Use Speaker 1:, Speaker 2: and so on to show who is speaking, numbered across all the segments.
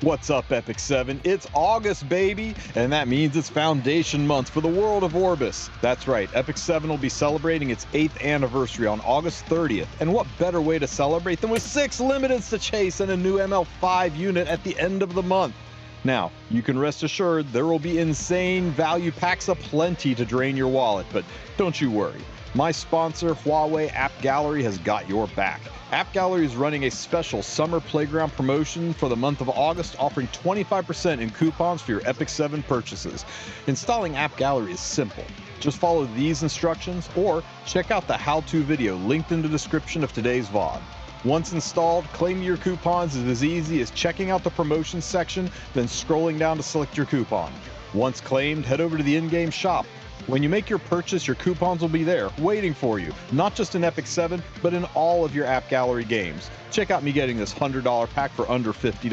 Speaker 1: What's up, Epic 7? It's August, baby, and that means it's Foundation Month for the world of Orbis. That's right, Epic 7 will be celebrating its 8th anniversary on August 30th, and what better way to celebrate than with 6 limiteds to chase and a new ML5 unit at the end of the month. Now, you can rest assured there will be insane value packs aplenty to drain your wallet, but don't you worry. My sponsor, HUAWEI AppGallery, has got your back. AppGallery is running a special summer playground promotion for the month of August, offering 25% in coupons for your Epic 7 purchases. Installing AppGallery is simple. Just follow these instructions or check out the how-to video linked in the description of today's VOD. Once installed, claiming your coupons is as easy as checking out the promotions section, then scrolling down to select your coupon. Once claimed, head over to the in-game shop. When you make your purchase, your coupons will be there, waiting for you, not just in Epic 7, but in all of your AppGallery games. Check out me getting this $100 pack for under $50.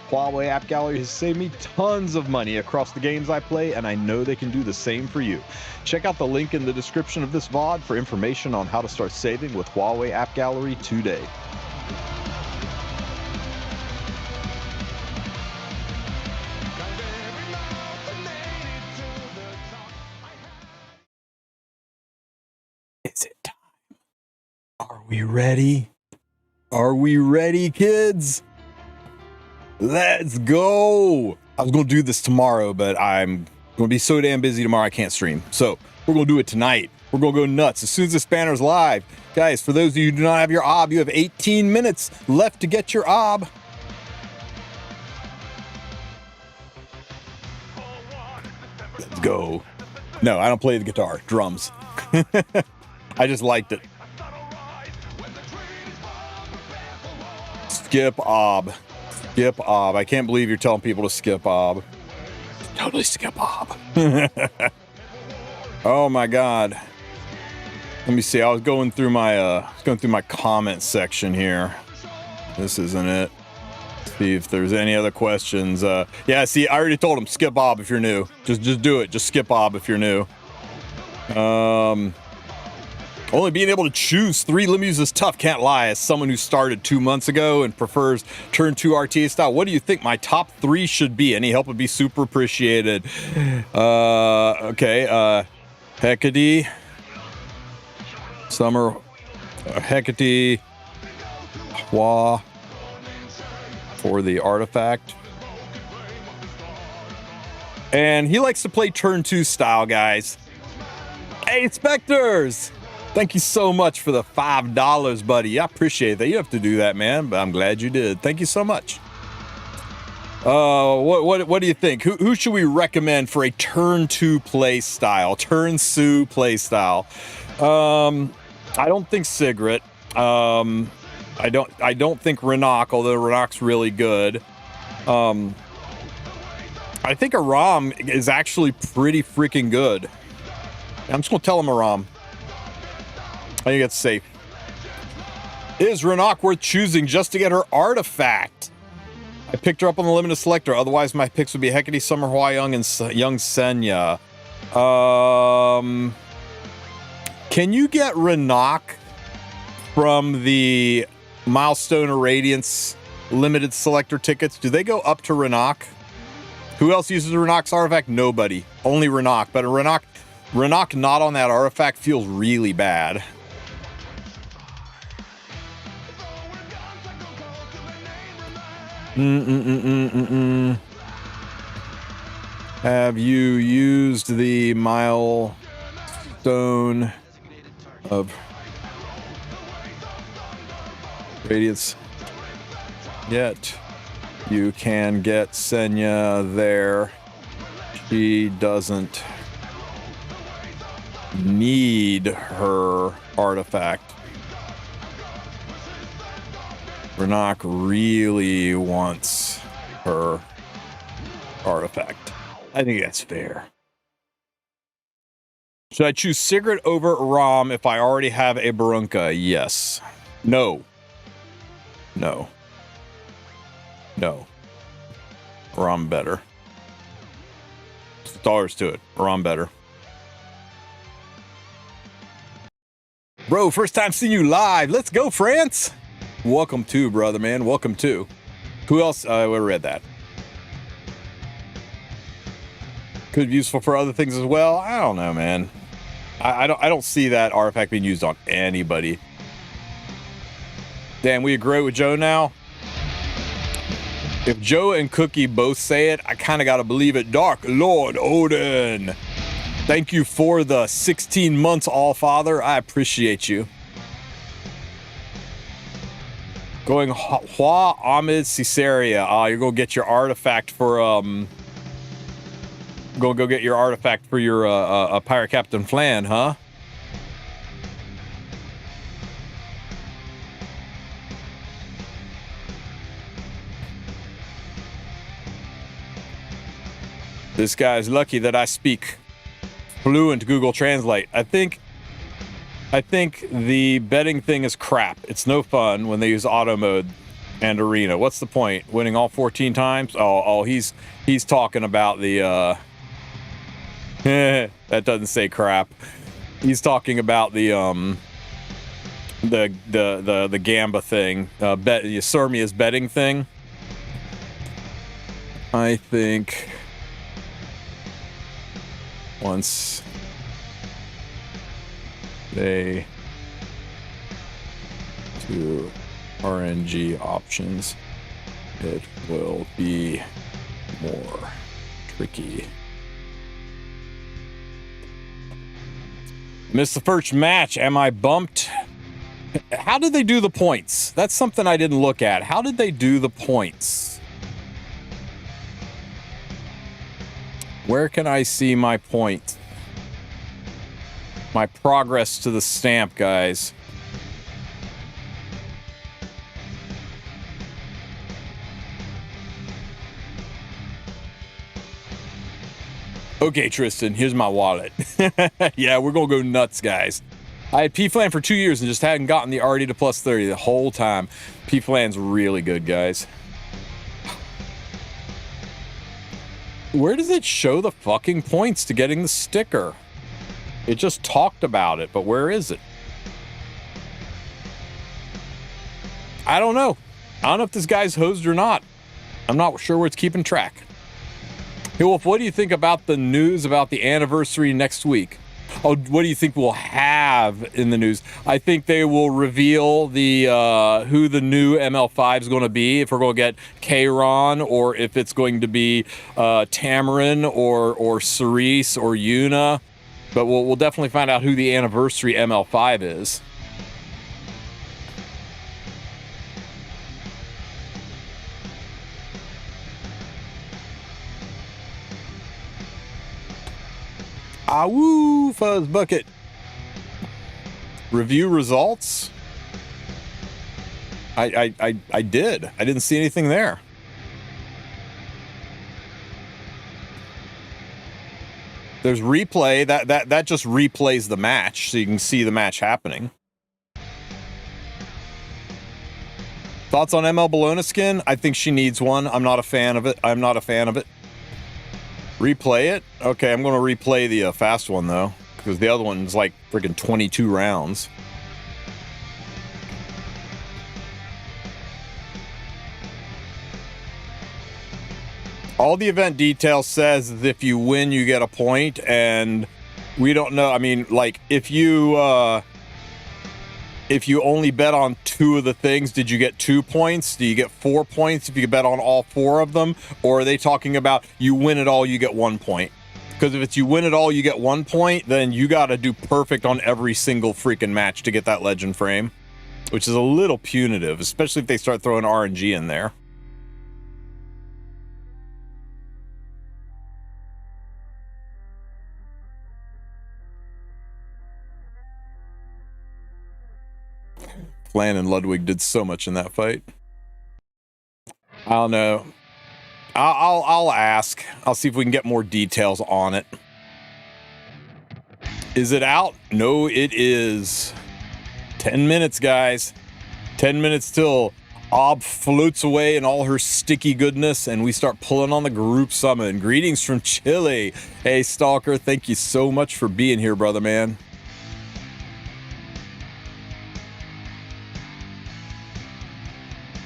Speaker 1: HUAWEI AppGallery has saved me tons of money across the games I play, and I know they can do the same for you. Check out the link in the description of this VOD for information on how to start saving with HUAWEI AppGallery today. Is it time? Are we ready? Are we ready, kids? Let's go. I was going to do this tomorrow, but I'm going to be so damn busy tomorrow I can't stream. So we're going to do it tonight. We're going to go nuts as soon as this banner's live. Guys, for those of you who do not have your OB, you have 18 minutes left to get your OB. Let's go. No, I don't play the guitar. Drums. I just liked it. Skip OB. Skip OB. I can't believe you're telling people to skip OB. Totally skip OB. Oh my God. Let me see. I was going through my comment section here. This isn't it. See if there's any other questions. Yeah, see, I already told him skip OB if you're new. Just do it. Just skip OB if you're new. Only being able to choose 3 limbs is tough, can't lie. As someone who started 2 months ago and prefers turn 2 RTA style, what do you think my top 3 should be? Any help would be super appreciated. Okay, Hecate, Summer, Hecate, Hua for the artifact. And he likes to play turn 2 style, guys. Hey, Spectres! Thank you so much for the $5, buddy. I appreciate that. You have to do that, man, but I'm glad you did. Thank you so much. What do you think? Who should we recommend for a turn 2 play style? Turn Sue play style. I don't think Sigrid. I don't think Renok, although Renok's really good. I think Aram is actually pretty freaking good. I'm just gonna tell him Aram. I think it's safe. Is Renok worth choosing just to get her artifact? I picked her up on the limited selector. Otherwise, my picks would be Hecate, Summer, Hua Young, and Young Senya. Can you get Renok from the Milestone or Radiance limited selector tickets? Do they go up to Renok? Who else uses Renok's artifact? Nobody. Only Renok. But a Renok not on that artifact feels really bad. Have you used the Milestone of Radiance yet? You can get Senya there. She doesn't need her artifact. Renok really wants her artifact. I think that's fair. Should I choose Sigrid over Ram if I already have a Barunka? Yes. No. No. No. Ram better. $6 to it. Ram better. Bro, first time seeing you live. Let's go, France. Welcome to, brother, man. Welcome to. Who else? I read that. Could be useful for other things as well. I don't know, man. I don't see that artifact being used on anybody. Damn, we agree with Joe now. If Joe and Cookie both say it, I kind of got to believe it. Dark Lord Odin. Thank you for the 16 months, All Father. I appreciate you. Going HUAWEI Caesarea. You're going to get your artifact for, go get your artifact for your Pirate Captain Flan, huh? This guy's lucky that I speak fluent Google Translate. I think the betting thing is crap. It's no fun when they use auto mode and arena. What's the point? Winning all 14 times? Oh, he's talking about the that doesn't say crap. He's talking about the Gamba thing. Sirmia's betting thing. I think once they do RNG options, it will be more tricky. Missed the first match. Am I bumped? How did they do the points? That's something I didn't look at. How did they do the points? Where can I see my point? My progress to the stamp, guys. Okay, Tristen, here's my wallet. Yeah, we're gonna go nuts, guys. I had P-Flan for 2 years and just hadn't gotten the RD to plus 30 the whole time. P-Flan's really good, guys. Where does it show the fucking points to getting the sticker? It just talked about it, but where is it? I don't know. I don't know if this guy's hosed or not. I'm not sure where it's keeping track. Hey, Wolf, what do you think about the news about the anniversary next week? Oh, what do you think we'll have in the news? I think they will reveal the who the new ML5 is going to be. If we're going to get Kayron, or if it's going to be Tamarin or Cerise or Yuna. But we'll definitely find out who the anniversary ML5 is. Woo, Fuzz Bucket. Review results. I did. I didn't see anything there. There's replay. That just replays the match, so you can see the match happening. Thoughts on ML Bologna skin? I think she needs one. I'm not a fan of it. Replay it? Okay, I'm going to replay the fast one, though, because the other one's like freaking 22 rounds. All the event details says that if you win, you get a point, and we don't know. I mean, like, if you only bet on 2 of the things, did you get 2 points? Do you get 4 points if you bet on all 4 of them? Or are they talking about you win it all, you get 1 point? Because if it's you win it all, you get 1 point, then you got to do perfect on every single freaking match to get that legend frame, which is a little punitive, especially if they start throwing RNG in there. Flan and Ludwig did so much in that fight. I don't know. I'll ask. I'll see if we can get more details on it. Is it out? No, it is. 10 minutes, guys. 10 minutes till Ob floats away in all her sticky goodness, and we start pulling on the group summon. Greetings from Chile. Hey, Stalker, thank you so much for being here, brother man.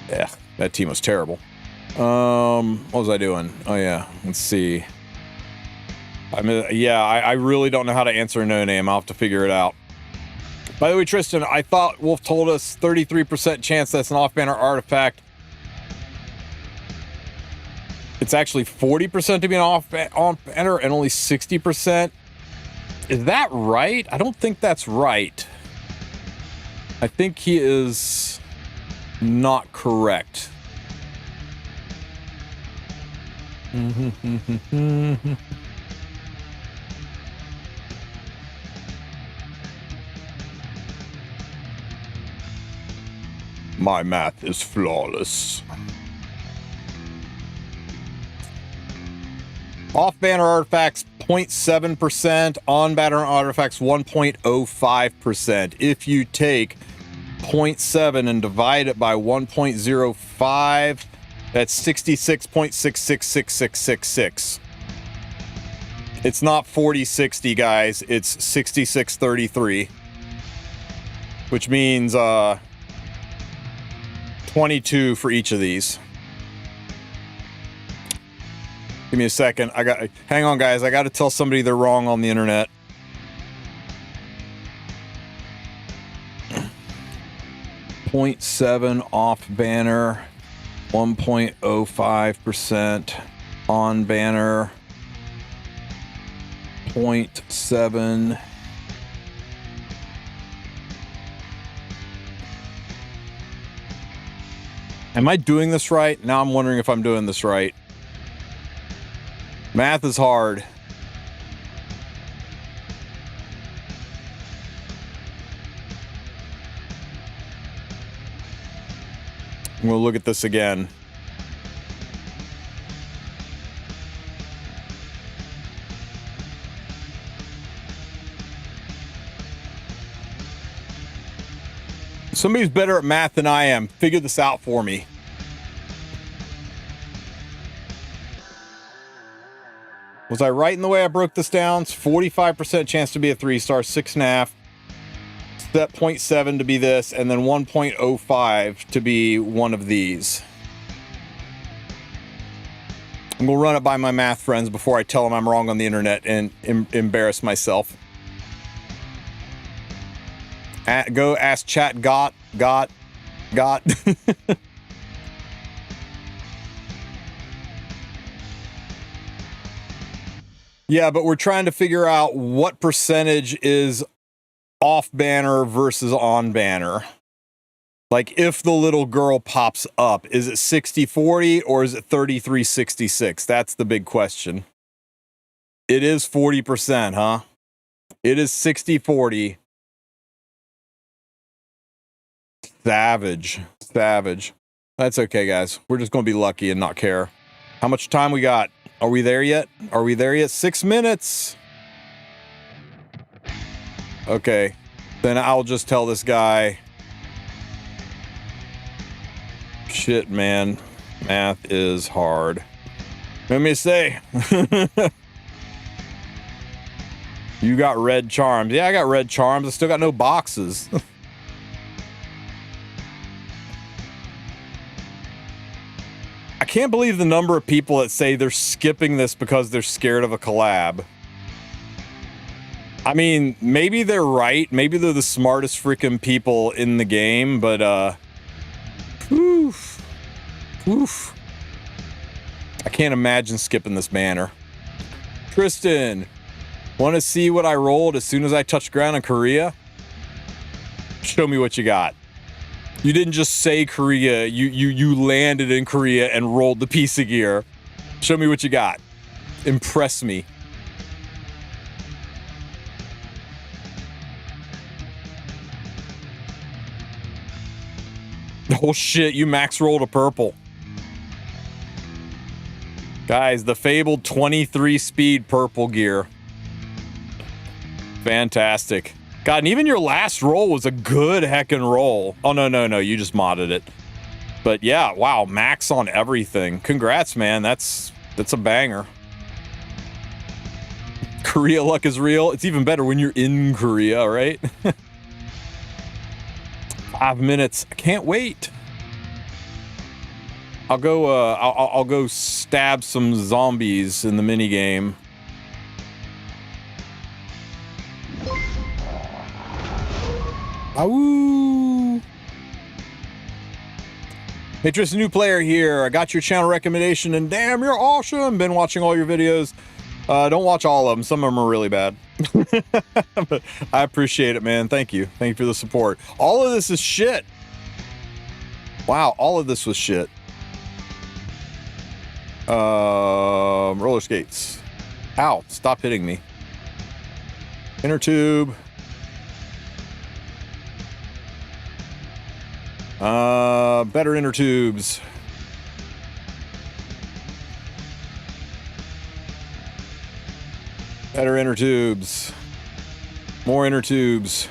Speaker 1: Yeah, that team was terrible. What was I doing? Oh yeah, let's see. I mean, yeah, I really don't know how to answer no name. I'll have to figure it out. By the way, Tristen, I thought Wulf told us 33% chance that's an off-banner artifact. It's actually 40% to be an off-banner and only 60%. Is that right? I don't think that's right. I think he is not correct. My math is flawless. Off-banner artifacts 0.7%, on-banner artifacts 1.05%. If you take 0.7 and divide it by 1.05, that's 66.666666. It's not 4060, guys. It's 6633, which means 22 for each of these. Give me a second. Hang on, guys. I got to tell somebody they're wrong on the internet. .7 off banner, 1.05% on banner, 0.7. Am I doing this right? Now I'm wondering if I'm doing this right. Math is hard. We'll look at this again. Somebody's better at math than I am. Figure this out for me. Was I right in the way I broke this down? It's 45% chance to be a 3-star, 6.5. Step 0.7 to be this, and then 1.05 to be one of these. I'm gonna run it by my math friends before I tell them I'm wrong on the internet and embarrass myself. Go ask chat got. Yeah, but we're trying to figure out what percentage is off banner versus on banner. Like if the little girl pops up, is it 60-40 or is it 33-66? That's the big question. It is 40%, huh? It is 60-40. Savage. That's okay, guys. We're just going to be lucky and not care. How much time we got? Are we there yet? 6 minutes. Okay. Then I'll just tell this guy. Shit, man. Math is hard. Let me say. You got red charms. Yeah, I got red charms. I still got no boxes. I can't believe the number of people that say they're skipping this because they're scared of a collab. I mean, maybe they're right. Maybe they're the smartest freaking people in the game, but oof. I can't imagine skipping this banner. Tristen, want to see what I rolled as soon as I touched ground in Korea? Show me what you got. You didn't just say Korea, you landed in Korea and rolled the piece of gear. Show me what you got. Impress me. Oh shit, you max rolled a purple. Guys, the fabled 23 speed purple gear. Fantastic. God, and even your last roll was a good heckin' roll. Oh, no, you just modded it. But yeah, wow, max on everything. Congrats, man. That's a banger. Korea luck is real. It's even better when you're in Korea, right? 5 minutes. I can't wait. I'll go. I'll go stab some zombies in the mini game. Awoo. Hey, Tristen, new player here. I got your channel recommendation, and damn, you're awesome. Been watching all your videos. Don't watch all of them. Some of them are really bad. But I appreciate it, man. Thank you. Thank you for the support. All of this is shit. Wow, all of this was shit. Roller skates. Ow, stop hitting me. Inner tube. Better inner tubes. Better inner tubes. More inner tubes.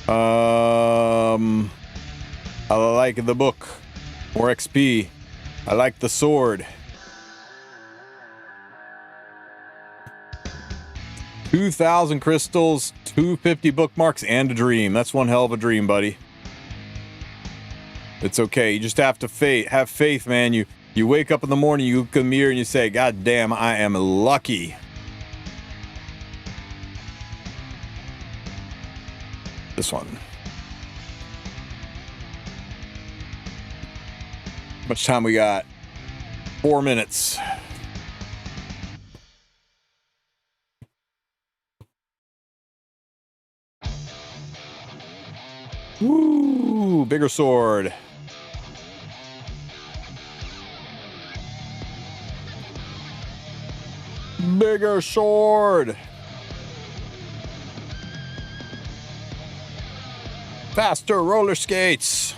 Speaker 1: I like the book. More XP. I like the sword. 2,000 crystals, 250 bookmarks, and a dream. That's one hell of a dream, buddy. It's okay. You just have to have faith, man. You wake up in the morning, you look in the mirror, and you say, God damn, I am lucky. This one. How much time we got? 4 minutes. Woo! Bigger sword. Bigger sword. Faster roller skates.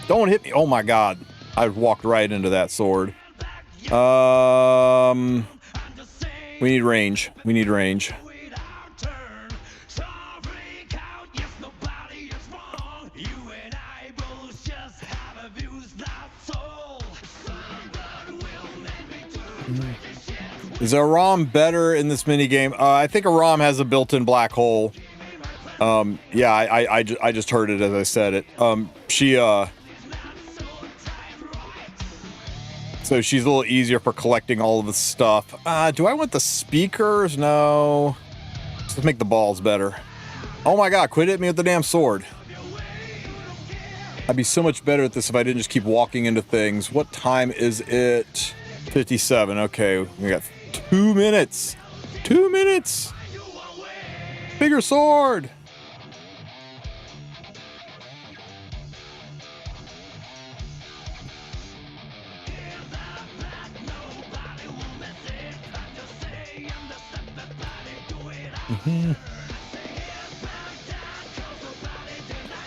Speaker 1: Don't hit me. Oh my God. I walked right into that sword. We need range. We need range. Is a ROM better in this mini game? I think a ROM has a built-in black hole. Yeah, I just heard it as I said it. So she's a little easier for collecting all of the stuff. Do I want the speakers? No. Let's make the balls better. Oh my God, quit hitting me with the damn sword. I'd be so much better at this if I didn't just keep walking into things. What time is it? 57. Okay, we got 2 minutes. 2 minutes. Bigger sword.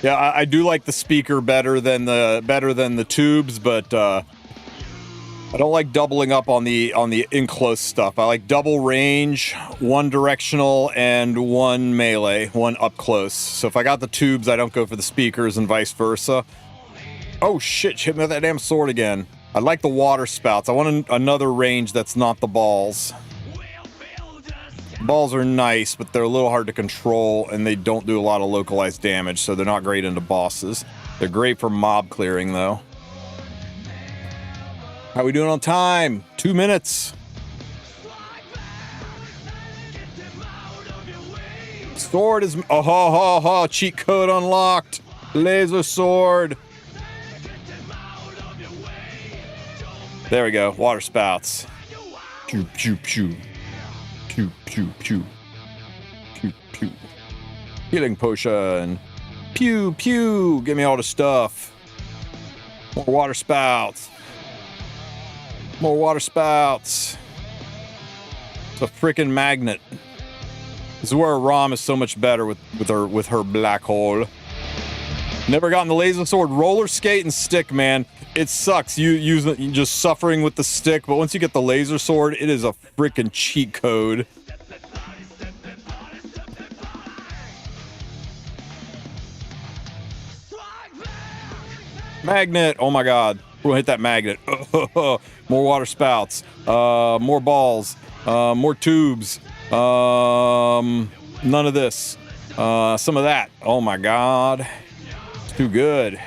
Speaker 1: Yeah, I do like the speaker better than the tubes, but I don't like doubling up on the in close stuff. I like double range, one directional, and one melee, one up close. So if I got the tubes, I don't go for the speakers, and vice versa. Oh shit! Hit me with that damn sword again. I like the water spouts. I want another range that's not the balls. Balls are nice, but they're a little hard to control, and they don't do a lot of localized damage, so they're not great into bosses. They're great for mob clearing, though. How we doing on time? 2 minutes. Sword is... Oh, ho, ho, ho. Cheat code unlocked. Laser sword. There we go. Water spouts. Pew, pew, pew. Pew, pew, pew. Pew, pew. Healing potion. Pew, pew. Give me all the stuff. More water spouts. More water spouts. It's a freaking magnet. This is where a ROM is so much better with her black hole. Never gotten the laser sword. Roller skate and stick, man. It sucks. You just suffering with the stick, but once you get the laser sword, it is a freaking cheat code. Magnet. Oh my God. We'll hit that magnet. More water spouts. More balls. More tubes. None of this. Some of that. Oh my God. It's too good.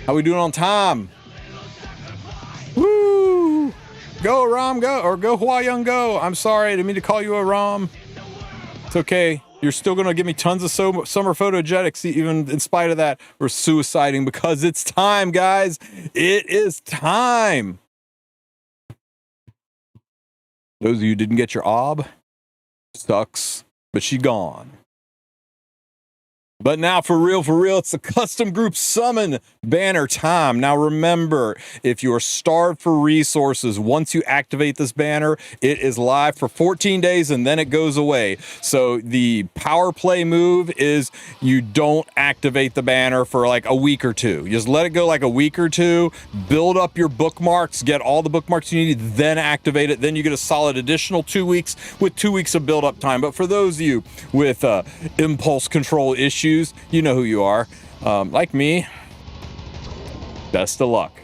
Speaker 1: How we doing on time? Woo! Go, Aram, go. Or go, Hua-Young, go. I'm sorry. I didn't mean to call you Aram. It's okay. You're still going to give me tons of summer photogenics, even in spite of that. We're suiciding because it's time, guys. It is time. Those of you who didn't get your ob, sucks, but she gone. But now, for real, it's the custom group summon banner time. Now remember, if you are starved for resources, once you activate this banner, it is live for 14 days and then it goes away. So the power play move is you don't activate the banner for like a week or two. You just let it go like a week or two, build up your bookmarks, get all the bookmarks you need, then activate it. Then you get a solid additional 2 weeks with 2 weeks of build up time. But for those of you with impulse control issues, you know who you are. Like me, best of luck.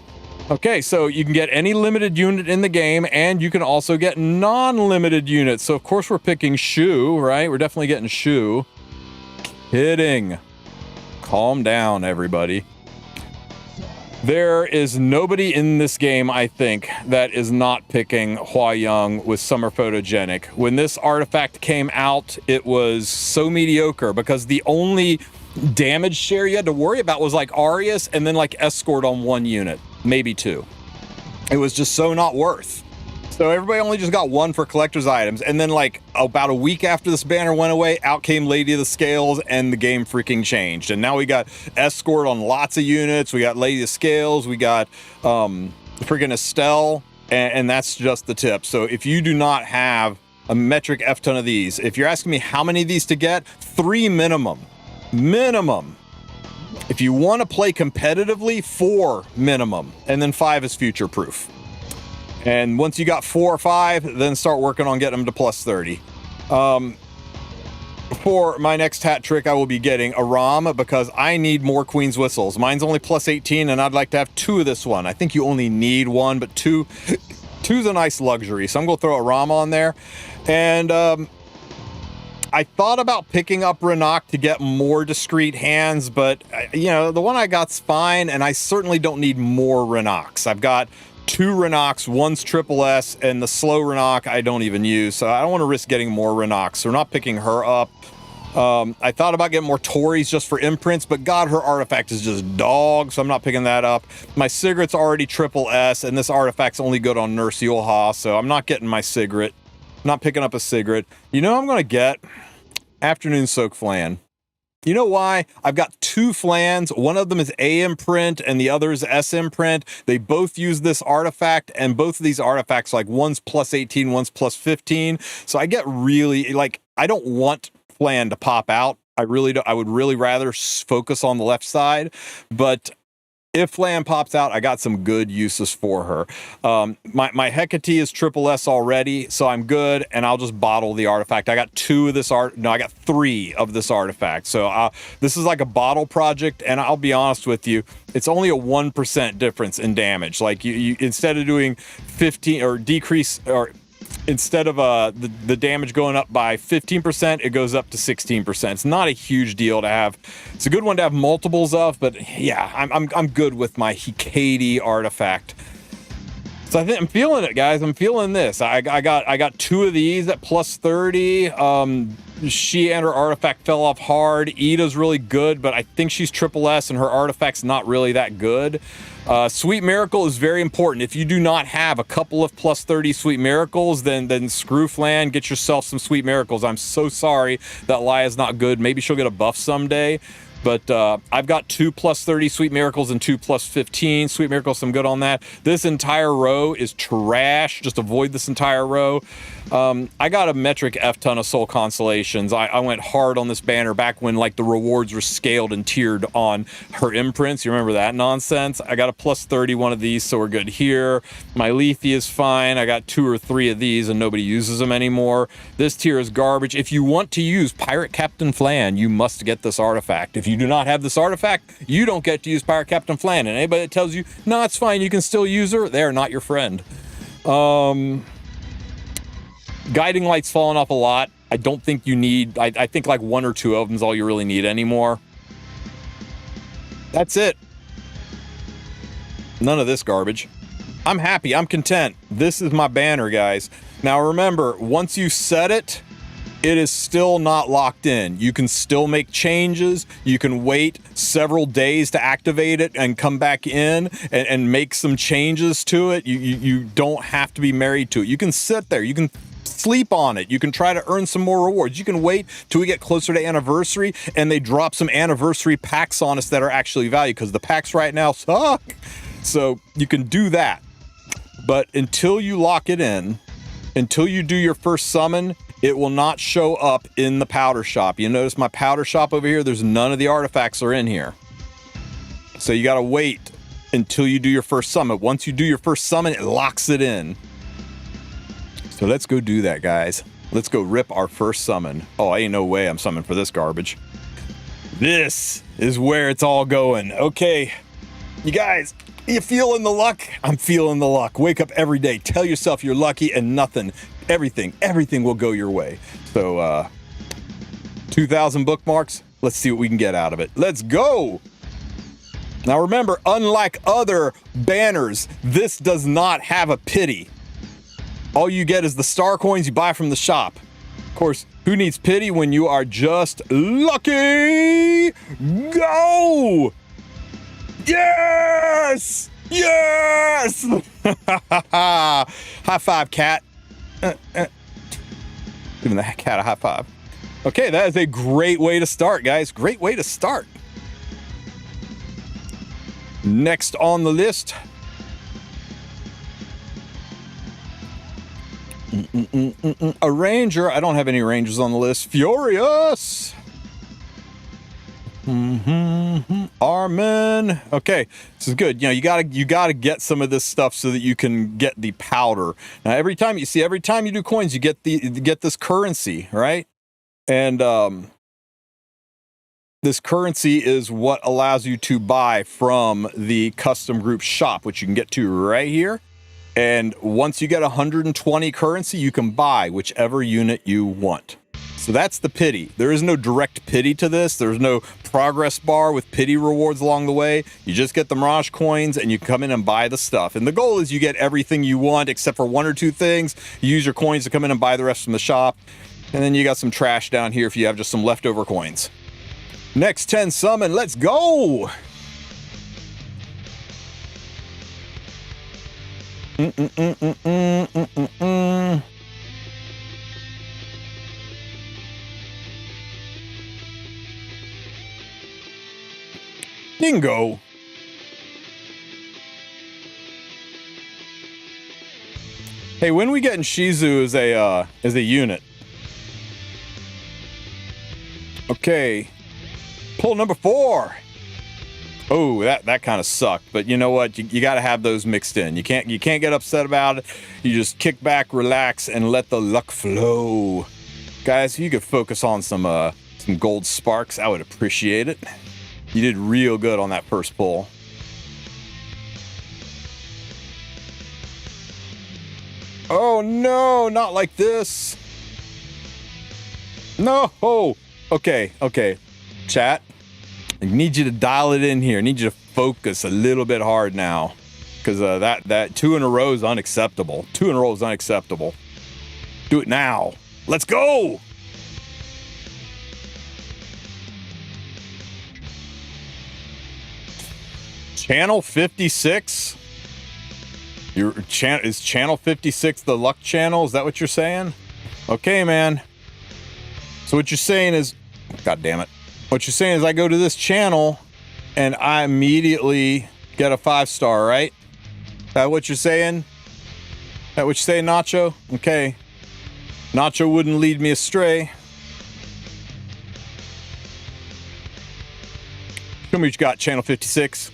Speaker 1: Okay, so you can get any limited unit in the game, and you can also get non-limited units. So of course we're picking Shu, right? We're definitely getting Shu. Kidding. Calm down, everybody. There is nobody in this game, I think, that is not picking Hua-Young with Summer Photogenic. When this artifact came out, it was so mediocre because the only damage share you had to worry about was like Arius and then like Escort on one unit, maybe two. It was just so not worth. So everybody only just got one for collector's items. And then like about a week after this banner went away, out came Lady of the Scales and the game freaking changed. And now we got Escort on lots of units. We got Lady of the Scales. We got freaking Estelle. And that's just the tip. So if you do not have a metric F ton of these, if you're asking me how many of these to get, 3 minimum. Minimum. If you want to play competitively, 4 minimum. And then 5 is future proof. And once you got 4 or 5, then start working on getting them to plus 30. For my next hat trick, I will be getting a Ram because I need more Queen's Whistles. Mine's only plus 18, and I'd like to have 2 of this one. I think you only need 1, but 2's a nice luxury. So I'm going to throw a Ram on there. And I thought about picking up Renak to get more discreet hands, but, you know, the one I got's fine, and I certainly don't need more Renaks. I've got 2 Renaks, one's triple S, and the slow Renak I don't even use, so I don't want to risk getting more Renaks, so we're not picking her up. I thought about getting more Tories just for imprints, but God, her artifact is just dog, so I'm not picking that up. My Sigrid's already triple S, and this artifact's only good on Nurse Yulha, so I'm not getting my Sigrid. Not picking up a Sigrid. You know what I'm going to get? Afternoon Soak Flan. You know why? I've got 2 Flans. One of them is A imprint and the other is S imprint. They both use this artifact, and both of these artifacts, like one's plus 18, one's plus 15. So I get really, like, I don't want Flan to pop out. I really don't. I would really rather focus on the left side, but if Flan pops out, I got some good uses for her. My Hecate is triple S already, so I'm good, and I'll just bottle the artifact. I got 2 of this I got 3 of this artifact. So this is like a bottle project, and I'll be honest with you, it's only a 1% difference in damage. Like you instead of doing 15 or decrease, or instead of the damage going up by 15%, it goes up to 16%. It's not a huge deal to have. It's a good one to have multiples of, but yeah, I'm good with my Hecate artifact. So I think I'm feeling it, guys. I'm feeling this. I got 2 of these at plus 30. She and her artifact fell off hard. Ida's really good, but I think she's triple S and her artifact's not really that good. Sweet Miracle is very important. If you do not have a couple of plus 30 Sweet Miracles, then screw Flan, get yourself some Sweet Miracles. I'm so sorry that Laya's not good. Maybe she'll get a buff someday. But I've got 2 plus 30 Sweet Miracles and 2 plus 15 Sweet Miracles. I'm good on that. This entire row is trash. Just avoid this entire row. I got a metric F ton of Soul Constellations. I went hard on this banner back when like the rewards were scaled and tiered on her imprints. You remember that nonsense? I got a plus 30 one of these, so we're good here. My Lethe is fine. I got 2 or 3 of these and nobody uses them anymore. This tier is garbage. If you want to use Pirate Captain Flan, you must get this artifact. If you do not have this artifact, you don't get to use Pirate Captain Flan. And anybody that tells you, no, it's fine, you can still use her, they're not your friend. Guiding Light's fallen off a lot. I don't think you need, I think like 1 or 2 of them is all you really need anymore. That's it. None of this garbage. I'm happy. I'm content. This is my banner, guys. Now remember, once you set it, it is still not locked in. You can still make changes. You can wait several days to activate it and come back in and make some changes to it. You don't have to be married to it. You can sit there. You can sleep on it. You can try to earn some more rewards. You can wait till we get closer to anniversary and they drop some anniversary packs on us that are actually valued, because the packs right now suck. So you can do that. But until you lock it in, until you do your first summon, it will not show up in the powder shop. You notice my powder shop over here, there's none of the artifacts are in here. So you gotta wait until you do your first summon. Once you do your first summon, it locks it in. So let's go do that, guys. Let's go rip our first summon. Oh, ain't no way I'm summoning for this garbage. This is where it's all going. Okay, you guys, you feeling the luck? I'm feeling the luck. Wake up every day, tell yourself you're lucky, and everything will go your way. So 2,000 bookmarks. Let's see what we can get out of it. Let's go. Now remember, unlike other banners, this does not have a pity. All you get is the star coins you buy from the shop. Of course, who needs pity when you are just lucky? Go! Yes! Yes! High five, cat. Giving the cat a high five. Okay, that is a great way to start, guys. Great way to start. Next on the list. A ranger. I don't have any rangers on the list. Furious. Armin. Okay, this is good. You know, you gotta get some of this stuff so that you can get the powder. Now, every time you do coins, you get this currency, right? And this currency is what allows you to buy from the custom group shop, which you can get to right here. And once you get 120 currency, you can buy whichever unit you want. So that's the pity. There is no direct pity to this. There's no progress bar with pity rewards along the way. You just get the Mirage coins and you come in and buy the stuff. And the goal is you get everything you want except for one or two things. You use your coins to come in and buy the rest from the shop. And then you got some trash down here if you have just some leftover coins. Next 10 summon, let's go! Dingo. Hey, when we getting Shizu as a unit? Okay. Pull number 4. Oh, that kind of sucked. But you know what? You got to have those mixed in. You can't get upset about it. You just kick back, relax, and let the luck flow. Guys, if you could focus on some gold sparks, I would appreciate it. You did real good on that first pull. Oh no, not like this. No. Okay. Chat, I need you to dial it in here. I need you to focus a little bit hard now. Because that 2 in a row is unacceptable. 2 in a row is unacceptable. Do it now. Let's go! Channel 56? Is channel 56 the luck channel? Is that what you're saying? Okay, man. So what you're saying is... God damn it. What you're saying is I go to this channel and I immediately get a 5-star, right? Is that what you're saying? Is that what you're saying, Nacho? Okay. Nacho wouldn't lead me astray. Show me what you got, channel 56.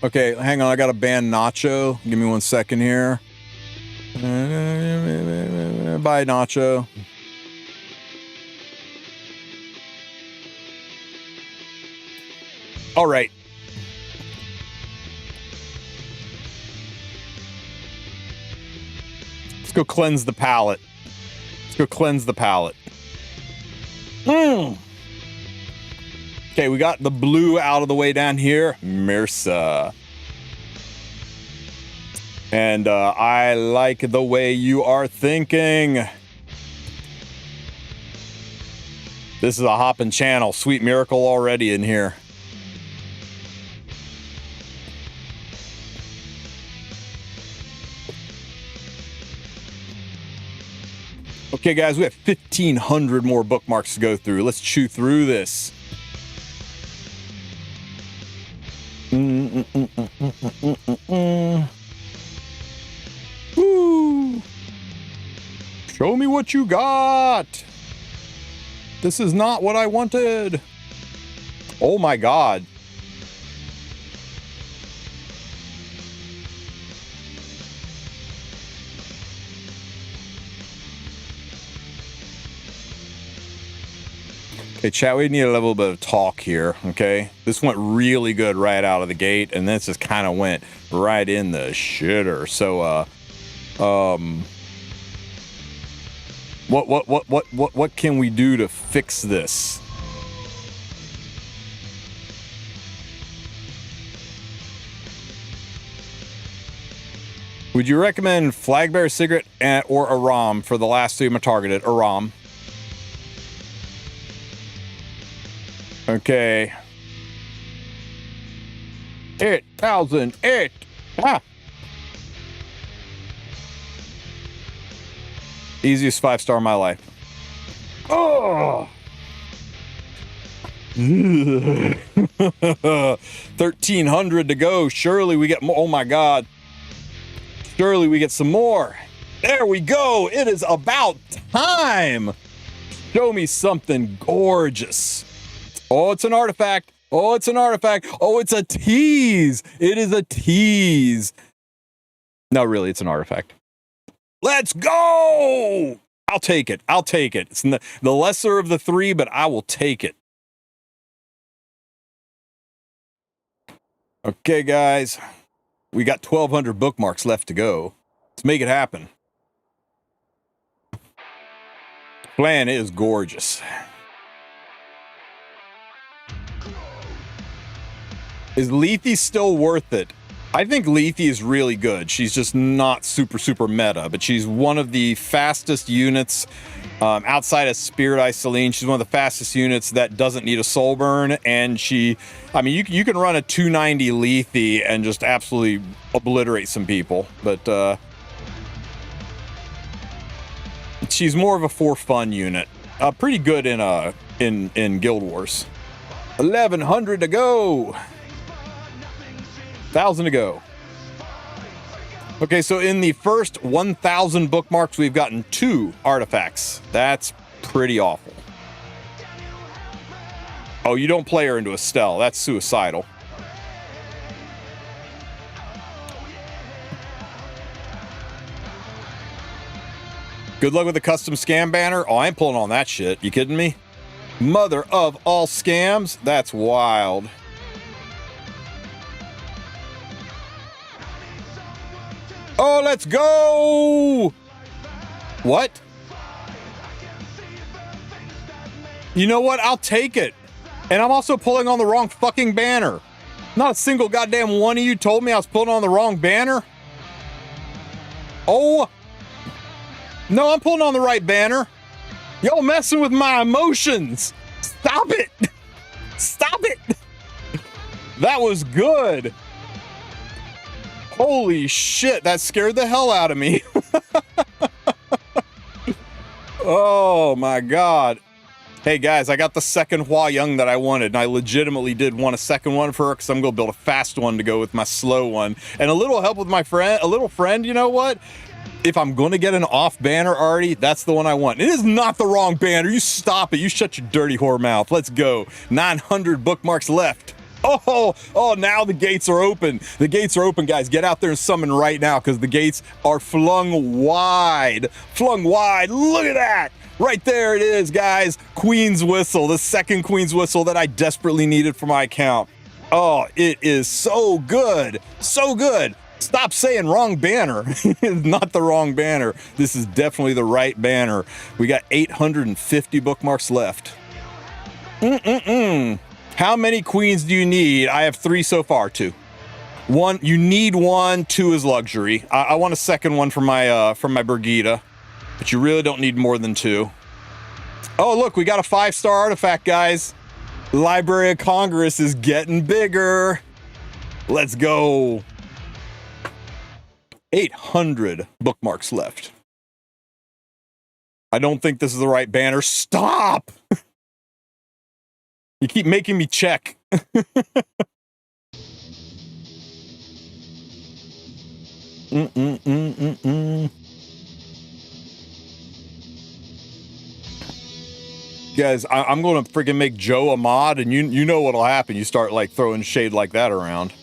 Speaker 1: Okay, hang on. I gotta ban Nacho. Give me 1 second here. Bye, Nacho. All right. Let's go cleanse the palate. Okay, we got the blue out of the way down here. Mirsa. And I like the way you are thinking. This is a hopping channel. Sweet miracle already in here. Okay, guys, we have 1,500 more bookmarks to go through. Let's chew through this. Woo! Show me what you got. This is not what I wanted. Oh my God. Okay, chat, we need a little bit of talk here, okay? This went really good right out of the gate, and this just kind of went right in the shitter. So, what can we do to fix this? Would you recommend Flagbearer Cigarette or a ROM for the last two I targeted? A ROM. Okay. 8,008. Ah. Easiest 5-star in my life. Oh. 1,300 to go. Surely we get more. Oh my God. Surely we get some more. There we go. It is about time. Show me something gorgeous. Oh, it's an artifact. Oh, it's an artifact. Oh, it's a tease. It is a tease. No, really, it's an artifact. Let's go. I'll take it. I'll take it. It's the lesser of the three, but I will take it. Okay, guys. We got 1,200 bookmarks left to go. Let's make it happen. Plan is gorgeous. Is Lethe still worth it? I think Lethe is really good. She's just not super meta, but she's one of the fastest units outside of Spirit Eye Celine. She's one of the fastest units that doesn't need a soul burn, and I mean, you can run a 290 Lethe and just absolutely obliterate some people, but she's more of a for fun unit. Pretty good in Guild Wars. 1,100 to go. 1,000 to go. Okay, so in the first 1,000 bookmarks, we've gotten 2 artifacts. That's pretty awful. Oh, you don't play her into Estelle. That's suicidal. Good luck with the custom scam banner. Oh, I ain't pulling on that shit. You kidding me? Mother of all scams? That's wild. Oh, let's go! What? You know what? I'll take it. And I'm also pulling on the wrong fucking banner. Not a single goddamn one of you told me I was pulling on the wrong banner. Oh. No, I'm pulling on the right banner. Y'all messing with my emotions. Stop it. Stop it. That was good. Holy shit, that scared the hell out of me. Oh my God. Hey guys, I got the second HUAWEI that I wanted, and I legitimately did want a second one for her because I'm going to build a fast one to go with my slow one. And a little help with my friend, you know what? If I'm going to get an off banner already, that's the one I want. It is not the wrong banner. You stop it. You shut your dirty whore mouth. Let's go. 900 bookmarks left. Oh, now the gates are open. The gates are open, guys. Get out there and summon right now because the gates are flung wide. Flung wide. Look at that. Right there it is, guys. Queen's Whistle, the second Queen's Whistle that I desperately needed for my account. Oh, it is so good. So good. Stop saying wrong banner. It's not the wrong banner. This is definitely the right banner. We got 850 bookmarks left. How many queens do you need? I have 3 so far, 2. One, you need one. Two is luxury. I want a second one from my Brigida, but you really don't need more than two. Oh, look, we got a 5-star artifact, guys. Library of Congress is getting bigger. Let's go. 800 bookmarks left. I don't think this is the right banner. Stop! You keep making me check. Guys, I'm going to freaking make Joe a mod, and you know what'll happen. You start like throwing shade like that around.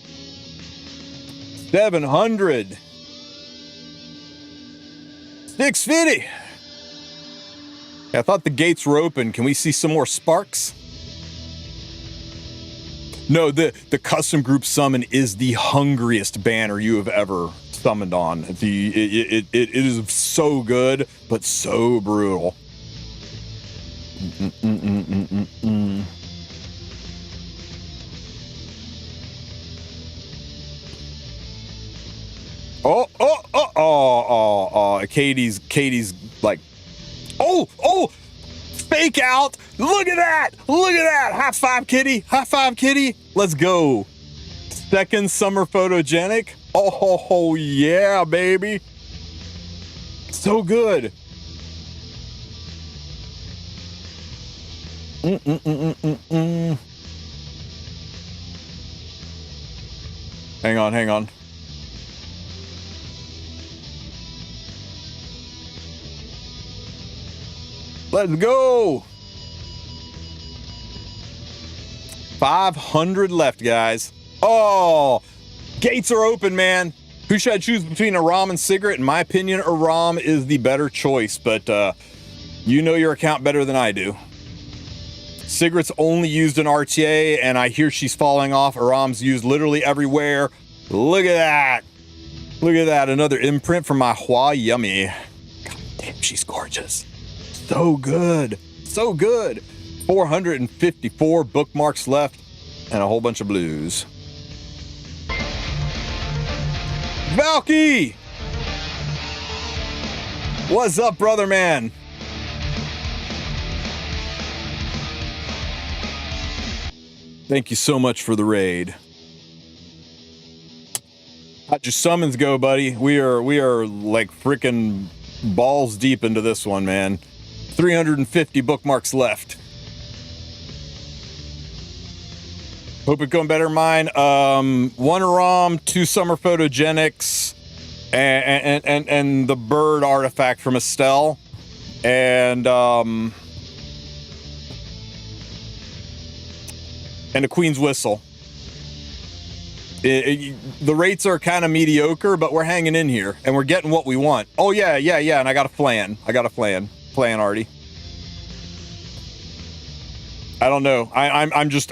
Speaker 1: 700. 650. I thought the gates were open. Can we see some more sparks? No, the custom group summon is the hungriest banner you have ever summoned on. It is so good, but so brutal. Katie's like, oh, fake out. Look at that. Look at that. High five, kitty. High five, kitty. Let's go. Second summer photogenic. Oh, yeah, baby. So good. Hang on. Let's go. 500 left, guys. Oh, gates are open, man. Who should I choose between Aram and Sigrid? In my opinion, Aram is the better choice, but you know your account better than I do. Sigrid's only used in RTA, and I hear she's falling off. Aram's used literally everywhere. Look at that. Look at that. Another imprint from my HUAWEI. Yummy. God damn, she's gorgeous. So good. So good. 454 bookmarks left and a whole bunch of blues. Valky! What's up, brother man? Thank you so much for the raid. How'd your summons go, buddy? We are like freaking balls deep into this one, man. 350 bookmarks left. Hope it's going better. Mine. 1 Aram, 2 summer photogenics, and the bird artifact from Estelle, and a Queen's Whistle. The rates are kind of mediocre, but we're hanging in here, and we're getting what we want. Oh yeah, and I got a plan. Plan already. I don't know. I'm just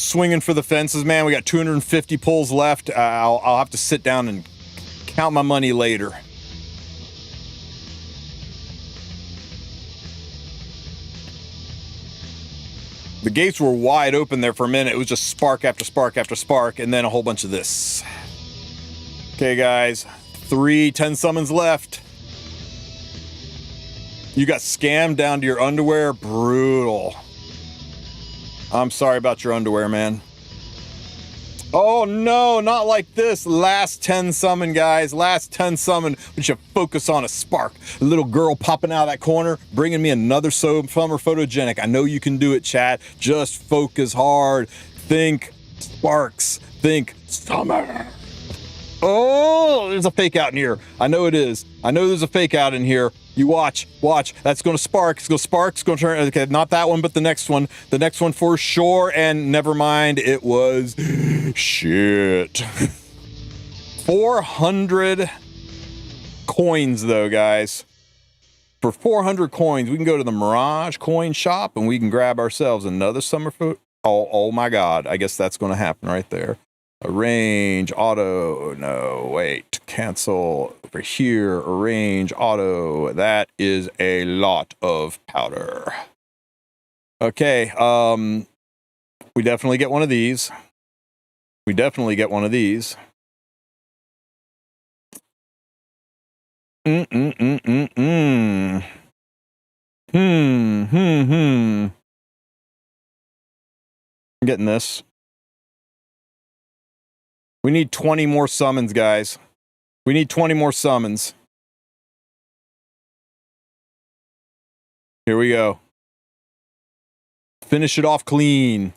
Speaker 1: swinging for the fences, man. We got 250 pulls left. I'll have to sit down and count my money later. The gates were wide open there for a minute. It was just spark after spark after spark, and then a whole bunch of this. Okay, guys. 10 summons left. You got scammed down to your underwear. Brutal. I'm sorry about your underwear, man. Oh, no, not like this. Last 10 summon, guys. Last 10 summon. We should focus on a spark. A little girl popping out of that corner, bringing me another summer photogenic. I know you can do it, chat. Just focus hard. Think sparks. Think summer. Oh, there's a fake out in here. I know it is. I know there's a fake out in here. You watch. That's going to spark. It's going to spark. It's going to turn. Okay, not that one, but the next one. The next one for sure. And never mind, it was shit. 400 coins, though, guys. For 400 coins, we can go to the Mirage coin shop and we can grab ourselves another summer food. Oh my God. I guess that's going to happen right there. Arrange, auto, no, wait, cancel, over here, arrange, auto, that is a lot of powder. Okay, we definitely get one of these. I'm getting this. We need 20 more summons, guys. We need 20 more summons. Here we go. Finish it off clean.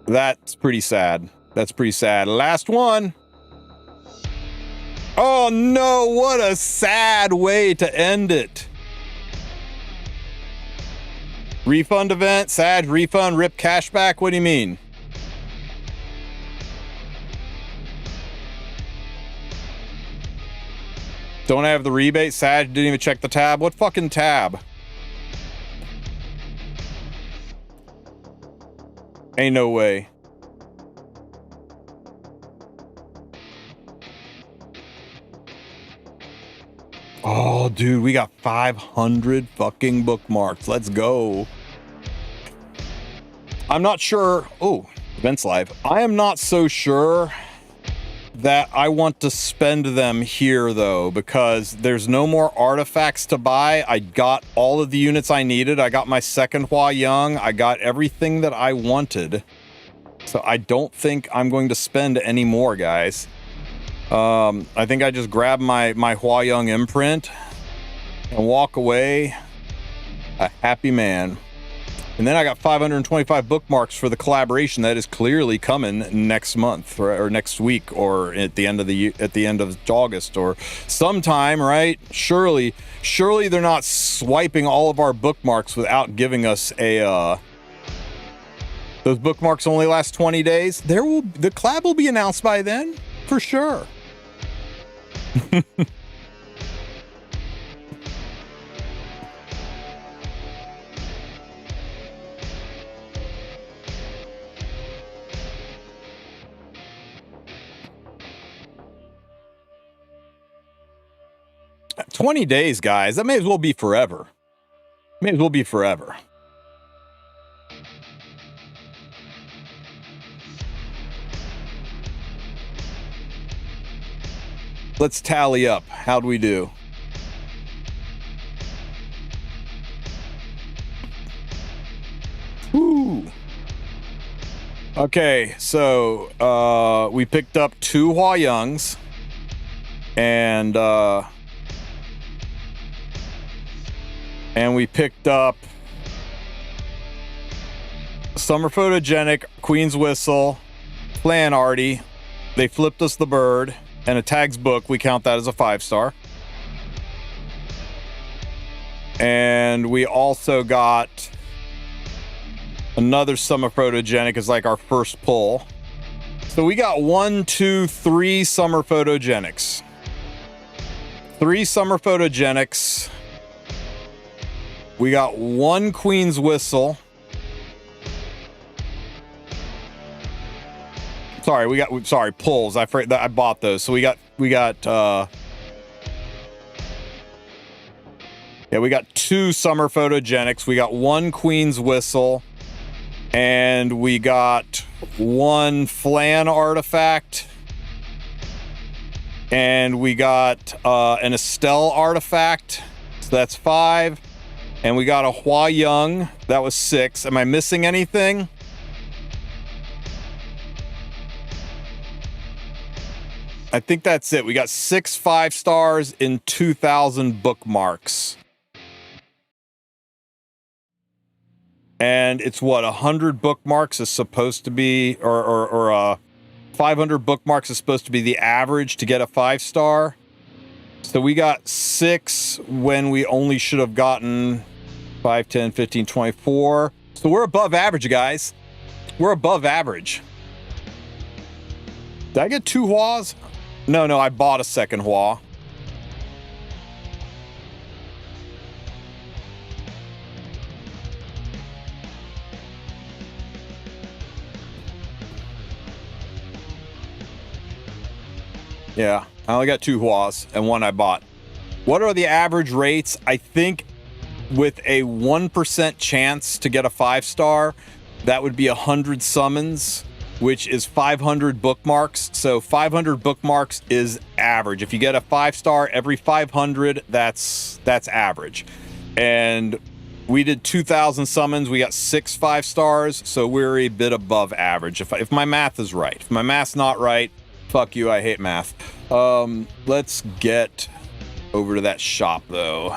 Speaker 1: That's pretty sad. That's pretty sad. Last one. Oh no, what a sad way to end it. Refund event, sad, refund, rip cashback. What do you mean? Don't have the rebate, sad, didn't even check the tab. What fucking tab? Ain't no way. Oh, dude, we got 500 fucking bookmarks. Let's go. I'm not sure. Oh, events live. I am not so sure that I want to spend them here, though, because there's no more artifacts to buy. I got all of the units I needed. I got my second HUAWEI. I got everything that I wanted. So I don't think I'm going to spend any more, guys. I think I just grab my HUAWEI imprint and walk away a happy man. And then I got 525 bookmarks for the collaboration that is clearly coming next month or next week or at the end of August or sometime, right? Surely they're not swiping all of our bookmarks without giving us a those bookmarks only last 20 days. The collab will be announced by then, for sure. 20 days, guys. That may as well be forever. May as well be forever. Let's tally up. How'd we do? Woo. Okay, so we picked up 2 HUAWEIs and we picked up Summer Photogenic, Queen's Whistle, Plan Arty. They flipped us the bird, and a Tags Book. We count that as a 5-star. And we also got another Summer Photogenic as like our first pull. So we got 1, 2, 3 Summer Photogenics. 3 Summer Photogenics. We got 1 Queen's Whistle. Sorry, pulls. I bought those. So we got 2 Summer Photogenics. We got 1 Queen's Whistle, and we got 1 Flan artifact, and we got an Estelle artifact. So that's 5. And we got a HUAWEI. That was 6. Am I missing anything? I think that's it. We got 6 5-stars in 2,000 bookmarks. And it's what, 100 bookmarks is supposed to be, or 500 bookmarks is supposed to be the average to get a 5-star. So we got 6 when we only should have gotten 5, 10, 15, 24. So we're above average, guys. We're above average. Did I get 2 HUAWs? No, I bought a second HUAW. Yeah, I only got 2 HUAWs and 1 I bought. What are the average rates? I think with a 1% chance to get a 5-star, that would be 100 summons. which is 500 bookmarks. So 500 bookmarks is average. If you get a 5-star every 500, that's average. And we did 2,000 summons. We got 6 5-stars, so we're a bit above average. If my math is right. If my math's not right, fuck you, I hate math. Let's get over to that shop, though.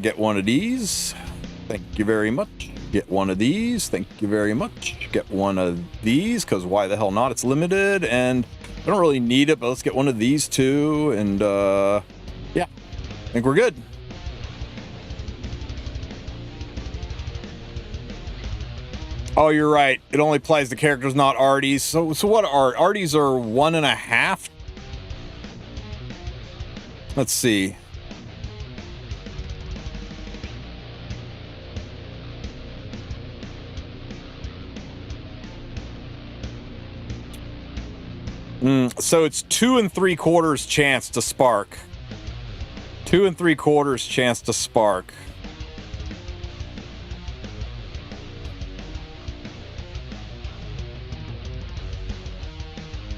Speaker 1: Get one of these. Thank you very much. Get one of these. Thank you very much. Get one of these, because why the hell not? It's limited, and I don't really need it, but let's get one of these, too. And, yeah, I think we're good. Oh, you're right. It only applies to characters, not arties. So what are arties? Are 1.5? Let's see. So it's 2 3/4 chance to spark. 2 3/4 chance to spark.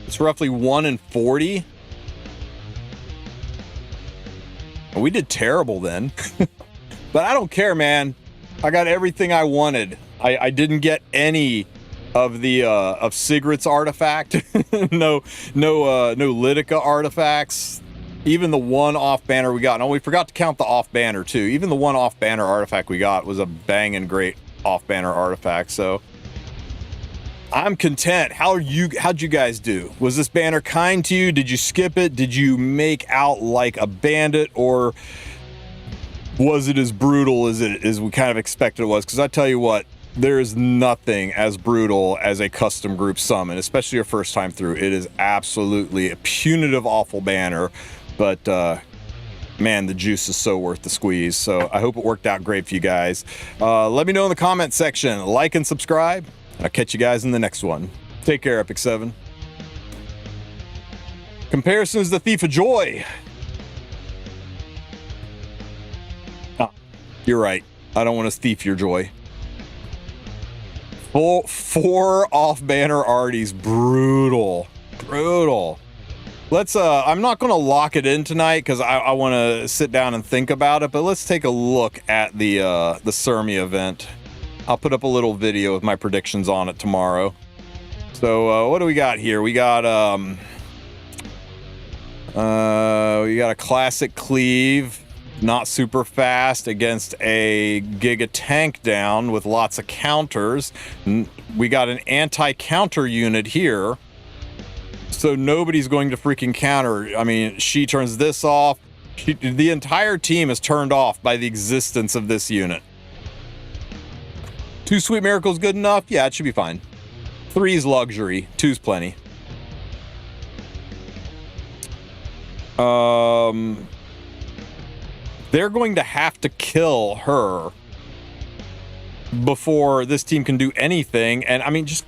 Speaker 1: It's roughly 1 in 40. We did terrible then. But I don't care, man. I got everything I wanted. I didn't get any of the of Sigrid's artifact. no Lidica artifacts. Even the one off banner we got. No, we forgot to count the off banner too. Even the one off banner artifact we got was a banging great off banner artifact. So I'm content. How'd you guys do? Was this banner kind to you? Did you skip it? Did you make out like a bandit, or was it as brutal as we kind of expected it was? Because I tell you what, there is nothing as brutal as a custom group summon, especially your first time through. It is absolutely a punitive, awful banner, but man, the juice is so worth the squeeze. So I hope it worked out great for you guys. Let me know in the comment section. Like and subscribe. I'll catch you guys in the next one. Take care, Epic 7. Comparison is the thief of joy. Ah, you're right. I don't want to thief your joy. Four off-banner arties. Brutal. Brutal. Let's, I'm not going to lock it in tonight because I want to sit down and think about it, but let's take a look at the Sermi event. I'll put up a little video with my predictions on it tomorrow. So, what do we got here? We got a classic cleave, not super fast, against a Giga tank down with lots of counters. We got an anti-counter unit here. So nobody's going to freaking counter. I mean, she turns this off. The entire team is turned off by the existence of this unit. 2 Sweet Miracles good enough? Yeah, it should be fine. 3's luxury. 2's plenty. They're going to have to kill her before this team can do anything. And I mean, just...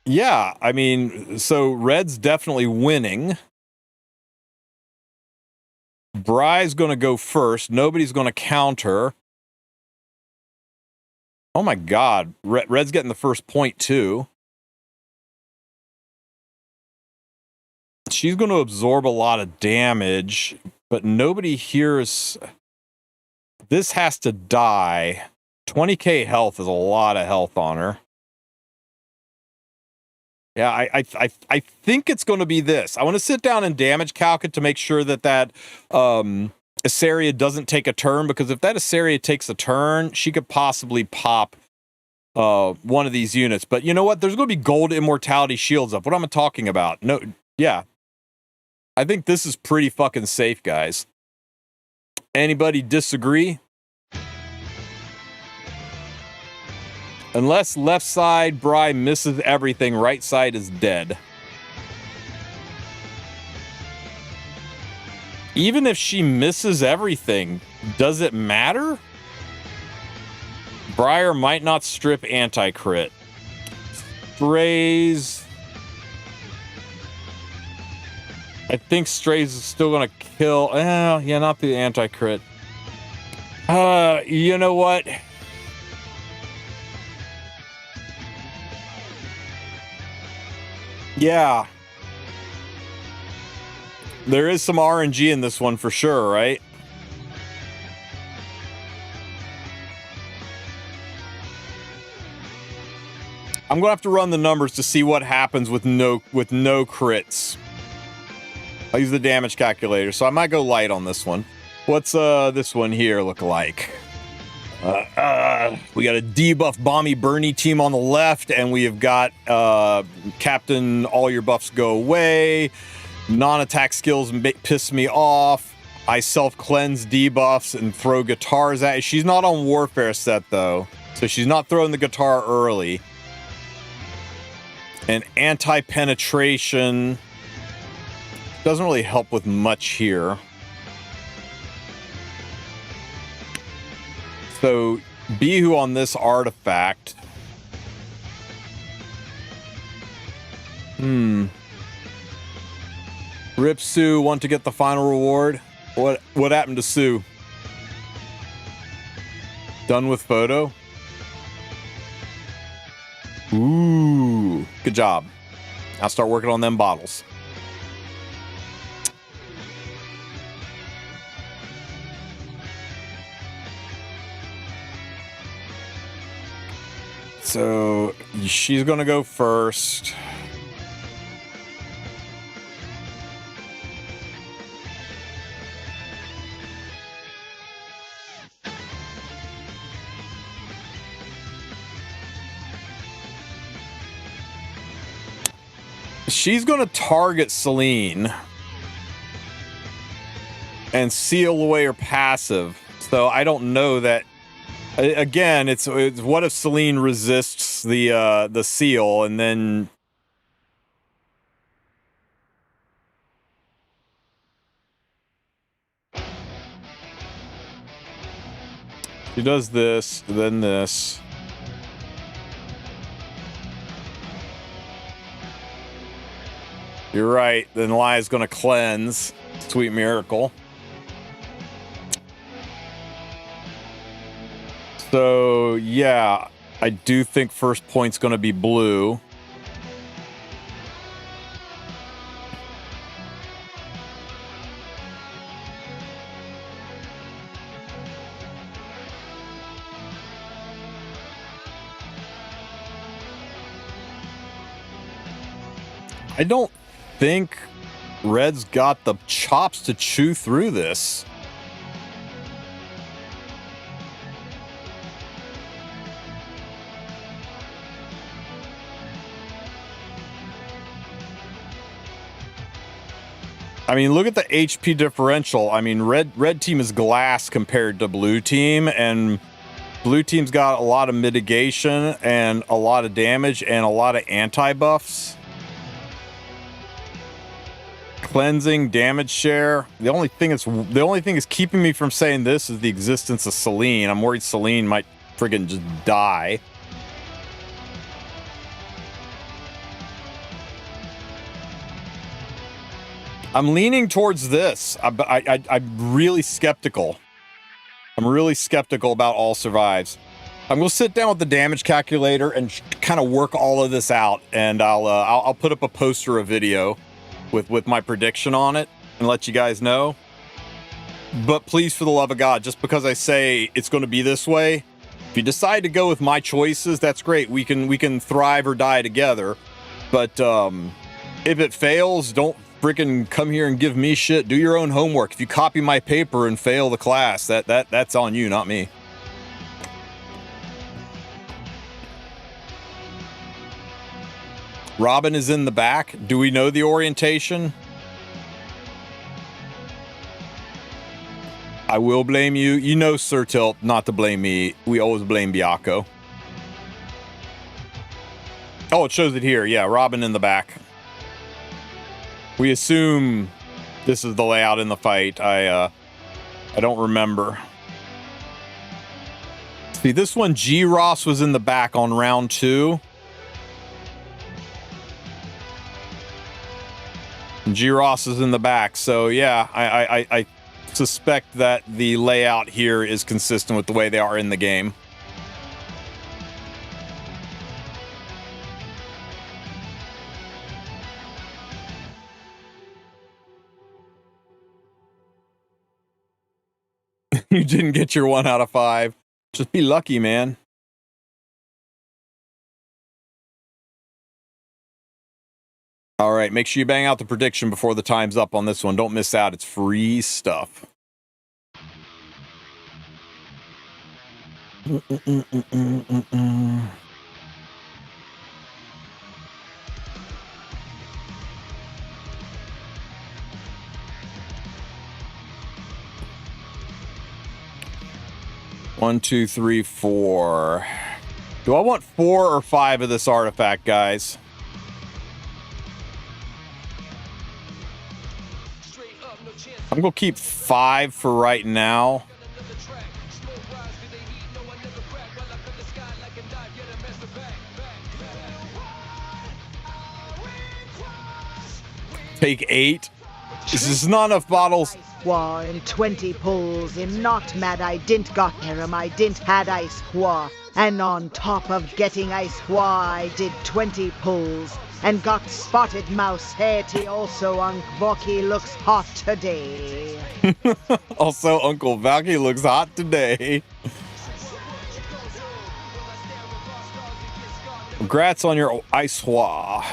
Speaker 1: yeah, I mean, so Red's definitely winning. Bry's going to go first. Nobody's going to counter. Oh my God, Red's getting the first point too. She's going to absorb a lot of damage, but nobody hears. This has to die. 20k health is a lot of health on her. Yeah, I think it's going to be this. I want to sit down and damage calc it to make sure that Asaria doesn't take a turn, because if that Asaria takes a turn, she could possibly pop one of these units. But you know what? There's going to be gold immortality shields up. What am I talking about? No, yeah. I think this is pretty fucking safe, guys. Anybody disagree? Unless left side Bry misses everything, right side is dead. Even if she misses everything, does it matter? Briar might not strip anti-crit. Strays. I think Strays is still going to kill. Yeah, not the anti-crit. You know what? Yeah. There is some RNG in this one for sure, right? I'm gonna have to run the numbers to see what happens with no crits. I'll use the damage calculator, so I might go light on this one. What's this one here look like? We got a debuff Bomby Bernie team on the left, and we have got Captain All Your Buffs Go Away. Non-attack skills piss me off. I self-cleanse debuffs and throw guitars at you. She's not on Warfare set, though, so she's not throwing the guitar early. And anti-penetration doesn't really help with much here. So, Bihu on this artifact. Rip Sue, want to get the final reward? What happened to Sue? Done with photo? Ooh, good job. I'll start working on them bottles. So she's gonna go first. She's going to target Celine and seal away her passive. So I don't know that. Again, it's what if Celine resists the seal and then she does this, then this. You're right. Then Lia's going to cleanse. Sweet miracle. So, yeah, I do think first point's going to be blue. I don't think Red's got the chops to chew through this. I mean, look at the HP differential. I mean, red team is glass compared to blue team, and blue team's got a lot of mitigation and a lot of damage and a lot of anti-buffs. Cleansing, damage share. The only thing is keeping me from saying this is the existence of Celine. I'm worried Celine might friggin' just die. I'm leaning towards this. I'm really skeptical. I'm really skeptical about all survives. I'm gonna sit down with the damage calculator and kind of work all of this out, and I'll put up a poster or video with my prediction on it and let you guys know. But please, for the love of God, just because I say it's going to be this way, if you decide to go with my choices, that's great. We can thrive or die together. But if it fails, don't freaking come here and give me shit. Do your own homework. If you copy my paper and fail the class, that's on you, not me. Robin is in the back. Do we know the orientation? I will blame you. You know, Sir Tilt, not to blame me. We always blame Biako. Oh, it shows it here. Yeah, Robin in the back. We assume this is the layout in the fight. I don't remember. See, this one, G. Ross was in the back on round 2. G. Ross is in the back, so yeah, I suspect that the layout here is consistent with the way they are in the game. You didn't get your 1 out of 5. Just be lucky, man. All right, make sure you bang out the prediction before the time's up on this one. Don't miss out. It's free stuff. One, two, three, 4. Do I want 4 or 5 of this artifact, guys? I'm gonna keep 5 for right now. Take 8. This is not enough bottles.
Speaker 2: War in 20 pulls, in not mad I didn't got harem, I didn't had ice war. And on top of getting ice war, I did 20 pulls. And got spotted mouse hairty, also Unc Bucky looks hot today.
Speaker 1: Also, Uncle Valky looks hot today. Congrats on your ice war.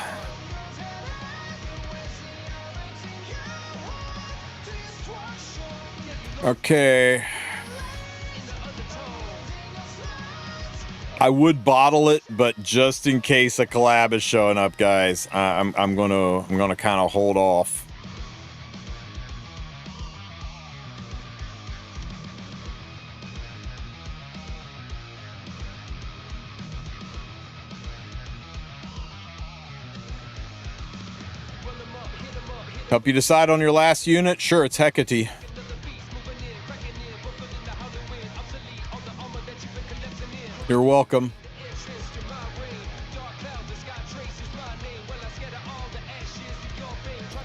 Speaker 1: Okay. I would bottle it, but just in case a collab is showing up, guys, I'm gonna kind of hold off. Help you decide on your last unit? Sure, it's Hecate. You're welcome.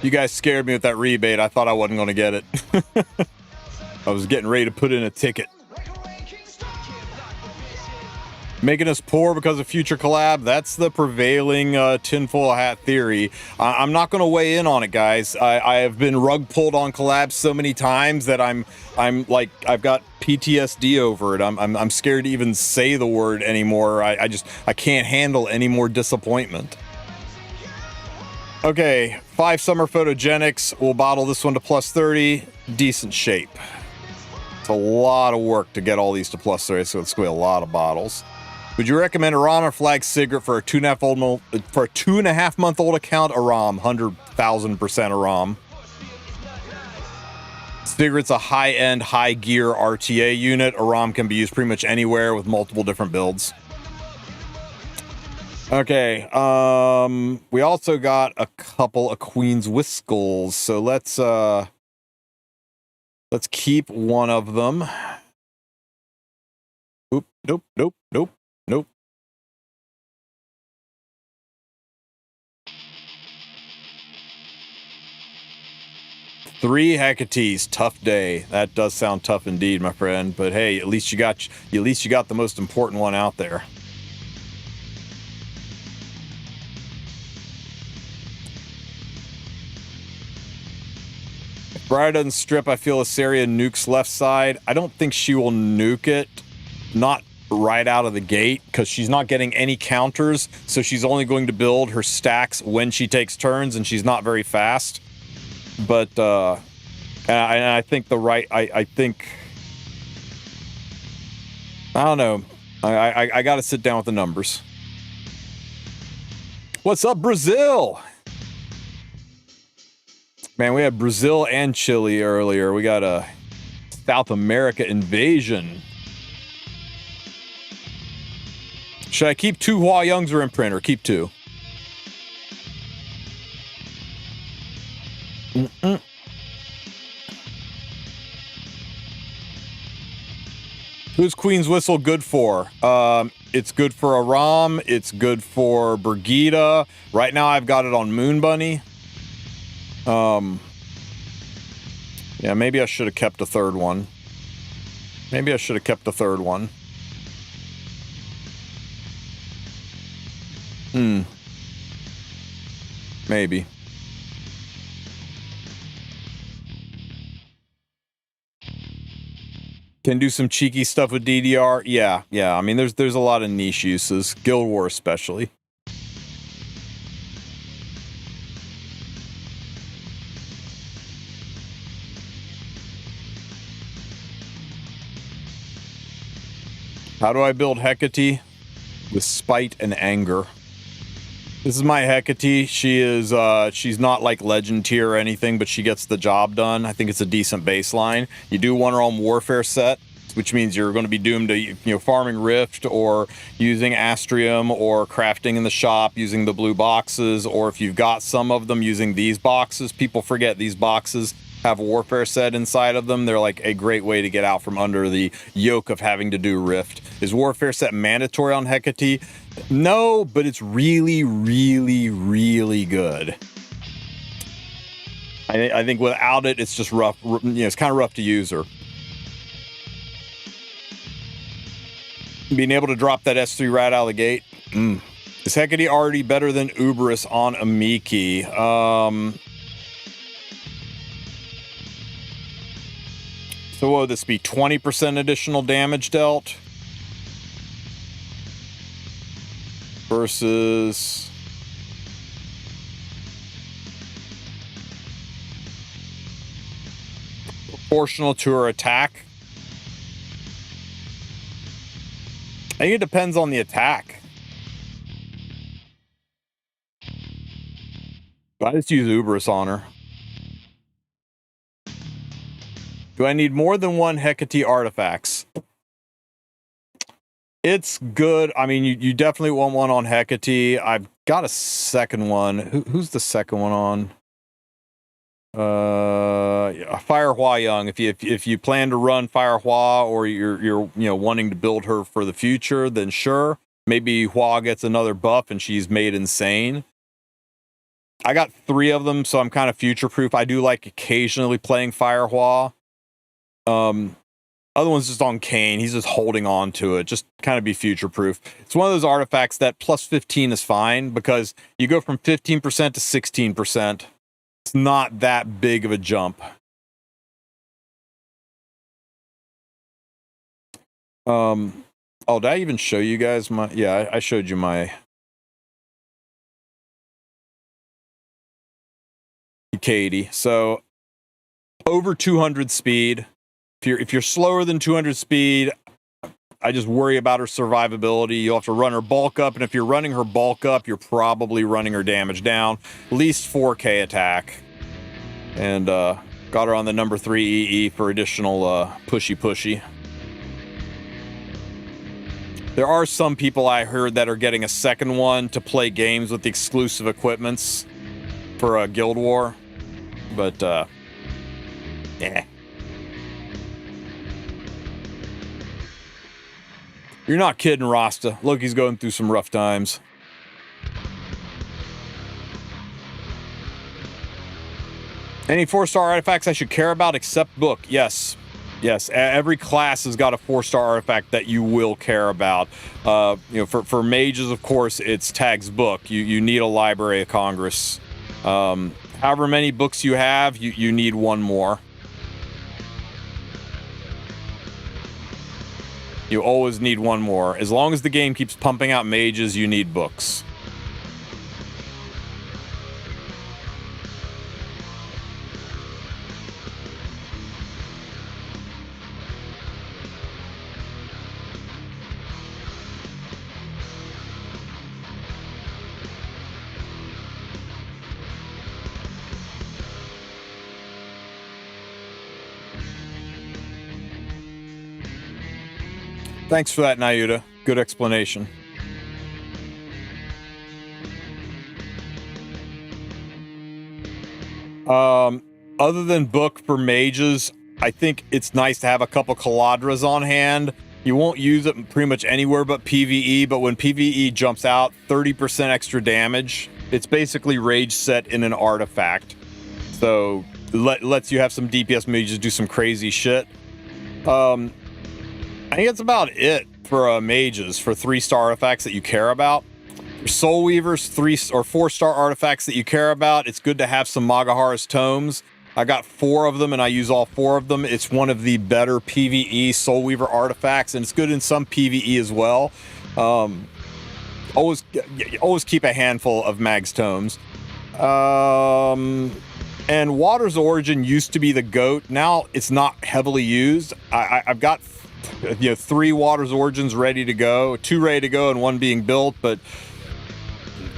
Speaker 1: You guys scared me with that rebate. I thought I wasn't going to get it. I was getting ready to put in a ticket. Making us poor because of future collab. That's the prevailing tinfoil hat theory. I'm not going to weigh in on it, guys. I have been rug pulled on collabs so many times that I'm like, I've got PTSD over it. I'm scared to even say the word anymore. I can't handle any more disappointment. Okay, 5 summer photogenics. We'll bottle this one to plus 30. Decent shape. It's a lot of work to get all these to plus 30, so it's going to be a lot of bottles. Would you recommend Aram or Flag Sigurd for a 2.5 month old account? Aram, 100,000% Aram. Sigurd's a high-end, high-gear RTA unit. Aram can be used pretty much anywhere with multiple different builds. Okay, we also got a couple of Queen's Whistles, so let's keep one of them. Oop, nope, nope, nope. Nope. Three Hecates, tough day. That does sound tough indeed, my friend. But hey, at least you got the most important one out there. If Briar doesn't strip, I feel Assyria nukes left side. I don't think she will nuke it. Not right out of the gate, because she's not getting any counters, so she's only going to build her stacks when she takes turns, and she's not very fast. But I think I don't know. I got to sit down with the numbers. What's up, Brazil? Man, we had Brazil and Chile earlier. We got a South America invasion. Should I keep 2 Hua Youngs or imprint, or keep 2? Who's Queen's Whistle good for? It's good for Aram. It's good for Brigida. Right now I've got it on Moon Bunny. Yeah, maybe I should have kept a third one. Maybe. Can do some cheeky stuff with DDR. Yeah. I mean, there's a lot of niche uses, Guild War especially. How do I build Hecate? With spite and anger. This is my Hecate. She is, she's not like legend tier or anything, but she gets the job done. I think it's a decent baseline. You do want her on warfare set, which means you're going to be doomed to, farming Rift or using Astrium or crafting in the shop using the blue boxes, or if you've got some of them, using these boxes. People forget these boxes have a warfare set inside of them. They're like a great way to get out from under the yoke of having to do Rift. Is warfare set mandatory on Hecate? No, but it's really, really, really good. I think without it, it's just rough. It's kind of rough to use her. Being able to drop that S3 right out of the gate. Is Hecate already better than Uberus on Amiki? So what would this be? 20% additional damage dealt? Versus... proportional to her attack? I think it depends on the attack. I just use Uberus on her. Do I need more than one Hecate artifacts? It's good. I mean, you definitely want one on Hecate. I've got a second one. Who's the second one on? Firehua Young. If you plan to run Firehua, or you're wanting to build her for the future, then sure. Maybe Hua gets another buff and she's made insane. I got 3 of them, so I'm kind of future proof. I do like occasionally playing Firehua. Other one's just on Kane. He's just holding on to it. Just kind of be future proof. It's one of those artifacts that plus 15 is fine, because you go from 15% to 16%. It's not that big of a jump. Oh, did I even show you guys my... Yeah, I showed you my... Katie. So, over 200 speed. If you're slower than 200 speed, I just worry about her survivability. You'll have to run her bulk up, and if you're running her bulk up, you're probably running her damage down. At least 4K attack. And got her on the number 3 EE for additional pushy. There are some people I heard that are getting a second one to play games with the exclusive equipments for Guild War. But, yeah. You're not kidding, Rasta. Loki's going through some rough times. Any 4-star artifacts I should care about except book? Yes. Yes, every class has got a 4-star artifact that you will care about. For mages, of course, it's Tag's book. You need a Library of Congress. However many books you have, you need one more. You always need one more. As long as the game keeps pumping out mages, you need books. Thanks for that, Nayuda. Good explanation. Other than book for mages, I think it's nice to have a couple Caladras on hand. You won't use it pretty much anywhere but PvE, but when PvE jumps out, 30% extra damage. It's basically rage set in an artifact. So, lets you have some DPS mages do some crazy shit. I think that's about it for mages, for 3-star artifacts that you care about. For Soul Weavers, 3 or 4-star artifacts that you care about, it's good to have some Magahara's Tomes. I got 4 of them, and I use all 4 of them. It's one of the better PvE Soul Weaver artifacts, and it's good in some PvE as well. Always keep a handful of Mag's Tomes. And Water's Origin used to be the GOAT. Now it's not heavily used. I've got 3 Water's Origins ready to go, 2 ready to go, and 1 being built, but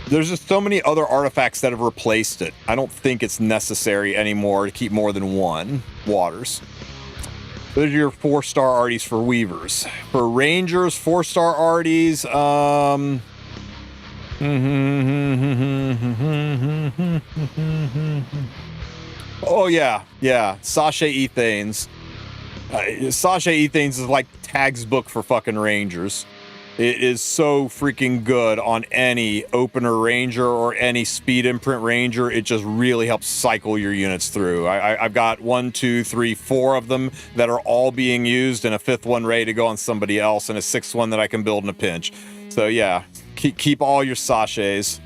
Speaker 1: there's just so many other artifacts that have replaced it. I don't think it's necessary anymore to keep more than 1 Waters. Those are your 4-star arties for Weavers. For Rangers, 4-star arties, oh yeah, Sachet Ethanes. Sachet Ethanes is like Tag's book for fucking Rangers. It is so freaking good on any opener ranger or any speed imprint ranger. It just really helps cycle your units through. I've got 1, 2, 3, 4 of them that are all being used, and a 5th one ready to go on somebody else, and a 6th one that I can build in a pinch. So yeah, keep all your sachets.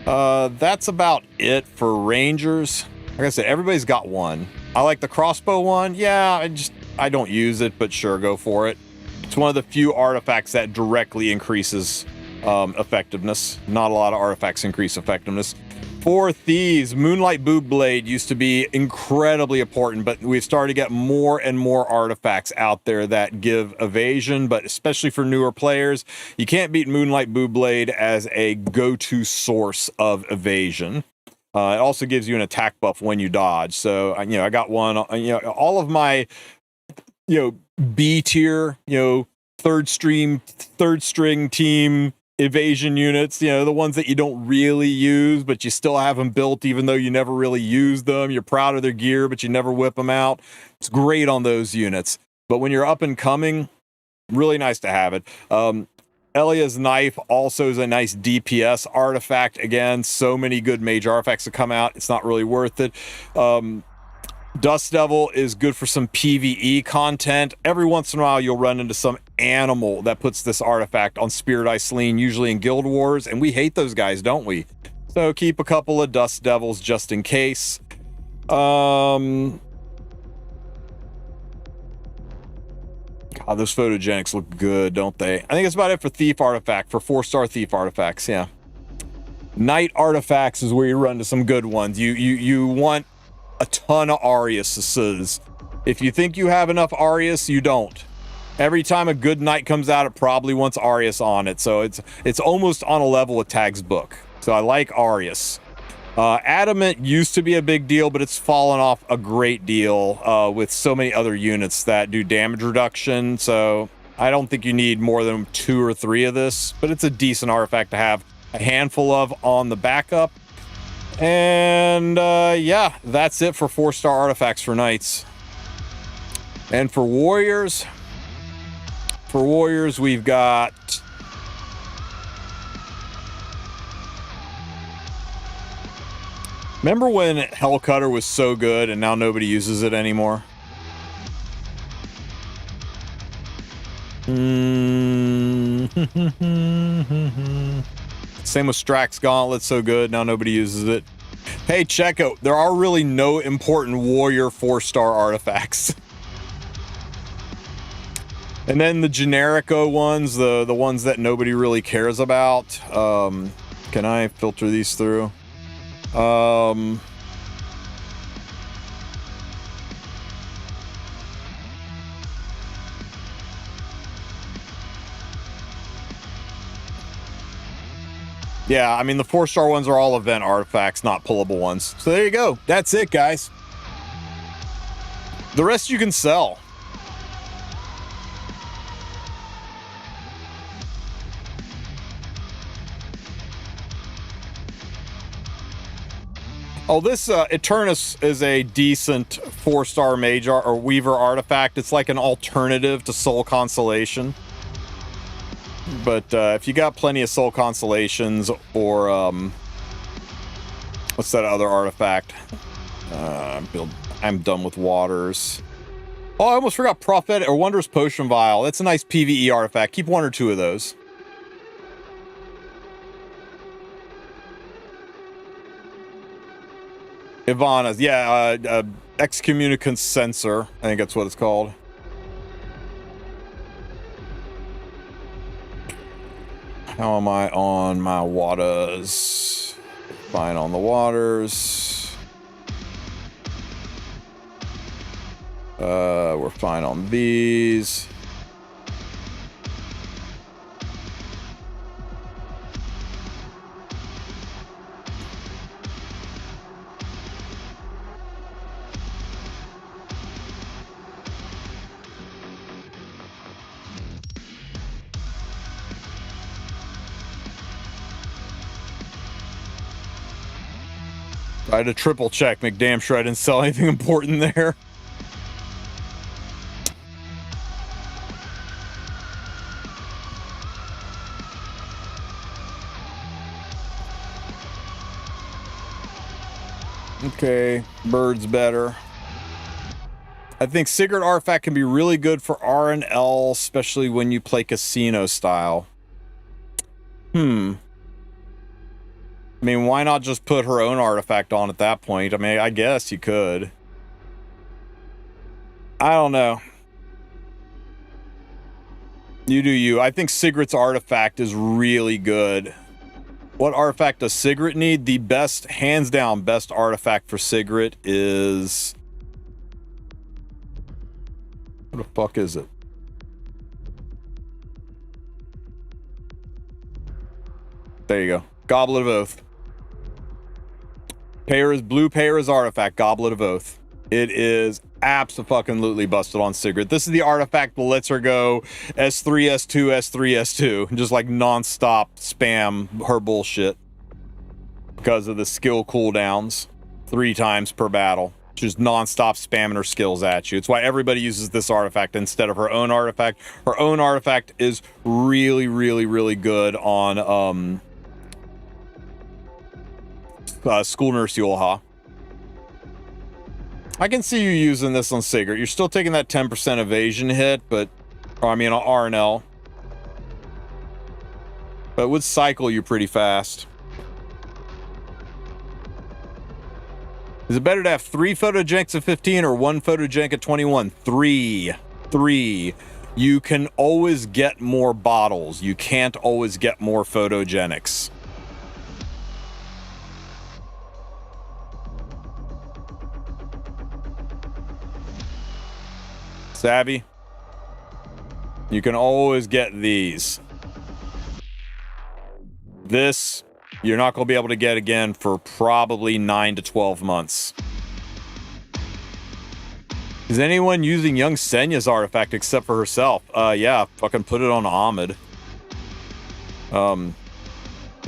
Speaker 1: That's about it for rangers. Like I said, everybody's got 1. I like the crossbow one. Yeah, I don't use it, but sure, go for it. It's one of the few artifacts that directly increases effectiveness. Not a lot of artifacts increase effectiveness. For thieves, Moonlight Boob Blade used to be incredibly important, but we've started to get more and more artifacts out there that give evasion, but especially for newer players, you can't beat Moonlight Boob Blade as a go-to source of evasion. It also gives you an attack buff when you dodge. So, I got one, all of my, B tier, third string team evasion units, the ones that you don't really use, but you still have them built even though you never really use them. You're proud of their gear, but you never whip them out. It's great on those units. But when you're up and coming, really nice to have it. Elia's Knife also is a nice DPS artifact. Again, so many good mage artifacts that come out. It's not really worth it. Dust Devil is good for some PvE content. Every once in a while, you'll run into some animal that puts this artifact on Spirit Iceline, usually in Guild Wars, and we hate those guys, don't we? So keep a couple of Dust Devils just in case. God, those photogenics look good, don't they? I think that's about it for Thief Artifact, for 4-star Thief Artifacts, yeah. Knight Artifacts is where you run to some good ones. You want a ton of Ariuses. If you think you have enough Arius, you don't. Every time a good knight comes out, it probably wants Arius on it. So it's almost on a level with Tag's book. So I like Arius. Adamant used to be a big deal, but it's fallen off a great deal with so many other units that do damage reduction. So I don't think you need more than 2 or 3 of this, but it's a decent artifact to have a handful of on the backup. And yeah, that's it for 4-star artifacts for knights. And for warriors, we've got remember when Hellcutter was so good and now nobody uses it anymore? Same with Strax Gauntlet, so good, now nobody uses it. Hey, check out, there are really no important warrior 4-star artifacts. And then the generico ones, the ones that nobody really cares about. Can I filter these through? Yeah, I mean, the 4-star ones are all event artifacts, not pullable ones. So there you go. That's it, guys. The rest you can sell. Oh, this Eternus is a decent 4-star mage or weaver artifact. It's like an alternative to Soul Consolation. But if you got plenty of Soul Consolations or what's that other artifact? I'm done with waters. Oh, I almost forgot Prophet or Wondrous Potion Vial. That's a nice PvE artifact. Keep 1 or 2 of those. Ivana's, yeah, excommunicant sensor. I think that's what it's called. How am I on my waters? Fine on the waters. We're fine on these. I had to triple check, make damn sure I didn't sell anything important there. Okay, bird's better. I think Sigurd Artifact can be really good for R and L, especially when you play casino style. I mean, why not just put her own artifact on at that point? I mean, I guess you could. I don't know. You do you. I think Sigrid's artifact is really good. What artifact does Sigrid need? The best, hands down, best artifact for Sigrid is... What the fuck is it? There you go. Goblet of Oath. Blue Payer's artifact, Goblet of Oath. It is abso-fucking-lutely busted on Sigrid. This is the artifact that lets her go S3, S2, S3, S2. Just like non-stop spam her bullshit. Because of the skill cooldowns. 3 times per battle. Just non-stop spamming her skills at you. It's why everybody uses this artifact instead of her own artifact. Her own artifact is really, really, really good on School Nurse Yulha. I can see you using this on Sigurd. You're still taking that 10% evasion hit, but... Or, I mean, on RNL. But it would cycle you pretty fast. Is it better to have 3 photogenics at 15 or 1 photogenic at 21? 3. 3. You can always get more bottles. You can't always get more photogenics. Savvy? You can always get these. This, you're not going to be able to get again for probably 9 to 12 months. Is anyone using young Senya's artifact except for herself? Yeah, fucking put it on Ahmed.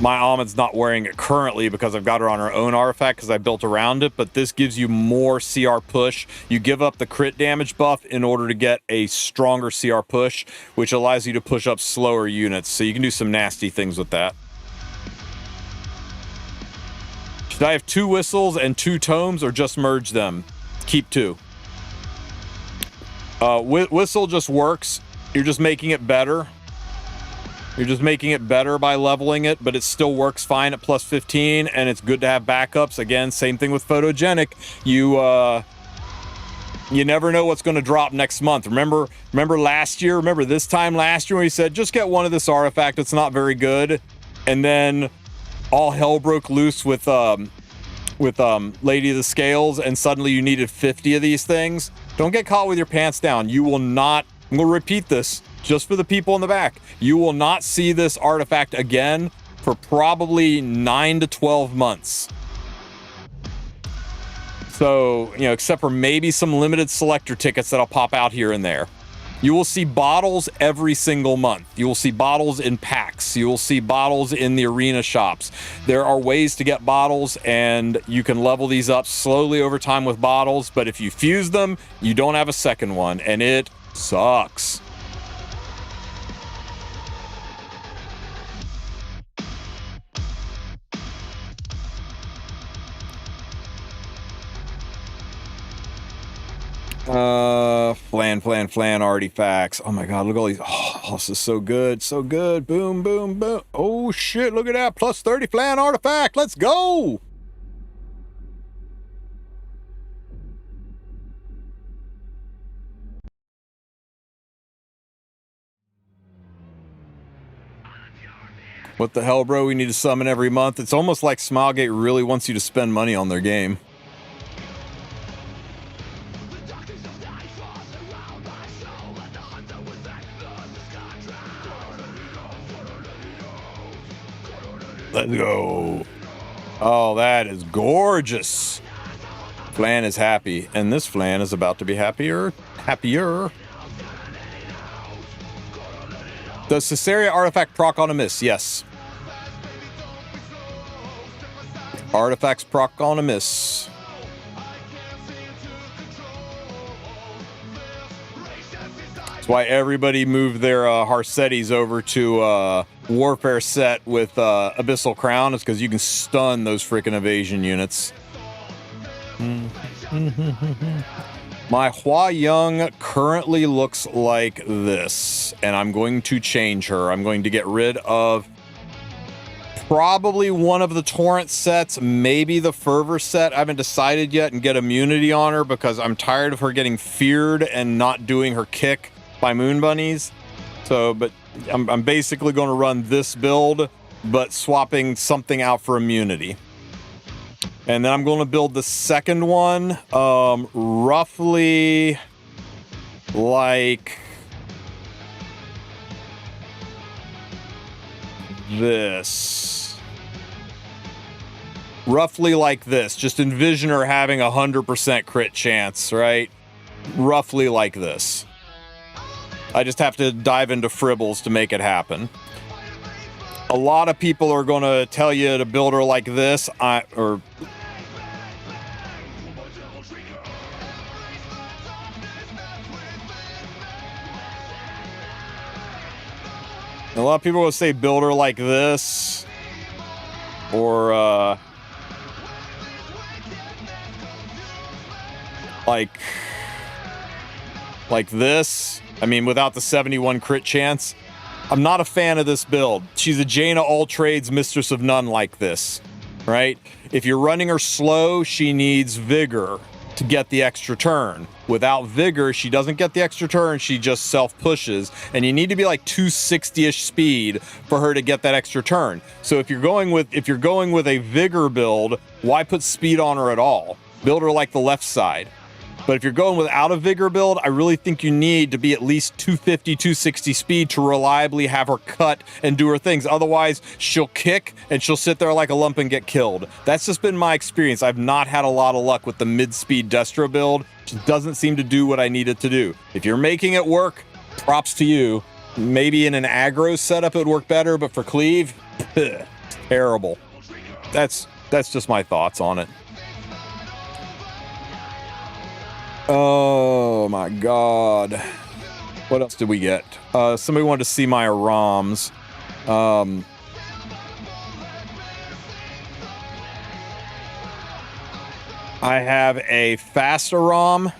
Speaker 1: My Ahmed's not wearing it currently because I've got her on her own artifact because I built around it, but this gives you more CR push. You give up the crit damage buff in order to get a stronger CR push, which allows you to push up slower units, so you can do some nasty things with that. Should I have 2 whistles and 2 tomes or just merge them? Keep 2. Whistle just works. You're just making it better. You're just making it better by leveling it, but it still works fine at plus 15, and it's good to have backups. Again, same thing with photogenic. You never know what's going to drop next month. Remember last year? Remember this time last year when we said, just get 1 of this artifact, it's not very good. And then all hell broke loose with Lady of the Scales, and suddenly you needed 50 of these things. Don't get caught with your pants down. You will not, I'm going to repeat this, just for the people in the back. You will not see this artifact again for probably 9 to 12 months. So, you know, except for maybe some limited selector tickets that'll pop out here and there. You will see bottles every single month. You will see bottles in packs. You will see bottles in the arena shops. There are ways to get bottles, and you can level these up slowly over time with bottles, but if you fuse them, you don't have a second one, and it sucks. Flan artifacts. Oh my god, look at all these. Oh, this is so good, so good. Boom, boom, boom. Oh shit, look at that. Plus 30 flan artifact. Let's go. What the hell, bro? We need to summon every month. It's almost like Smilegate really wants you to spend money on their game. Let's go. Oh, that is gorgeous. Flan is happy, and this Flan is about to be happier. Does Caesarea artifact proc on a miss? Yes. Artifacts proc on a miss. That's why everybody moved their Harsettis over to Warfare set with Abyssal Crown, is because you can stun those freaking evasion units. My Hua Young currently looks like this, and I'm going to change her. I'm going to get rid of probably one of the Torrent sets, maybe the Fervor set. I haven't decided yet, and get immunity on her because I'm tired of her getting feared and not doing her kick by Moon Bunnies. So, but I'm basically going to run this build, but swapping something out for immunity. And then I'm going to build the second one, roughly like this. Roughly like this. Just envision her having 100% crit chance, right? Roughly like this. I just have to dive into fribbles to make it happen. A lot of people are going to tell you to build her like this, a lot of people will say build her like this, or like this. I mean, without the 71 crit chance. I'm not a fan of this build. She's a Jaina all trades, mistress of none like this, right? If you're running her slow, she needs vigor to get the extra turn. Without vigor, she doesn't get the extra turn, she just self-pushes, and you need to be like 260-ish speed for her to get that extra turn. So if you're going with a vigor build, why put speed on her at all? Build her like the left side. But if you're going without a vigor build, I really think you need to be at least 250, 260 speed to reliably have her cut and do her things. Otherwise, she'll kick and she'll sit there like a lump and get killed. That's just been my experience. I've not had a lot of luck with the mid-speed Destro build. It doesn't seem to do what I need it to do. If you're making it work, props to you. Maybe in an aggro setup it would work better, but for cleave, terrible. That's just my thoughts on it. Oh my god. What else did we get? Somebody wanted to see my ROMs. I have a faster ROM,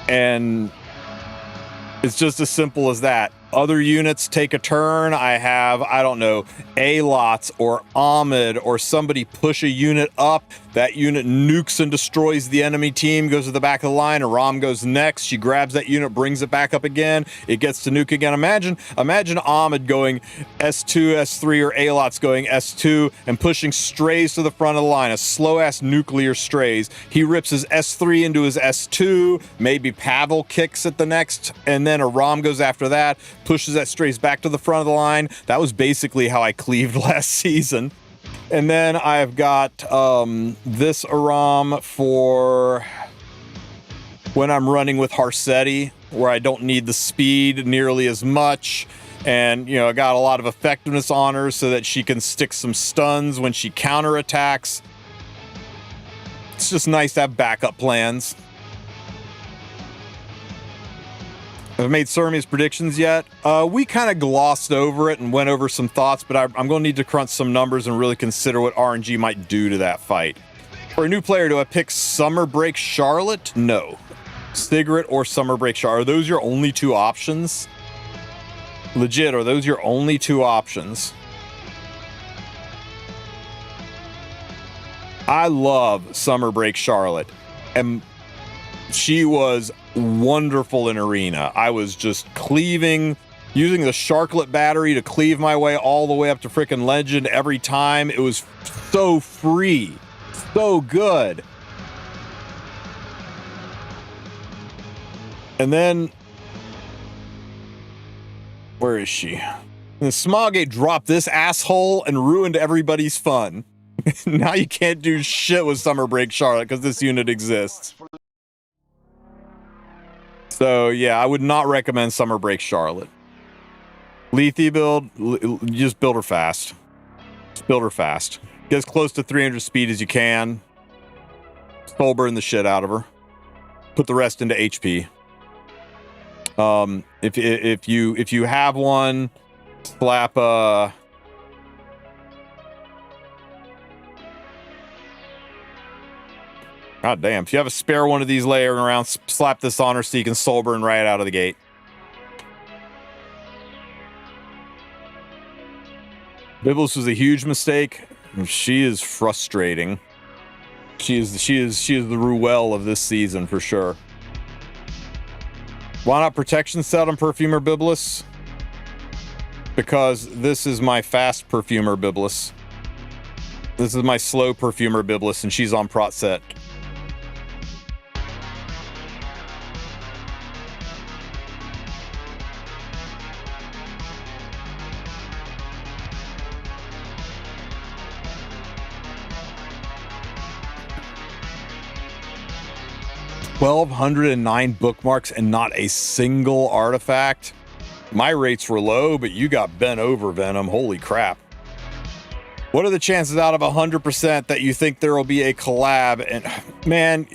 Speaker 1: and it's just as simple as that. Other units take a turn. I have, I don't know, A-Lots or Ahmed or somebody push a unit up. That unit nukes and destroys the enemy team, goes to the back of the line, and Rom goes next. She grabs that unit, brings it back up again. It gets to nuke again. Imagine Ahmed going S2, S3, or A-Lots going S2 and pushing strays to the front of the line, a slow-ass nuclear strays. He rips his S3 into his S2, maybe Pavel kicks at the next, and then a Rom goes after that, pushes that strays back to the front of the line. That was basically how I cleaved last season. And then I've got this Aram for when I'm running with Harsetti, where I don't need the speed nearly as much. And, you know, I got a lot of effectiveness on her so that she can stick some stuns when she counterattacks. It's just nice to have backup plans. Have made Surmi's predictions yet? We kind of glossed over it and went over some thoughts, but I'm going to need to crunch some numbers and really consider what RNG might do to that fight. For a new player, do I pick Summer Break Charlotte? No. Sigrid or Summer Break Charlotte. Are those your only two options? Legit, are those your only two options? I love Summer Break Charlotte. And she was wonderful in arena. I was just cleaving Using the Sharklet battery to cleave my way all the way up to freaking Legend every time. It was so free. So good. And then... where is she? And Smilegate dropped this asshole and ruined everybody's fun. Now you can't do shit with Summer Break Charlotte because this unit exists. So yeah, I would not recommend Summer Break Charlotte. Lethe build, just build her fast. Just build her fast. Get as close to 300 speed as you can. Soul burn the shit out of her. Put the rest into HP. If you have one, slap God damn, if you have a spare one of these laying around, slap this on her so you can soul burn right out of the gate. Biblis was a huge mistake. She is frustrating. She is the Ruel of this season for sure. Why not protection set on Perfumer Biblis? Because this is my fast Perfumer Biblis. This is my slow Perfumer Biblis, and she's on prot set. $1,209 bookmarks and not a single artifact. My rates were low, but you got bent over, Venom. Holy crap. What are the chances out of 100% that you think there will be a collab? And man,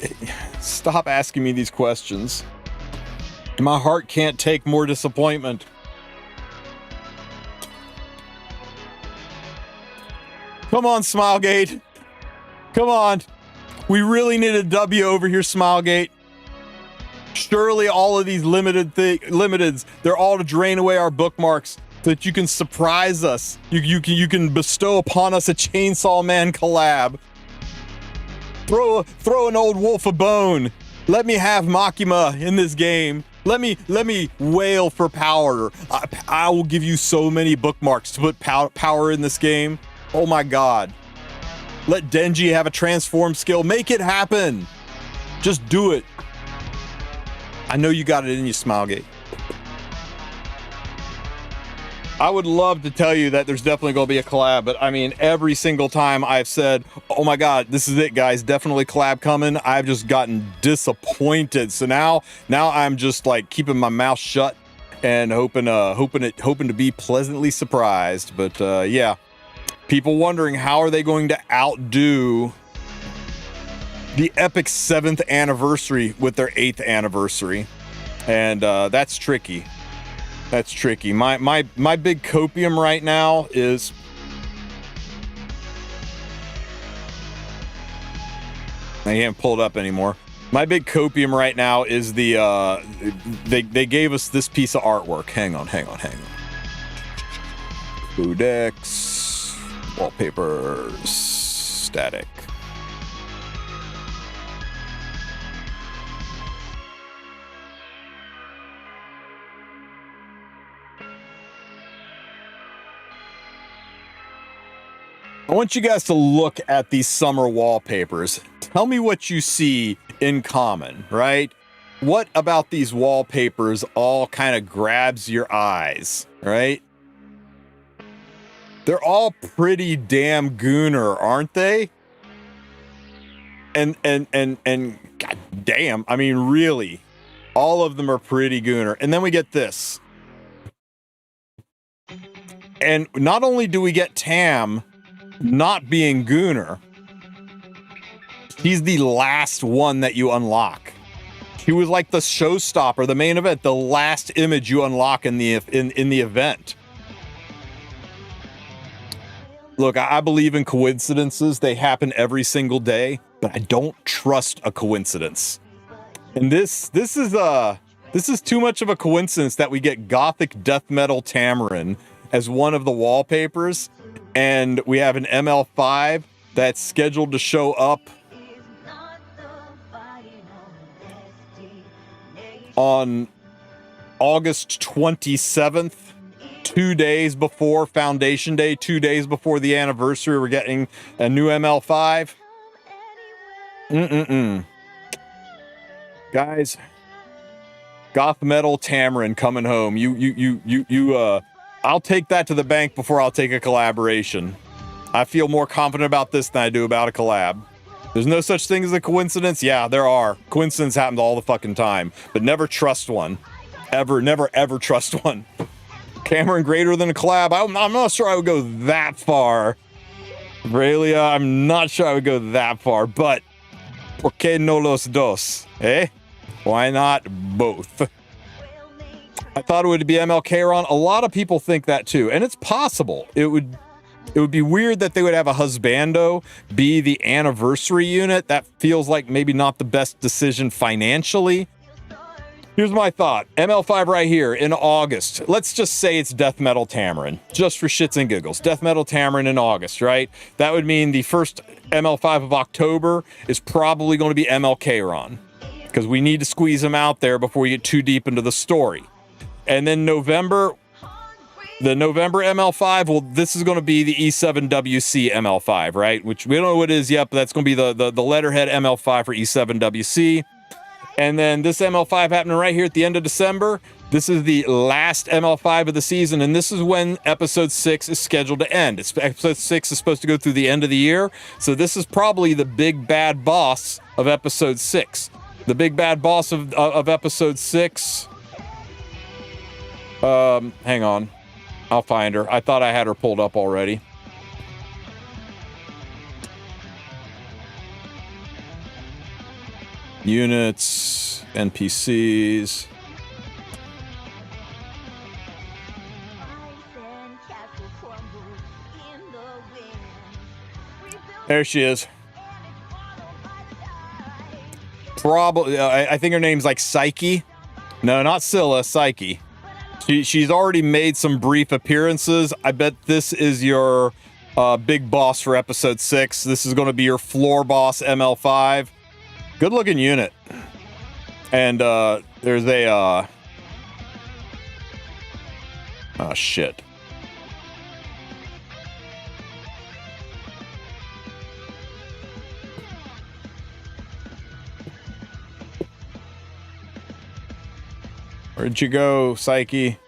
Speaker 1: stop asking me these questions. My heart can't take more disappointment. Come on, Smilegate. Come on. We really need a W over here, Smilegate. Surely all of these limiteds, they're all to drain away our bookmarks so that you can surprise us. You can bestow upon us a Chainsaw Man collab. Throw an old Wulf a bone. Let me have Makima in this game. Let me wail for power. I will give you so many bookmarks to put power in this game. Oh my god. Let Denji have a transform skill. Make it happen. Just do it. I know you got it in you, Smilegate. I would love to tell you that there's definitely going to be a collab, but I mean, every single time I've said, oh my god, this is it, guys, definitely collab coming, I've just gotten disappointed. So now I'm just like keeping my mouth shut and hoping to be pleasantly surprised. But yeah, people wondering how are they going to outdo the epic 7th anniversary with their 8th anniversary, and that's tricky. That's tricky. My big copium right now is I can't pull it up anymore. My big copium right now is the they gave us this piece of artwork. Hang on. Codex, wallpapers, static. I want you guys to look at these summer wallpapers. Tell me what you see in common, right? What about these wallpapers all kind of grabs your eyes, right? They're all pretty damn gooner, aren't they? And god damn, I mean really, all of them are pretty gooner. And then we get this. And not only do we get Tam not being gooner, he's the last one that you unlock. He was like the showstopper, the main event, the last image you unlock in the event. Look, I believe in coincidences. They happen every single day, but I don't trust a coincidence. And this is too much of a coincidence that we get Gothic Death Metal Tamarin as one of the wallpapers. And we have an ML5 that's scheduled to show up on August 27th, 2 days before Foundation Day, 2 days before the anniversary. We're getting a new ML5. Guys, Goth Metal Tamarin coming home. I'll take that to the bank before I'll take a collaboration. I feel more confident about this than I do about a collab. There's no such thing as a coincidence. Yeah, there are. Coincidence happens all the fucking time, but never trust one. Ever, never, ever trust one. Cameron greater than a collab. I'm not sure I would go that far. Aurelia, I'm not sure I would go that far, but ¿por qué no los dos? Eh? Why not both? I thought it would be MLK Ron. A lot of people think that too, and it's possible. It would be weird that they would have a husbando be the anniversary unit. That feels like maybe not the best decision financially. Here's my thought. ML5 right here in August. Let's just say it's Death Metal Tamarin, just for shits and giggles. Death Metal Tamarin in August, right? That would mean the first ML5 of October is probably going to be MLK Ron, because we need to squeeze him out there before we get too deep into the story. And then November, the November ML5, well, this is going to be the E7WC ML5, right? Which we don't know what it is yet, but that's going to be the letterhead ML5 for E7WC. And then this ML5 happening right here at the end of December. This is the last ML5 of the season, and this is when episode 6 is scheduled to end. Episode 6 is supposed to go through the end of the year, so this is probably the big bad boss of episode 6. The big bad boss of episode 6. Hang on. I'll find her. I thought I had her pulled up already. Units, NPCs. There she is. Probably, I think her name's like Psyche. No, not Scylla, Psyche. She's already made some brief appearances. I bet this is your big boss for episode 6. This is going to be your floor boss, ML5. Good looking unit. And there's a oh shit. Where'd you go, Psyche?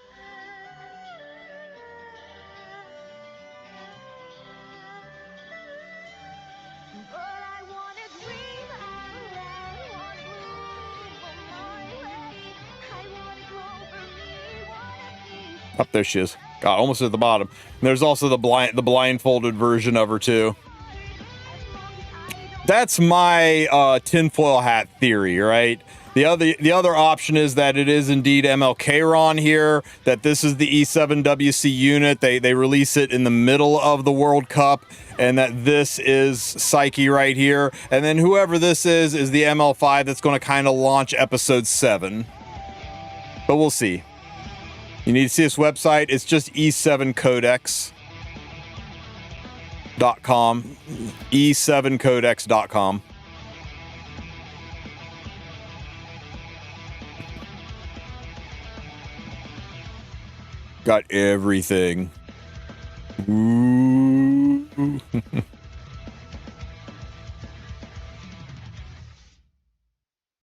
Speaker 1: Up there she is. God, almost at the bottom. And there's also the blindfolded version of her too. That's my tinfoil hat theory, right? The other option is that it is indeed MLK Ron here, that this is the E7WC unit. They release it in the middle of the World Cup, and that this is Psyche right here. And then whoever this is the ML5 that's going to kind of launch episode 7. But we'll see. You need to see this website. It's just e7codex.com. e7codex.com. Got everything. Ooh.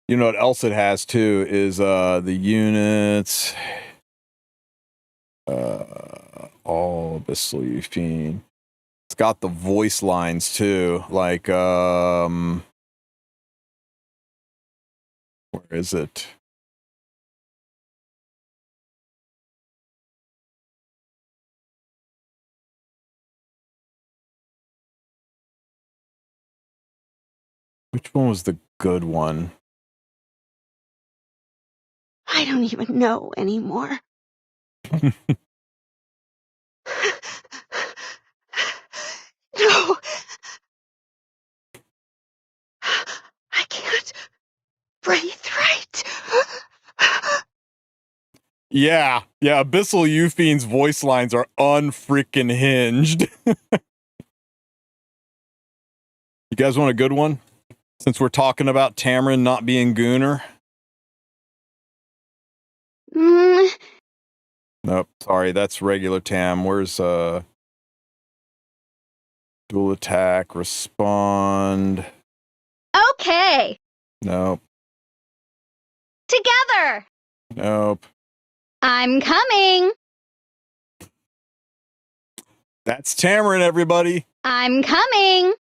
Speaker 1: You know what else it has too is the units. All Abyssal. It's got the voice lines too, like where is it? Which one was the good one?
Speaker 3: I don't even know anymore. No. I can't breathe right.
Speaker 1: Yeah, Abyssal Euphem's voice lines are unfreaking hinged. You guys want a good one? Since we're talking about Tamarin not being Gooner? Nope, sorry, that's regular Tam. Where's dual attack, respond?
Speaker 3: Okay.
Speaker 1: Nope.
Speaker 3: Together.
Speaker 1: Nope.
Speaker 3: I'm coming.
Speaker 1: That's Tamarin, everybody.
Speaker 3: I'm coming.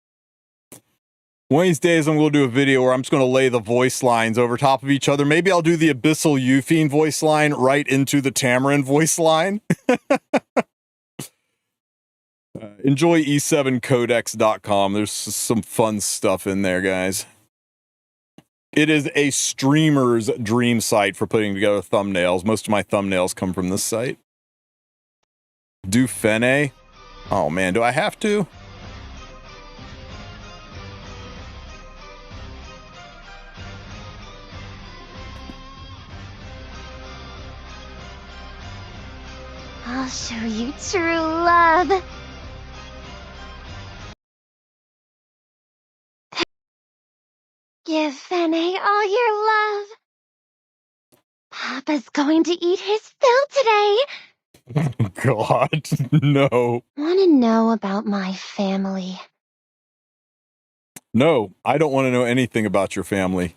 Speaker 1: One of these days, I'm going to do a video where I'm just going to lay the voice lines over top of each other. Maybe I'll do the Abyssal Euphine voice line right into the Tamarin voice line. Enjoy e7codex.com. There's some fun stuff in there, guys. It is a streamer's dream site for putting together thumbnails. Most of my thumbnails come from this site. Do Fene? Oh man, do I have to?
Speaker 3: I'll show you true love. Give Fene all your love. Papa's going to eat his fill today.
Speaker 1: God, no.
Speaker 3: Want to know about my family?
Speaker 1: No, I don't want to know anything about your family.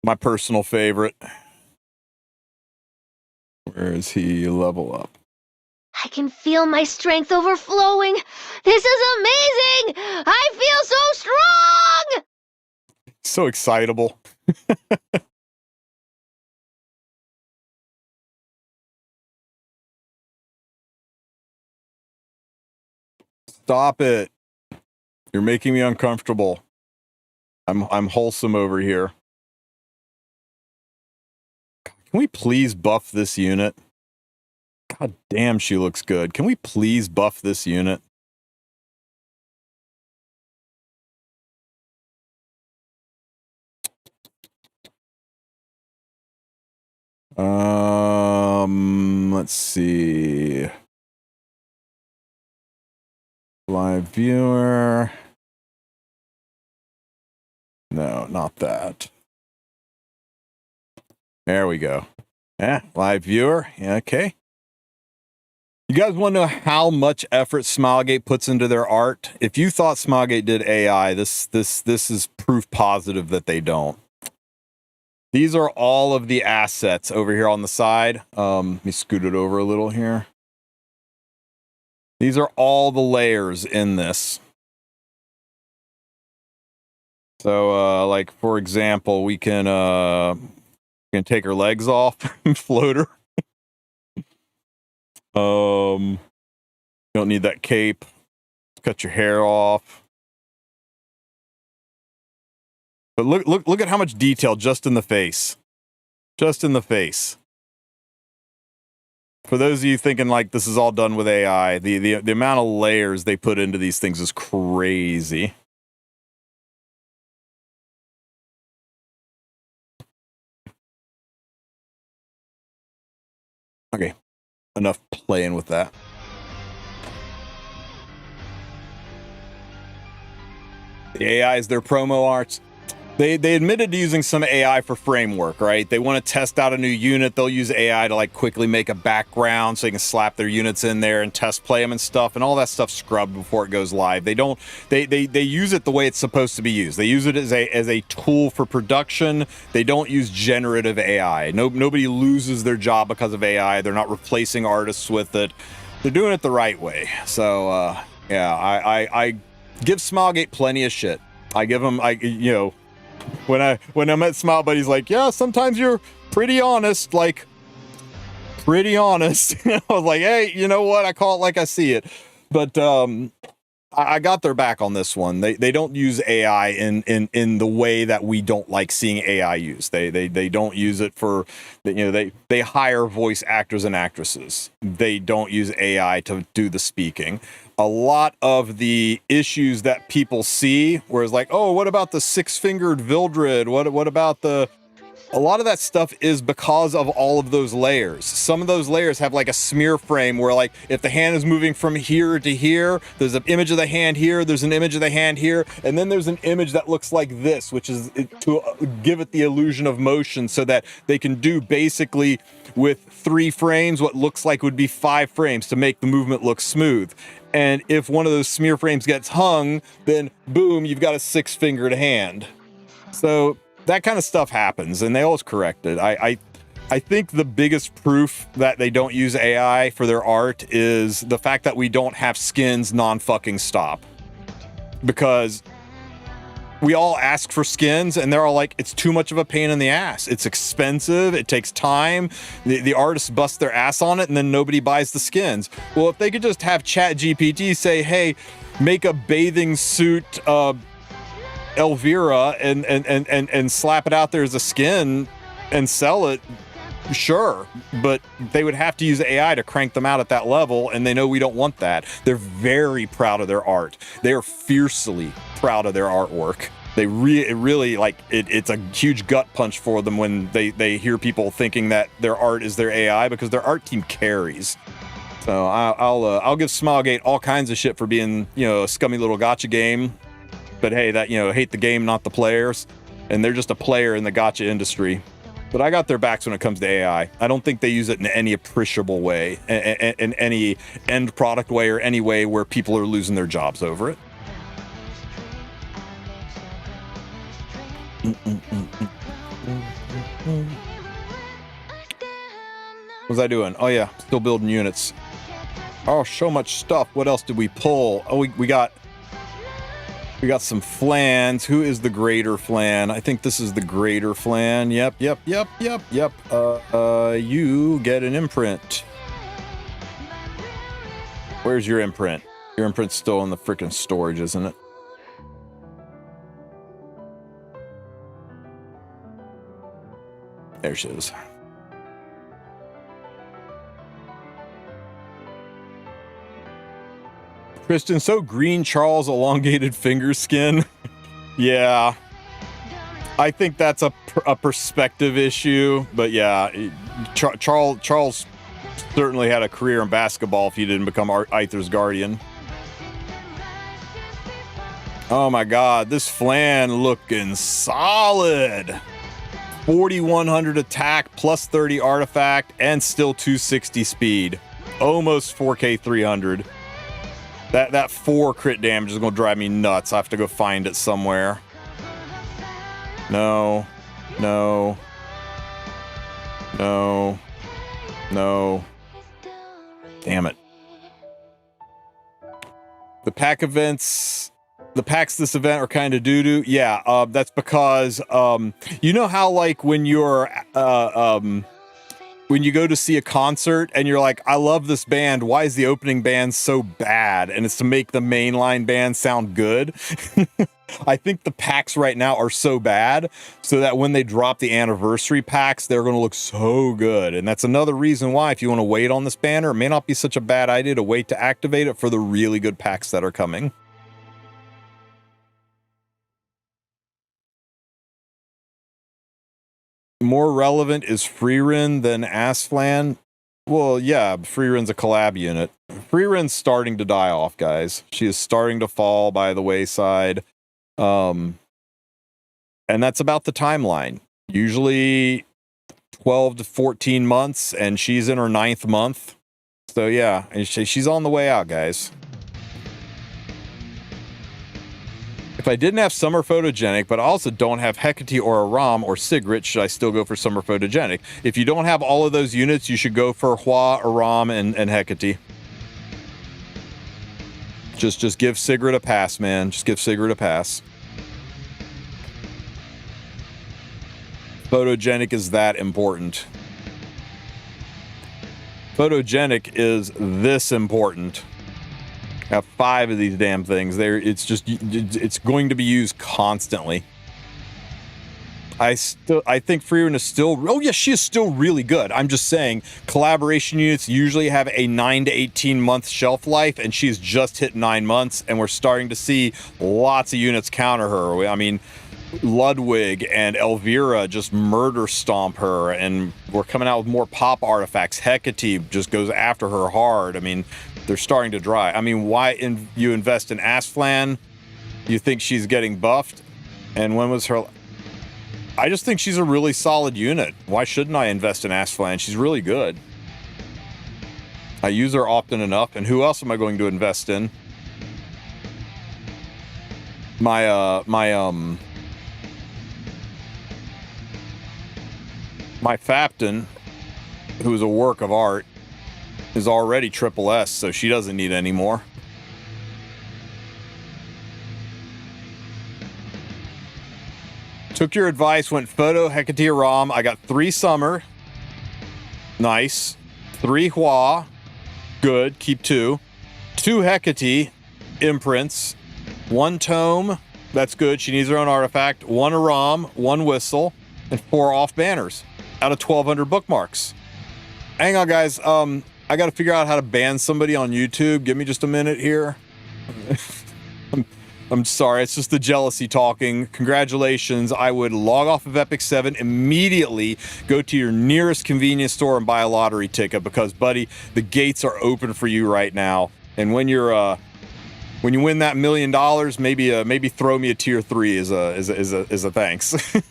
Speaker 1: My personal favorite. Where is he? Level up.
Speaker 3: I can feel my strength overflowing. This is amazing! I feel so strong!
Speaker 1: So excitable. Stop it. You're making me uncomfortable. I'm wholesome over here. Can we please buff this unit? God damn, she looks good. Can we please buff this unit? Let's see. Live viewer. No, not that. There we go. Yeah, live viewer. Yeah, okay. You guys want to know how much effort Smilegate puts into their art? If you thought Smilegate did AI, this is proof positive that they don't. These are all of the assets over here on the side. Let me scoot it over a little here. These are all the layers in this. So, like, for example, we can take her legs off and float her. Don't need that cape. Cut your hair off. But look at how much detail just in the face. Just in the face. For those of you thinking like this is all done with AI, the amount of layers they put into these things is crazy. Okay, enough playing with that. The AI is their promo arts. They admitted to using some AI for framework, right? They want to test out a new unit. They'll use AI to like quickly make a background so they can slap their units in there and test play them and stuff, and all that stuff scrubbed before it goes live. They don't. They use it the way it's supposed to be used. They use it as a tool for production. They don't use generative AI. Nobody loses their job because of AI. They're not replacing artists with it. They're doing it the right way. So yeah, I give Smilegate plenty of shit. I give them, you know. When I met Smile Buddy's like, yeah, sometimes you're pretty honest, like, pretty honest. I was like, hey, you know what? I call it like I see it. But I got their back on this one. They don't use AI in the way that we don't like seeing AI used. They don't use it for, you know, they hire voice actors and actresses. They don't use AI to do the speaking. A lot of the issues that people see, where it's like, oh, what about the six-fingered Vildred? What about the a lot of that stuff is because of all of those layers. Some of those layers have like a smear frame where like if the hand is moving from here to here, there's an image of the hand here, there's an image of the hand here, and then there's an image that looks like this, which is to give it the illusion of motion so that they can do basically with 3 frames what looks like would be 5 frames to make the movement look smooth. And if one of those smear frames gets hung, then boom, you've got a 6-fingered hand. So that kind of stuff happens, and they always correct it. I think the biggest proof that they don't use AI for their art is the fact that we don't have skins non-fucking stop. Because we all ask for skins, and they're all like, it's too much of a pain in the ass. It's expensive, it takes time, the artists bust their ass on it, and then nobody buys the skins. Well, if they could just have ChatGPT say, hey, make a bathing suit Elvira and slap it out there as a skin and sell it, sure, but they would have to use AI to crank them out at that level, and they know we don't want that. They're very proud of their art. They are fiercely proud of their artwork. They really like it. It's a huge gut punch for them when they hear people thinking that their art is their AI, because their art team carries. So I'll give Smilegate all kinds of shit for being, you know, a scummy little gotcha game. But hey, that, you know, hate the game, not the players. And they're just a player in the gotcha industry. But I got their backs when it comes to AI. I don't think they use it in any appreciable way, in any end product way, or any way where people are losing their jobs over it. What was I doing? Oh yeah, still building units. Oh, so much stuff. What else did we pull? Oh, we got some flans. Who is the greater flan? I think this is the greater flan. Yep. You get an imprint. Where's your imprint? Your imprint's still in the freaking storage, isn't it? There she is. Tristen, so green Charles elongated finger skin. Yeah. I think that's a perspective issue, but yeah, Charles certainly had a career in basketball if he didn't become Aether's guardian. Oh my god, this flan looking solid. 4100 attack, plus 30 artifact, and still 260 speed. Almost 4K 300. That 4 crit damage is gonna drive me nuts. I have to go find it somewhere. No. Damn it. The pack events, the packs this event are kind of doo-doo. Yeah, that's because, you know how like when you're, when you go to see a concert and you're like, I love this band, why is the opening band so bad? And it's to make the mainline band sound good. I think the packs right now are so bad so that when they drop the anniversary packs, they're going to look so good. And that's another reason why, if you want to wait on this banner, it may not be such a bad idea to wait to activate it for the really good packs that are coming. More relevant is Freerin than Asflan. Well, yeah, Freerin's a collab unit. Freerin's starting to die off, guys. She is starting to fall by the wayside. And that's about the timeline. Usually 12 to 14 months, and she's in her 9th month. So yeah, she's on the way out, guys. If I didn't have Summer Photogenic, but I also don't have Hecate or Aram or Sigrid, should I still go for Summer Photogenic? If you don't have all of those units, you should go for HUAWEI, Aram, and Hecate. Just give Sigrid a pass, man. Just give Sigrid a pass. Photogenic is that important. Photogenic is this important. I have 5 of these damn things. It's going to be used constantly. I think Freerin is still, oh yes, she is still really good. I'm just saying, collaboration units usually have a 9 to 18 month shelf life, and she's just hit 9 months, and we're starting to see lots of units counter her. I mean, Ludwig and Elvira just murder stomp her, and we're coming out with more pop artifacts. Hecate just goes after her hard. I mean, they're starting to dry. I mean, why you invest in Asflan? You think she's getting buffed? And when was her... I just think she's a really solid unit. Why shouldn't I invest in Asflan? She's really good. I use her often enough. And who else am I going to invest in? My Fapton, who is a work of art, is already triple S, so she doesn't need any more. Took your advice, went Photo, Hecate, Ram. I got 3 Summer. Nice. 3 Hua. Good. Keep 2. 2 Hecate. Imprints. 1 Tome. That's good. She needs her own artifact. 1 Aram. 1 Whistle. And 4 off banners. Out of 1,200 bookmarks. Hang on, guys. I got to figure out how to ban somebody on YouTube. Give me just a minute here. I'm sorry, it's just the jealousy talking. Congratulations. I would log off of Epic 7, immediately go to your nearest convenience store and buy a lottery ticket because, buddy, the gates are open for you right now. And when you're when you win that $1 million, maybe throw me a tier 3 as a thanks.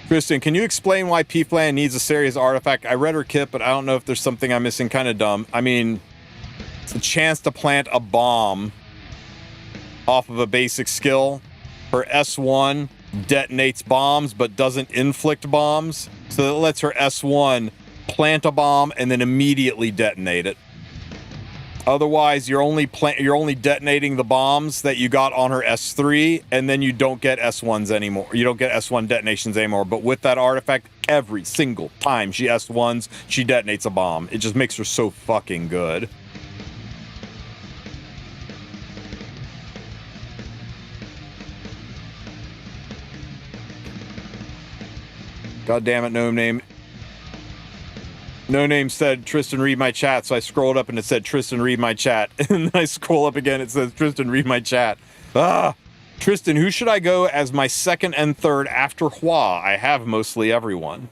Speaker 1: Tristen, can you explain why P-Flan needs a serious artifact? I read her kit, but I don't know if there's something I'm missing. Kind of dumb. I mean, it's a chance to plant a bomb off of a basic skill. Her S1 detonates bombs, but doesn't inflict bombs. So that lets her S1 plant a bomb and then immediately detonate it. Otherwise, you're only detonating the bombs that you got on her S3, and then you don't get S1s anymore. You don't get S1 detonations anymore. But with that artifact, every single time she S1s, she detonates a bomb. It just makes her so fucking good. God damn it, No Name. No Name said, Tristen, read my chat. So I scrolled up and it said, Tristen, read my chat. And then I scroll up again, it says, Tristen, read my chat. Tristen, who should I go as my second and third after Hua? I have mostly everyone.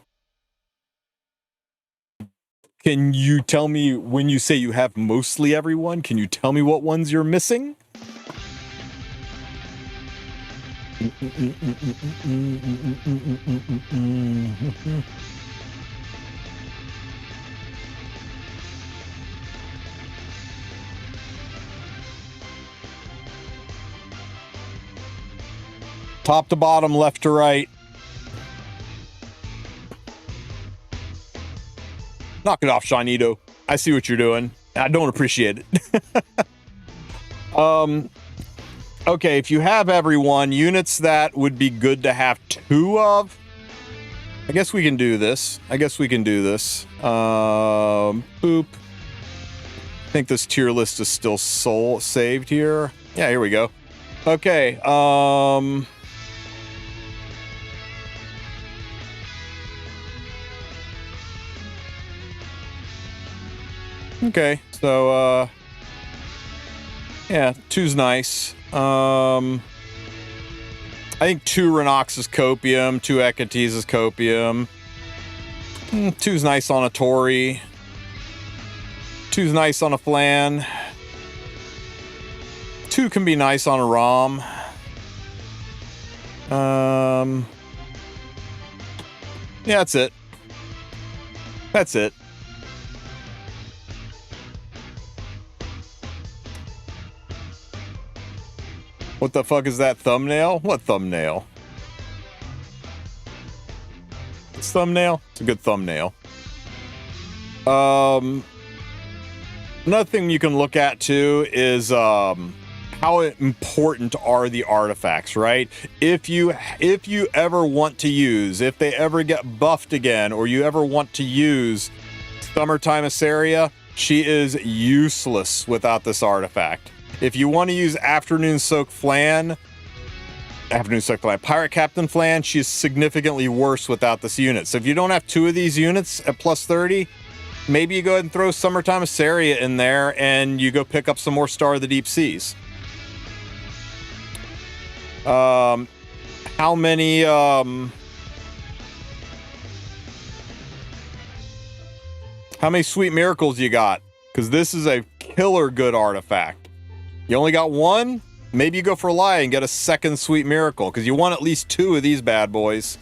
Speaker 1: Can you tell me, when you say you have mostly everyone, can you tell me what ones you're missing? Top to bottom, left to right. Knock it off, Shinito. I see what you're doing. I don't appreciate it. Okay, if you have everyone, units that would be good to have 2 of. I guess we can do this. Boop. I think this tier list is still saved here. Yeah, here we go. Okay, okay, so, yeah, 2's nice. I think 2 Renox is copium, 2 Hecates is copium. 2's nice on a Tori. 2's nice on a Flan. 2 can be nice on a Rom. Yeah, that's it. That's it. What the fuck is that thumbnail? What thumbnail? This thumbnail? It's a good thumbnail. Another thing you can look at too is how important are the artifacts, right? If you ever want to use, if they ever get buffed again, or you ever want to use Summertime Assaria, she is useless without this artifact. If you want to use Afternoon Soak Flan, Pirate Captain Flan, she's significantly worse without this unit. So if you don't have 2 of these units at plus 30, maybe you go ahead and throw Summertime Assaria in there and you go pick up some more Star of the Deep Seas. How many, how many Sweet Miracles you got? Because this is a killer good artifact. You only got one? Maybe you go for Lie and get a second Sweet Miracle, because you want at least 2 of these bad boys.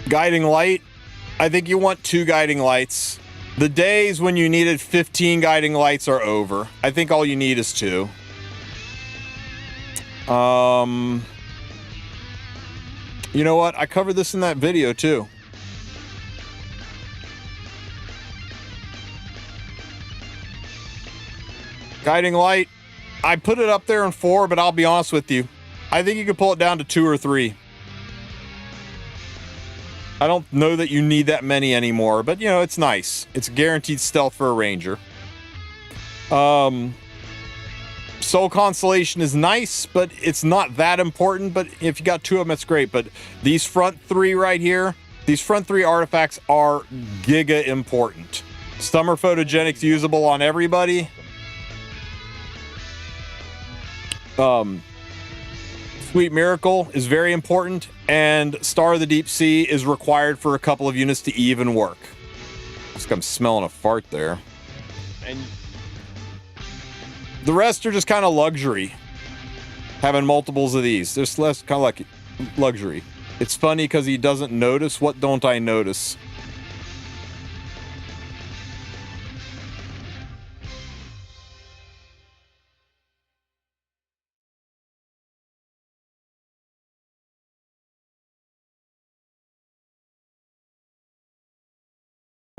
Speaker 1: Guiding Light. I think you want 2 Guiding Lights. The days when you needed 15 Guiding Lights are over. I think all you need is 2. You know what? I covered this in that video too. Guiding Light. I put it up there in 4, but I'll be honest with you. I think you could pull it down to 2 or 3. I don't know that you need that many anymore, but, you know, it's nice. It's guaranteed stealth for a ranger. Soul Constellation is nice, but it's not that important. But if you got 2 of them, it's great. But these front 3 right here, these front 3 artifacts are giga important. Summer Photogenic's usable on everybody. Sweet Miracle is very important, and Star of the Deep Sea is required for a couple of units to even work. Looks like I'm smelling a fart there. And the rest are just kind of luxury. Having multiples of these. There's less kind of like luxury. It's funny because he doesn't notice. What don't I notice?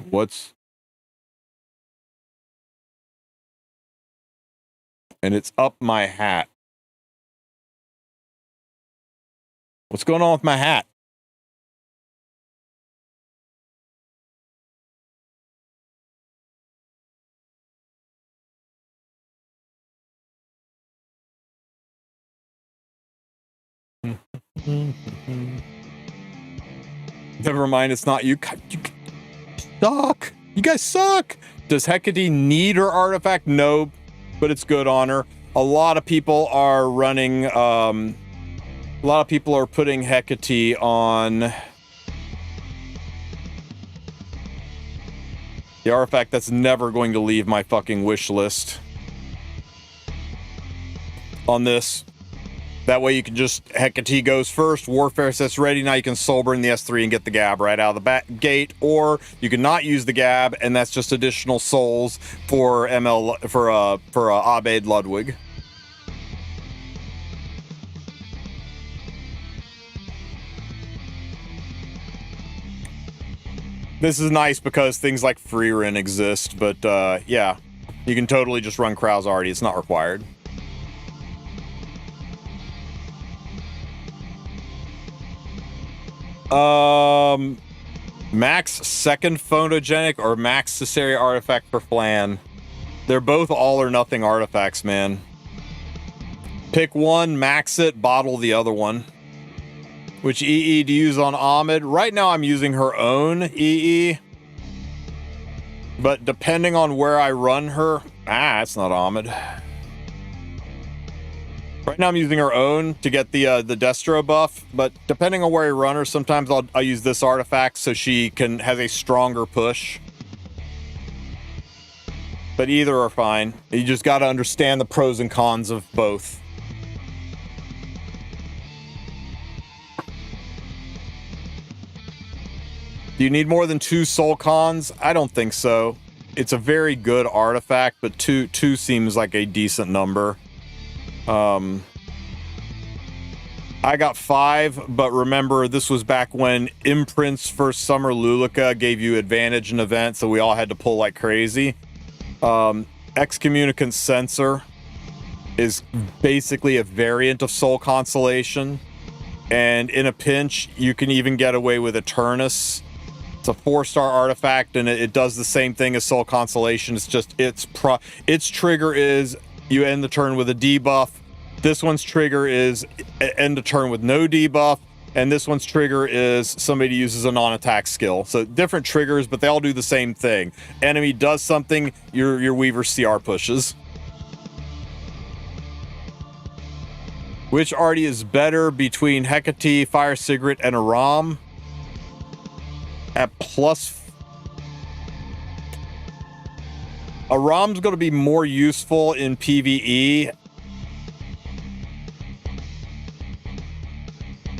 Speaker 1: What's... And it's up my hat. What's going on with my hat? Never mind, it's not you. You suck. You guys suck. Does Hecate need her artifact? No, but it's good on her. A lot of people are running, a lot of people are putting Hecate on the artifact that's never going to leave my fucking wish list. On this. That way you can just, Hecate goes first, Warfare sets ready, now you can soul burn the S3 and get the Gab right out of the gate, or you can not use the Gab, and that's just additional souls for Abed Ludwig. This is nice because things like Freerin exist, but yeah, you can totally just run Krau's already, it's not required. Max second photogenic or max Caesarea artifact for Flan. They're both all or nothing artifacts, man. Pick one, max it, bottle the other one. Which EE to use on Ahmed? Right now I'm using her own EE. But depending on where I run her... it's not Ahmed. Right now I'm using her own to get the Destro buff, but depending on where I run her, sometimes I'll use this artifact so she has a stronger push. But either are fine. You just got to understand the pros and cons of both. Do you need more than 2 soul cons? I don't think so. It's a very good artifact, but two seems like a decent number. I got 5, but remember, this was back when Imprint's first Summer Lulica gave you advantage in events, so we all had to pull like crazy. Excommunicant Censor is basically a variant of Soul Constellation, and in a pinch, you can even get away with Eternus. It's a 4-star artifact, and it does the same thing as Soul Constellation. It's just, its trigger is you end the turn with a debuff. This one's trigger is end the turn with no debuff. and this one's trigger is somebody uses a non-attack skill. So different triggers, but they all do the same thing. Enemy does something, your Weaver CR pushes. Which arty is better between Hecate, Fire Cigarette, and Aram? At plus... Aram's going to be more useful in PvE.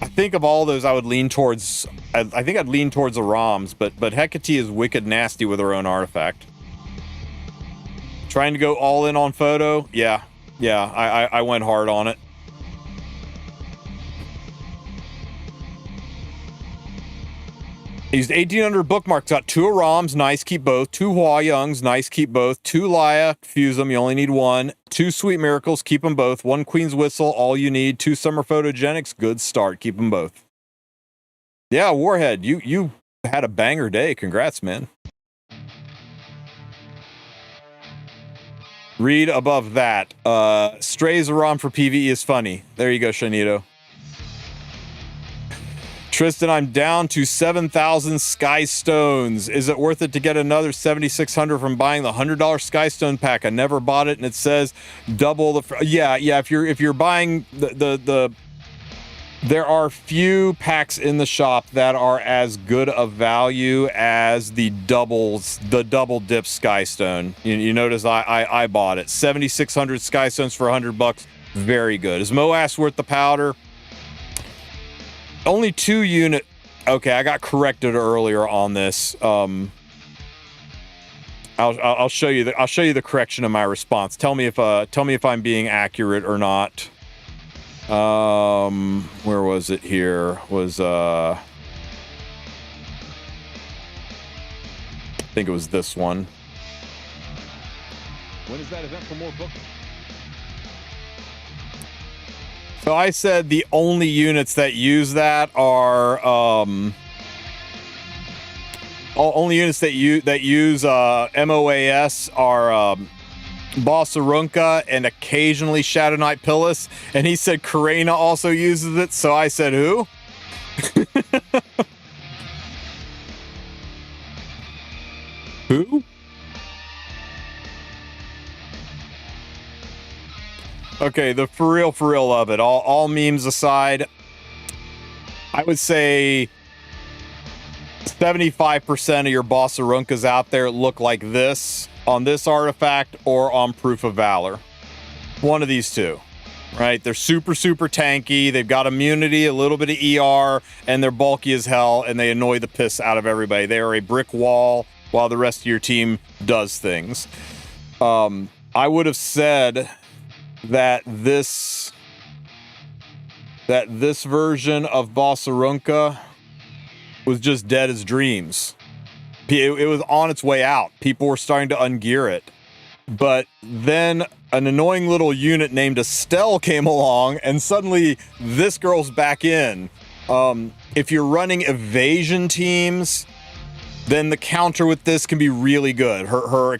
Speaker 1: I think of all those, I would lean towards... I think I'd lean towards Aram's, but Hecate is wicked nasty with her own artifact. Trying to go all in on photo? Yeah. Yeah, I went hard on it. Used 1,800 bookmarks. Got 2 Arams, nice, keep both. 2 Huayoungs, nice, keep both. 2 Laya, fuse them, you only need 1. 2 Sweet Miracles, keep them both. 1 Queen's Whistle, all you need. 2 Summer Photogenics, good start, keep them both. Yeah, Warhead, you had a banger day. Congrats, man. Read above that. Strays Aram for PvE is funny. There you go, Shanito. Tristen, I'm down to 7,000 Sky Stones. Is it worth it to get another 7,600 from buying the $100 Skystone pack? I never bought it, and it says double the. Yeah. If you're buying the there are few packs in the shop that are as good of value as the double dip Skystone. You notice I bought it. 7,600 Skystones for $100. Very good. Is Moas worth the powder? Only 2 unit. Okay, I got corrected earlier on this. I'll show you the correction of my response. Tell me if I'm being accurate or not. Where was it here? I think it was this one.
Speaker 4: When is that event for more books?
Speaker 1: So I said the only units that use that are only units that use MOAS are Bossarunka and occasionally Shadow Knight Pillis, and he said Karena also uses it, so I said who? Who? Okay, the for real of it, all memes aside, I would say 75% of your Bossarunkas out there look like this on this artifact or on Proof of Valor. One of these two, right? They're super tanky, they've got immunity, a little bit of ER, and they're bulky as hell, and they annoy the piss out of everybody. They are a brick wall while the rest of your team does things. I would have said that this version of Bossarunka was just dead as dreams. It was on its way out. People were starting to ungear it. But then an annoying little unit named Estelle came along, and suddenly this girl's back in. If you're running evasion teams, then the counter with this can be really good. Her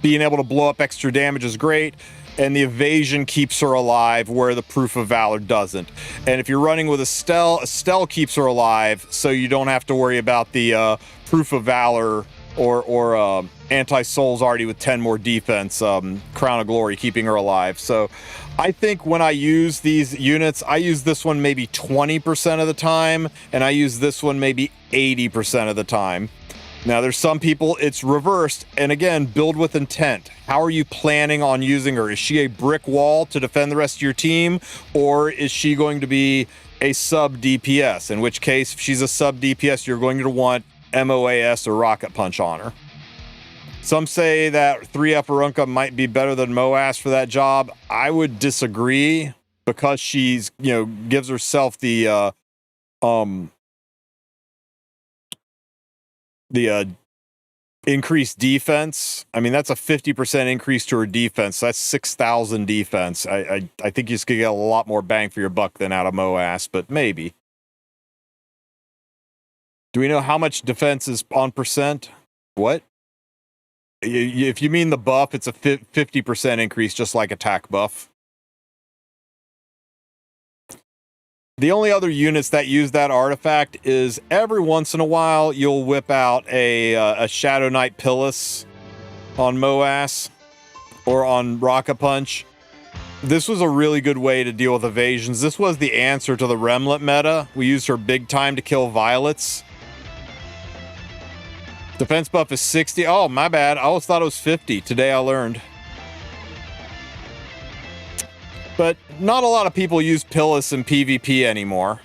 Speaker 1: being able to blow up extra damage is great, and the evasion keeps her alive where the Proof of Valor doesn't. And if you're running with Estelle keeps her alive, so you don't have to worry about the Proof of Valor or Anti-Soul's already with 10 more defense, Crown of Glory keeping her alive. So I think when I use these units, I use this one maybe 20% of the time, and I use this one maybe 80% of the time. Now, there's some people it's reversed, and again, build with intent. How are you planning on using her? Is she a brick wall to defend the rest of your team, or is she going to be a sub DPS? In which case, if she's a sub DPS, you're going to want MOAS or Rocket Punch on her. Some say that 3F Arunka might be better than Moas for that job. I would disagree, because she's, gives herself the increased defense. I mean, that's a 50% increase to her defense. That's 6,000 defense. I think you just could get a lot more bang for your buck than out of Moas, but maybe. Do we know how much defense is on percent? What? If you mean the buff, it's a 50% increase, just like attack buff. The only other units that use that artifact is every once in a while you'll whip out a Shadow Knight Pillis on Moas or on Rocket Punch. This was a really good way to deal with evasions. This was the answer to the Remlet meta. We used her big time to kill Violets. Defense buff is 60. Oh, my bad. I always thought it was 50. Today I learned. But not a lot of people use Pillis in PvP anymore.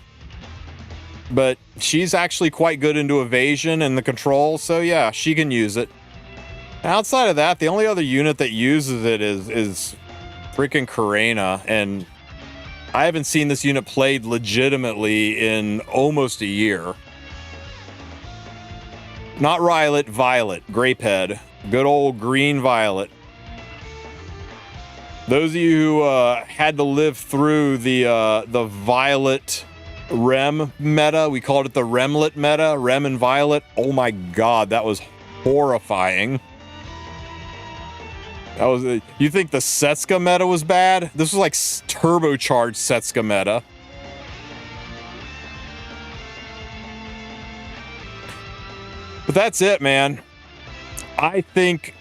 Speaker 1: But she's actually quite good into evasion and the control, so yeah, she can use it. Outside of that, the only other unit that uses it is freaking Karena, and I haven't seen this unit played legitimately in almost a year. Not Rylet, Violet, Grapehead. Good old green Violet. Those of you who had to live through the Violet Rem meta, we called it the Remlet meta, Rem and Violet. Oh my god, that was horrifying. That was you think the Setsuka meta was bad? This was like turbocharged Setsuka meta. But that's it, man. I think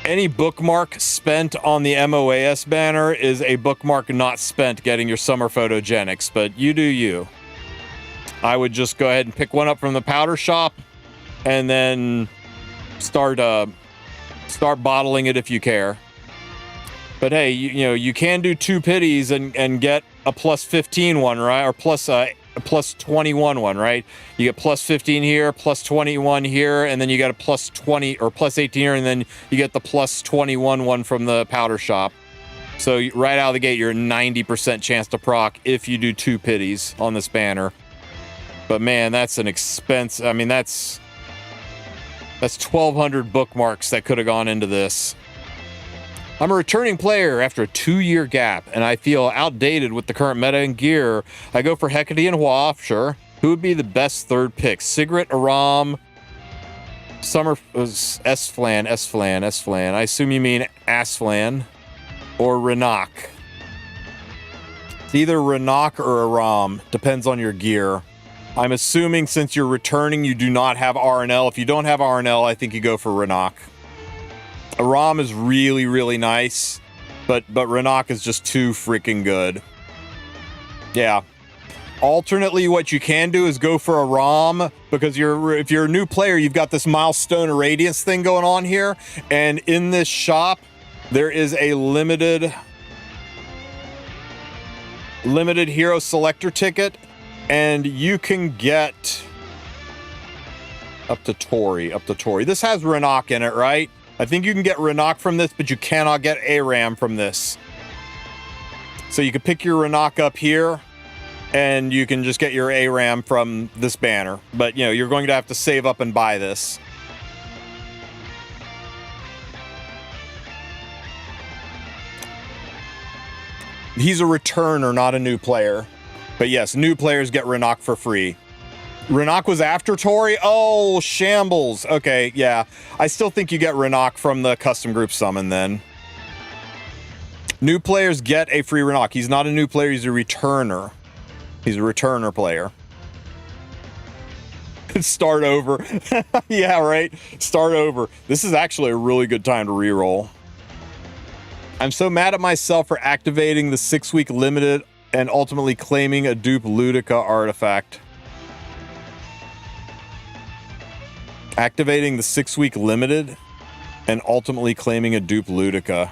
Speaker 1: any bookmark spent on the MOAS banner is a bookmark not spent getting your summer photogenics, but you do you. I would just go ahead and pick one up from the powder shop and then start bottling it if you care. But hey, you know, you can do 2 pities and get a plus 15 one, right? Or plus 21 one, right? You get plus 15 here, plus 21 here, and then you got a plus 20 or plus 18 here, and then you get the plus 21 one from the powder shop. So right out of the gate, you're a 90% chance to proc if you do 2 pities on this banner. But man, that's an expense. I mean, that's 1,200 bookmarks that could have gone into this. I'm a returning player after a 2-year gap, and I feel outdated with the current meta and gear. I go for Hecate and HUAWEI, sure. Who would be the best third pick? Sigrid, Aram, Summer, S-Flan. I assume you mean Asflan, or Renak. It's either Renak or Aram, depends on your gear. I'm assuming since you're returning, you do not have RNL. If you don't have RNL, I think you go for Renak. Aram is really, really nice, but Renak is just too freaking good. Yeah. Alternately, what you can do is go for Aram, because if you're a new player, you've got this Milestone Radiance thing going on here, and in this shop, there is a limited hero selector ticket, and you can get up to Tori. This has Renak in it, right? I think you can get Renak from this, but you cannot get Aram from this. So you can pick your Renak up here, and you can just get your Aram from this banner. But, you know, you're going to have to save up and buy this. He's a returner, not a new player. But yes, new players get Renak for free. Renak was after Tori? Oh, shambles. Okay, yeah. I still think you get Renak from the custom group summon then. New players get a free Renak. He's not a new player, he's a returner. He's a returner player. Start over. Yeah, right? Start over. This is actually a really good time to reroll. I'm so mad at myself for activating the 6-week limited and ultimately claiming a dupe Ludica artifact. Activating the 6-week limited and ultimately claiming a dupe Ludica.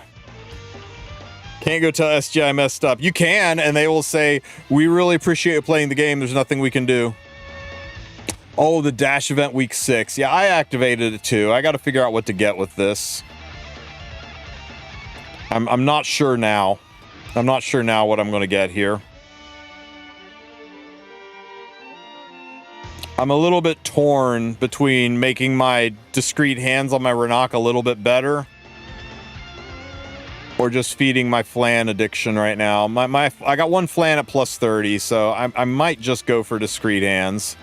Speaker 1: Can't go tell SG I messed up. You can, and they will say, we really appreciate you playing the game. There's nothing we can do. Oh, the dash event week 6. Yeah, I activated it too. I got to figure out what to get with this. I'm not sure now. I'm not sure now what I'm going to get here. I'm a little bit torn between making my discreet hands on my Renak a little bit better or just feeding my flan addiction right now. I got one flan at plus 30, so I might just go for discreet hands.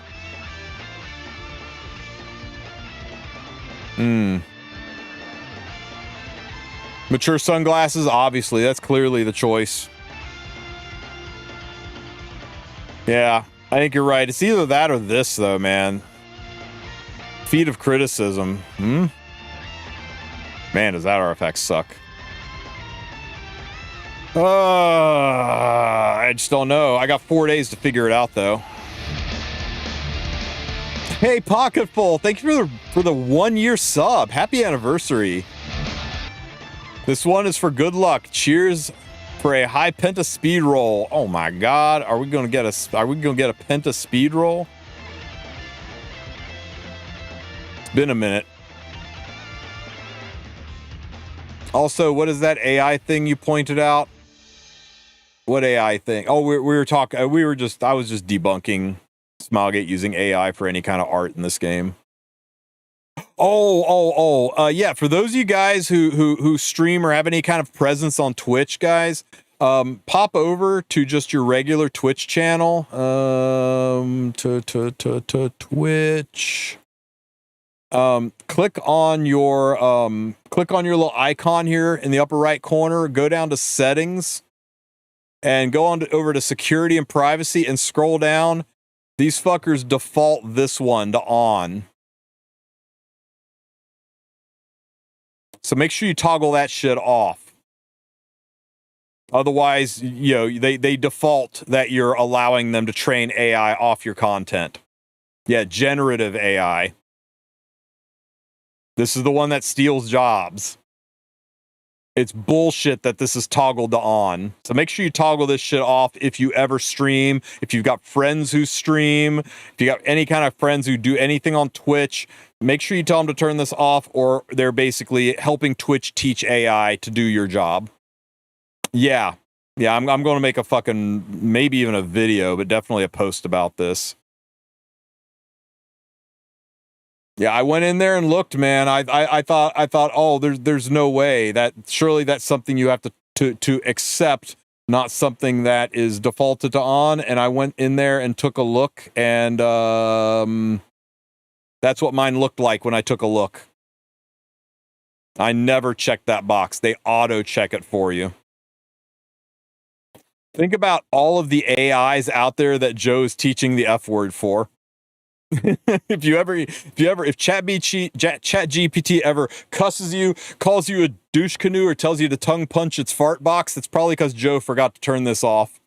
Speaker 1: Mature sunglasses, obviously. That's clearly the choice. Yeah, I think you're right. It's either that or this, though, man. Feet of criticism. Man, does that artifact suck. I just don't know. I got 4 days to figure it out, though. Hey, Pocketful, thank you for the 1 year sub. Happy anniversary. This one is for good luck. Cheers for a high penta speed roll. Oh my god, are we gonna get a penta speed roll? It's been a minute. Also, what is that AI thing you pointed out? What AI thing? Oh, we were talking. I was just debunking Smilegate using AI for any kind of art in this game. Yeah. For those of you guys who stream or have any kind of presence on Twitch, guys, pop over to just your regular Twitch channel. To Twitch. Click on your little icon here in the upper right corner. Go down to settings, and go over to security and privacy, and scroll down. These fuckers default this one to on. So make sure you toggle that shit off. Otherwise, you know, they default that you're allowing them to train AI off your content. Yeah, generative AI. This is the one that steals jobs. It's bullshit that this is toggled to on. So make sure you toggle this shit off if you ever stream, if you've got friends who stream, if you got any kind of friends who do anything on Twitch, make sure you tell them to turn this off, or they're basically helping Twitch teach AI to do your job. Yeah, I'm going to make a fucking, maybe even a video, but definitely a post about this. Yeah, I went in there and looked, man. I thought, oh, there's no way that, surely that's something you have to accept, not something that is defaulted to on. And I went in there and took a look, and that's what mine looked like when I took a look. I never checked that box. They auto check it for you. Think about all of the AIs out there that Joe's teaching the F word for. if ChatGPT ever cusses you, calls you a douche canoe, or tells you to tongue punch its fart box, that's probably because Joe forgot to turn this off.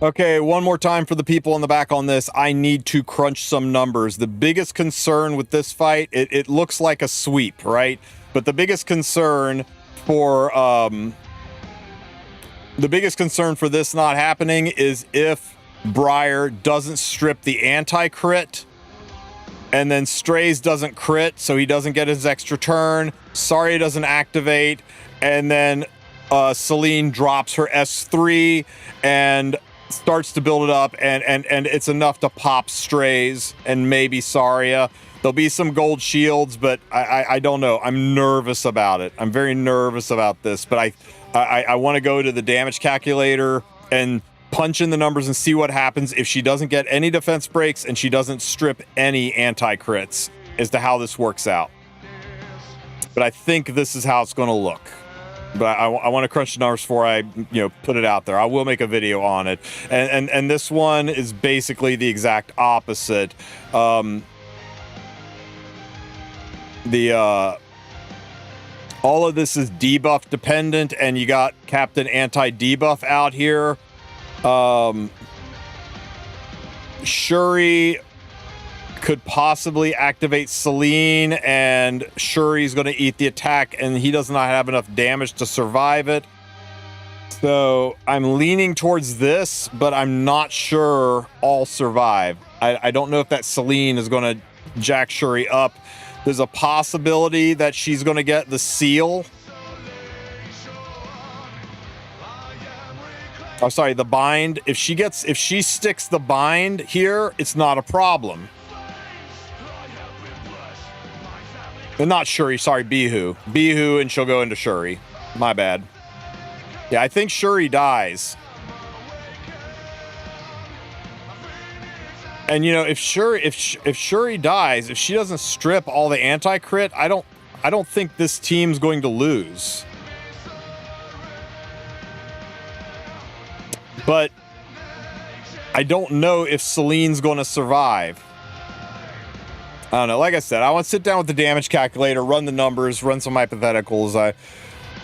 Speaker 1: Okay, one more time for the people in the back on this. I need to crunch some numbers. The biggest concern with this fight, it looks like a sweep, right? But the biggest concern for this not happening is if Briar doesn't strip the anti-crit, and then Strays doesn't crit, so he doesn't get his extra turn. Sorry doesn't activate, and then Celine drops her S3 and starts to build it up, and it's enough to pop Strays and maybe Saria. There'll be some gold shields, but I don't know. I'm nervous about it. I'm very nervous about this, but I want to go to the damage calculator and punch in the numbers and see what happens if she doesn't get any defense breaks and she doesn't strip any anti-crits as to how this works out. But I think this is how it's going to look. But I want to crunch the numbers before I put it out there. I will make a video on it. And this one is basically the exact opposite. All of this is debuff dependent, and you got Captain Anti-Debuff out here. Shuri could possibly activate Celine, and Shuri's going to eat the attack, and he does not have enough damage to survive it. So I'm leaning towards this, but I'm not sure I'll survive. I don't know if that Celine is going to jack Shuri up. There's a possibility that she's going to get the seal. Oh, sorry, the bind. If she sticks the bind here, it's not a problem. Not Shuri, sorry, Bihu. Bihu, and she'll go into Shuri. My bad. Yeah, I think Shuri dies. And if Shuri dies, if she doesn't strip all the anti-crit, I I don't think this team's going to lose. But I don't know if Celine's going to survive. I don't know. Like I said, I want to sit down with the damage calculator, run the numbers, run some hypotheticals. I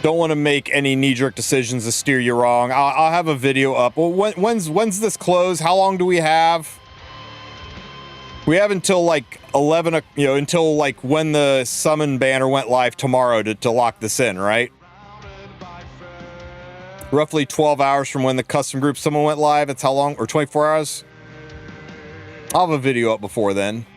Speaker 1: don't want to make any knee-jerk decisions to steer you wrong. I'll have a video up. Well, when's this close? How long do we have? We have until like 11, you know, until like when the summon banner went live tomorrow to lock this in, right? Roughly 12 hours from when the custom group summon went live. That's how long? Or 24 hours? I'll have a video up before then.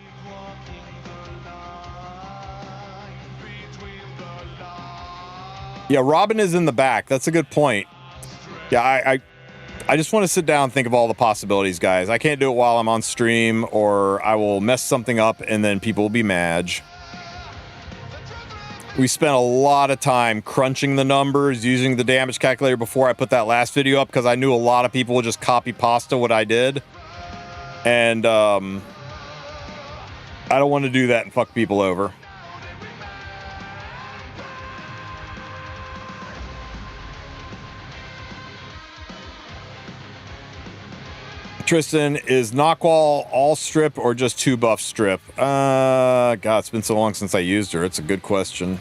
Speaker 1: Yeah, Robin is in the back. That's a good point. Yeah, I just want to sit down and think of all the possibilities, guys. I can't do it while I'm on stream, or I will mess something up and then people will be mad. We spent a lot of time crunching the numbers, using the damage calculator before I put that last video up, because I knew a lot of people would just copy pasta what I did. And I don't want to do that and fuck people over. Tristen, is Knockwall all strip or just 2 buff strip? God, it's been so long since I used her. It's a good question.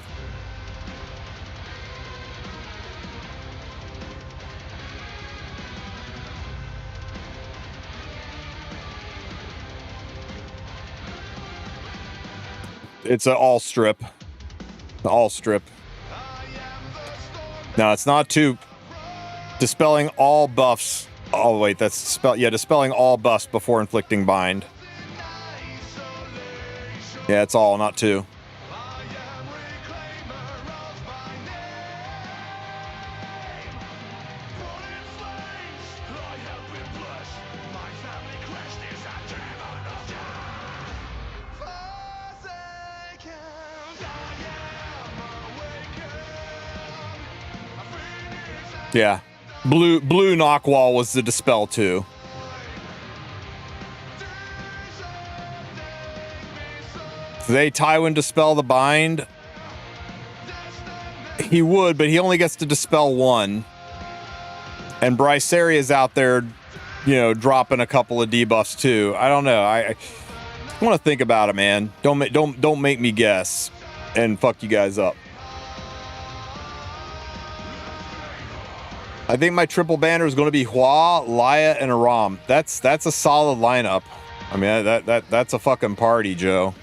Speaker 1: It's an all strip. All strip. No, it's not 2. Dispelling all buffs. Oh wait, that's dispelling all buffs before inflicting bind. Yeah, it's all, not 2. Yeah. Blue Knockwall was the dispel too. They Tywin dispel the bind? He would, but he only gets to dispel 1. And Bryceria is out there, you know, dropping a couple of debuffs too. I don't know. I want to think about it, man. Don't make me guess and fuck you guys up. I think my triple banner is going to be Hua, Laya, and Aram. That's a solid lineup. I mean, that's a fucking party, Joe.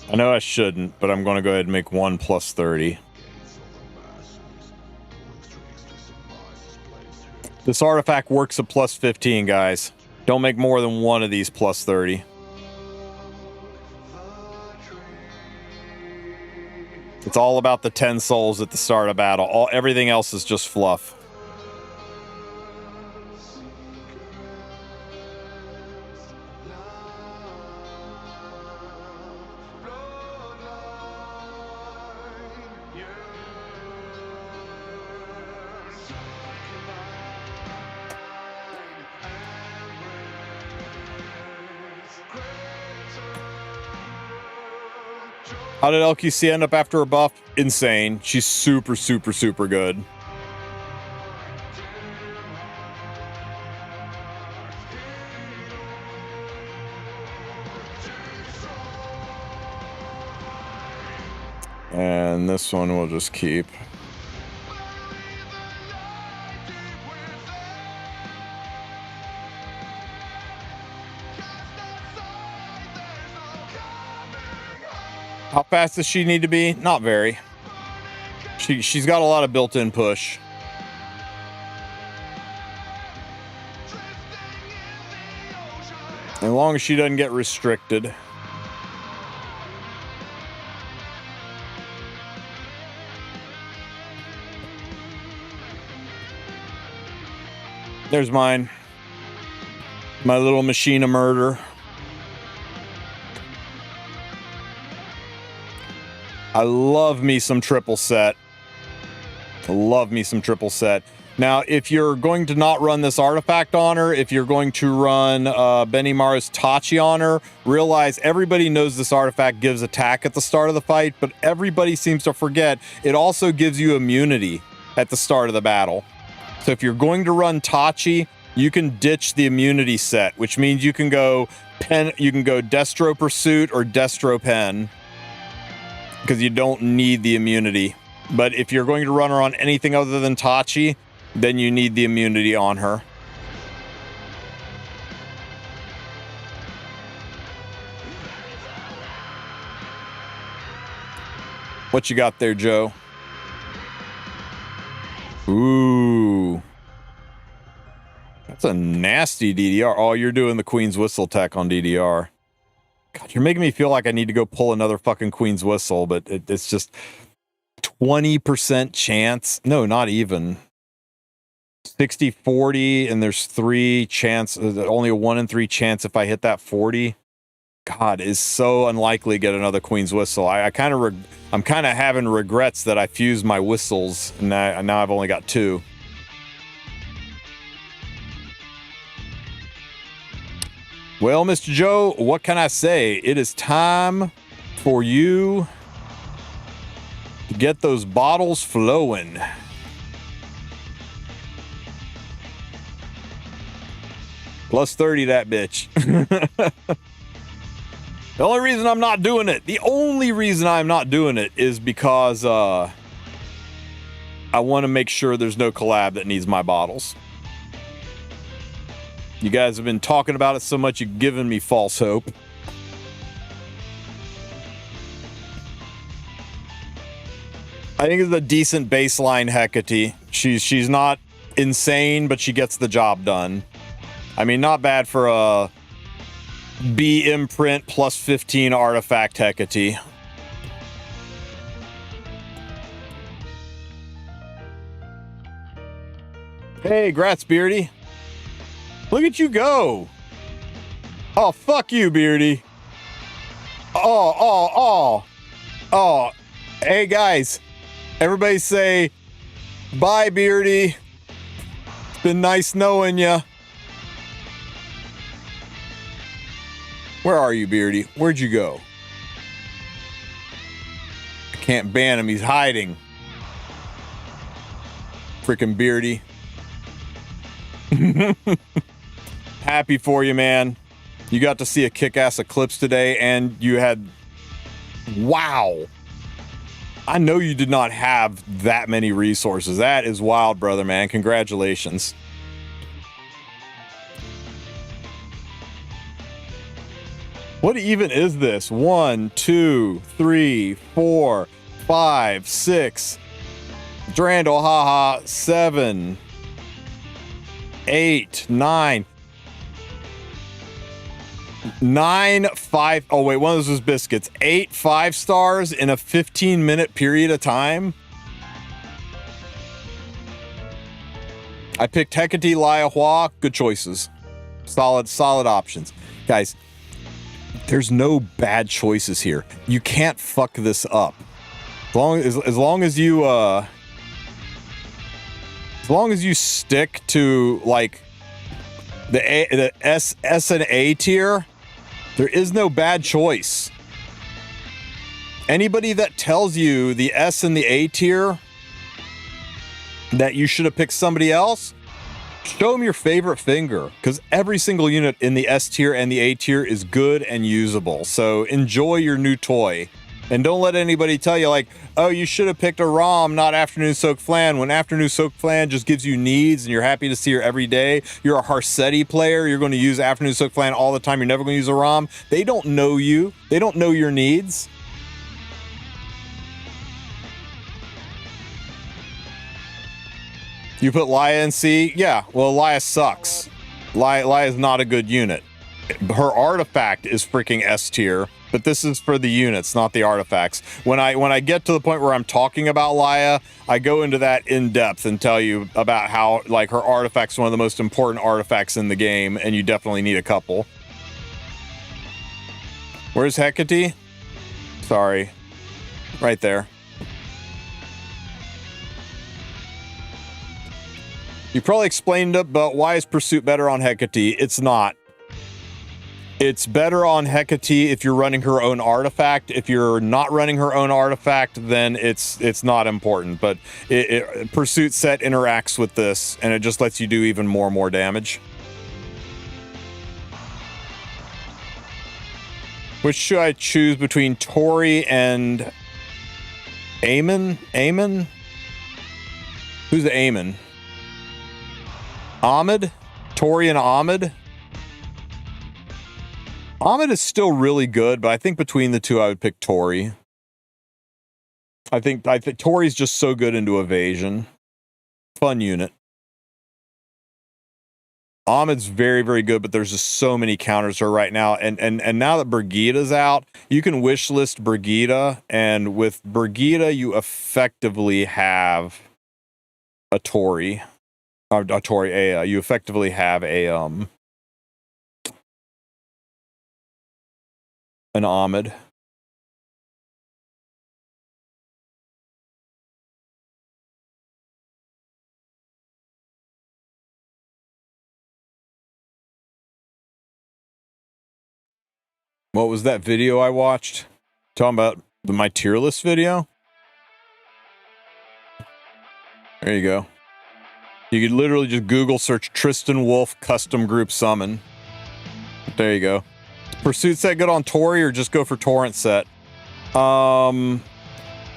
Speaker 1: I know I shouldn't, but I'm going to go ahead and make 1 plus 30. This artifact works at plus 15, guys. Don't make more than 1 of these plus 30. It's all about the 10 souls at the start of battle. Everything else is just fluff. How did LQC end up after a buff? Insane. She's super, super, super good. And this one we'll just keep. How fast does she need to be? Not very. She's got a lot of built-in push. As long as she doesn't get restricted. There's mine. My little machine of murder. I love me some triple set. Love me some triple set. Now, if you're going to not run this artifact on her, if you're going to run Benimaru's Tachi on her, realize everybody knows this artifact gives attack at the start of the fight, but everybody seems to forget it also gives you immunity at the start of the battle. So if you're going to run Tachi, you can ditch the immunity set, which means you can go Destro Pursuit or Destro Pen, because you don't need the immunity. But if you're going to run her on anything other than Tachi, then you need the immunity on her. What you got there, Joe? Ooh. That's a nasty DDR. Oh, you're doing the Queen's Whistle tech on DDR. God, you're making me feel like I need to go pull another fucking Queen's Whistle, but it's just 20% chance. No, not even. 60-40, and there's 3 chance, only a 1 in 3 chance if I hit that 40. God, is so unlikely to get another Queen's Whistle. I'm kind of having regrets that I fused my whistles, and now I've only got 2. Well, Mr. Joe, what can I say? It is time for you to get those bottles flowing. Plus 30 that bitch. The only reason I'm not doing it, is because I want to make sure there's no collab that needs my bottles. You guys have been talking about it so much, you've given me false hope. I think it's a decent baseline Hecate. She's not insane, but she gets the job done. I mean, not bad for a B imprint plus 15 artifact Hecate. Hey, grats, Beardy. Look at you go. Oh, fuck you, Beardy. Oh. Hey, guys. Everybody say, bye, Beardy. It's been nice knowing ya. Where are you, Beardy? Where'd you go? I can't ban him. He's hiding. Frickin' Beardy. Happy for you, man. You got to see a kick-ass eclipse today, and you had... Wow. I know you did not have that many resources. That is wild, brother, man. Congratulations. What even is this? 1, 2, 3, 4, 5, 6. Drandle, haha. 7, 8, 9. 9, 5. Oh, wait, one of those was biscuits. 8 5-stars in a 15-minute period of time. I picked Hecate, Laia, Hua. Good choices. Solid options. Guys, there's no bad choices here. You can't fuck this up. As long as you stick to like the S and A tier, there is no bad choice. Anybody that tells you the S and the A tier that you should have picked somebody else, show them your favorite finger, because every single unit in the S tier and the A tier is good and usable. So enjoy your new toy. And don't let anybody tell you like, oh, you should have picked a ROM, not Afternoon Soak Flan, when Afternoon Soak Flan just gives you needs and you're happy to see her every day. You're a Harsetti player. You're going to use Afternoon Soak Flan all the time. You're never going to use a ROM. They don't know you. They don't know your needs. You put Laia in C? Yeah, well, Laia sucks. Laia is not a good unit. her artifact is freaking S tier, but this is for the units, not the artifacts. When I get to the point where I'm talking about Laia, I go into that in depth and tell you about how like her artifact's one of the most important artifacts in the game, and you definitely need a couple. Where's Hecate? Sorry. Right there. You probably explained it, but why is Pursuit better on Hecate? It's not. It's better on Hecate if you're running her own artifact. If you're not running her own artifact, then it's not important. But Pursuit set interacts with this, and it just lets you do even more damage. Which should I choose between Tori and Aemon? Aemon? Who's the Aemon? Ahmed? Tori and Ahmed? Ahmed is still really good, but I think between the two, I would pick Tori. I think Tori's just so good into evasion. Fun unit. Ahmed's very good, but there's just so many counters to her right now. And now that Brigida's out, you can wish list Brigida, and with Brigida, you effectively have a Tori. You effectively have an Ahmed. What was that video I watched? Talking about my tier list video? There you go. You could literally just Google search Tristen Wulf custom group summon. There you go. Pursuit set good on Tori, or just go for Torrent set?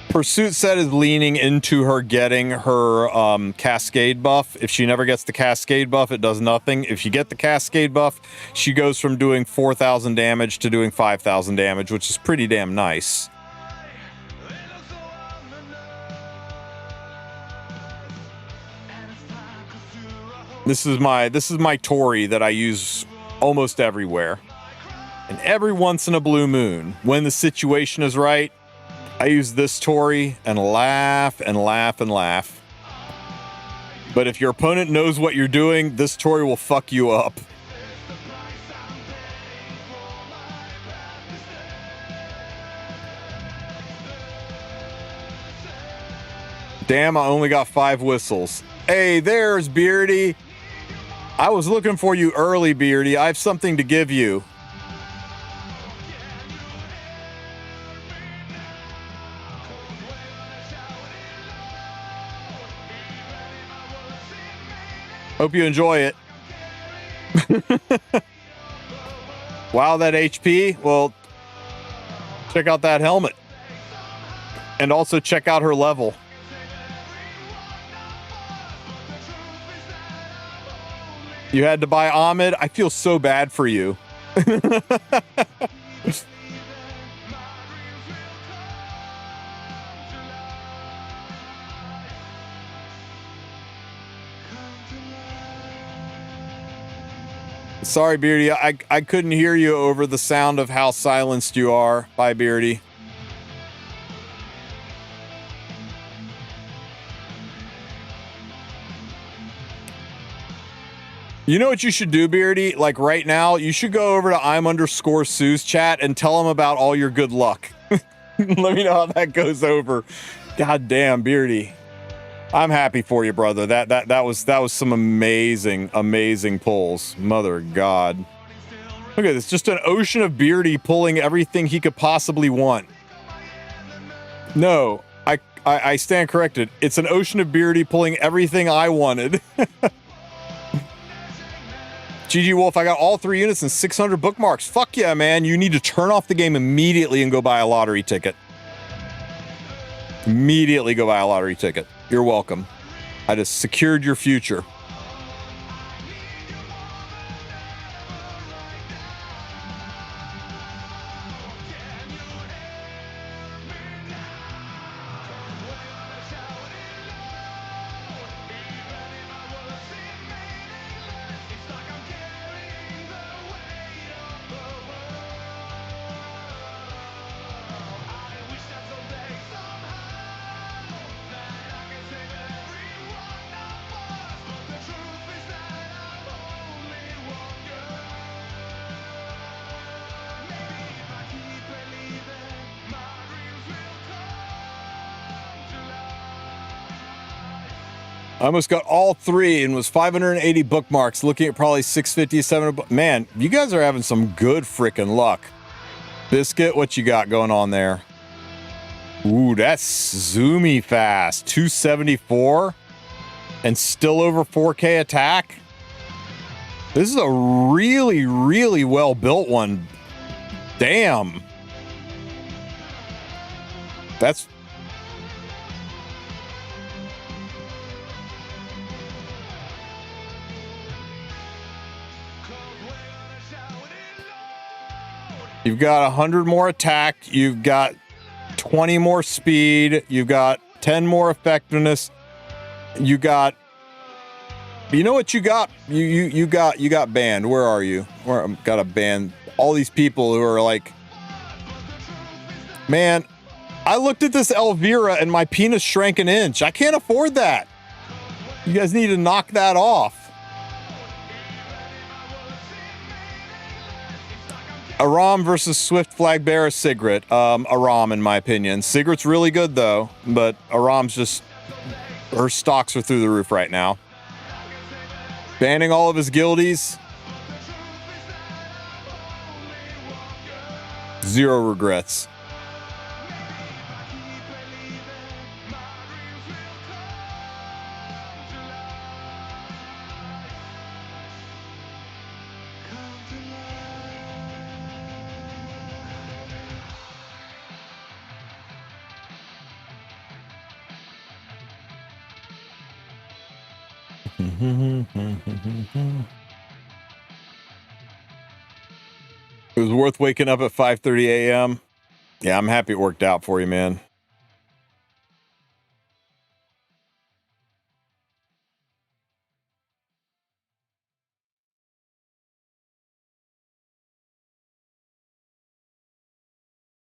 Speaker 1: Pursuit set is leaning into her getting her Cascade buff. If she never gets the Cascade buff, it does nothing. If you get the Cascade buff, she goes from doing 4,000 damage to doing 5,000 damage, which is pretty damn nice. This is my Tori that I use almost everywhere. And every once in a blue moon, when the situation is right, I use this Tori and laugh and laugh and laugh. But if your opponent knows what you're doing, this Tori will fuck you up. Damn, I only got 5 whistles. Hey, there's Beardy. I was looking for you early, Beardy. I have something to give you. Hope you enjoy it. Wow, that HP? Well, check out that helmet. And also check out her level. You had to buy Ahmed? I feel so bad for you. Sorry, Beardy. I couldn't hear you over the sound of how silenced you are. Bye, Beardy. You know what you should do, Beardy? Like right now, you should go over to I'm_Sue's chat and tell him about all your good luck. Let me know how that goes over. God damn, Beardy. I'm happy for you, brother. That was some amazing pulls. Mother of God. Look at this, just an ocean of Beardy pulling everything he could possibly want. No, I stand corrected. It's an ocean of Beardy pulling everything I wanted. GG Wolf, I got all 3 units and 600 bookmarks. Fuck yeah, man. You need to turn off the game immediately and go buy a lottery ticket. Immediately go buy a lottery ticket. You're welcome. I just secured your future. I almost got all 3 and was 580 bookmarks, looking at probably 650, 700. Man, you guys are having some good freaking luck. Biscuit, what you got going on there? Ooh, that's zoomy fast. 274 and still over 4K attack. This is a really, really well built one. Damn. That's... You've got 100 more attack. You've got 20 more speed. You've got 10 more effectiveness. You got... You know what you got? You got banned. Where are you? Where got a ban? All these people who are like... Man, I looked at this Elvira and my penis shrank an inch. I can't afford that. You guys need to knock that off. Aram versus Swift Flag Bearer Sigrid. Aram, in my opinion. Sigrid's really good, though, but Aram's just... Her stocks are through the roof right now. Banning all of his guildies. Zero regrets. It was worth waking up at 5:30 a.m. Yeah, I'm happy it worked out for you, man.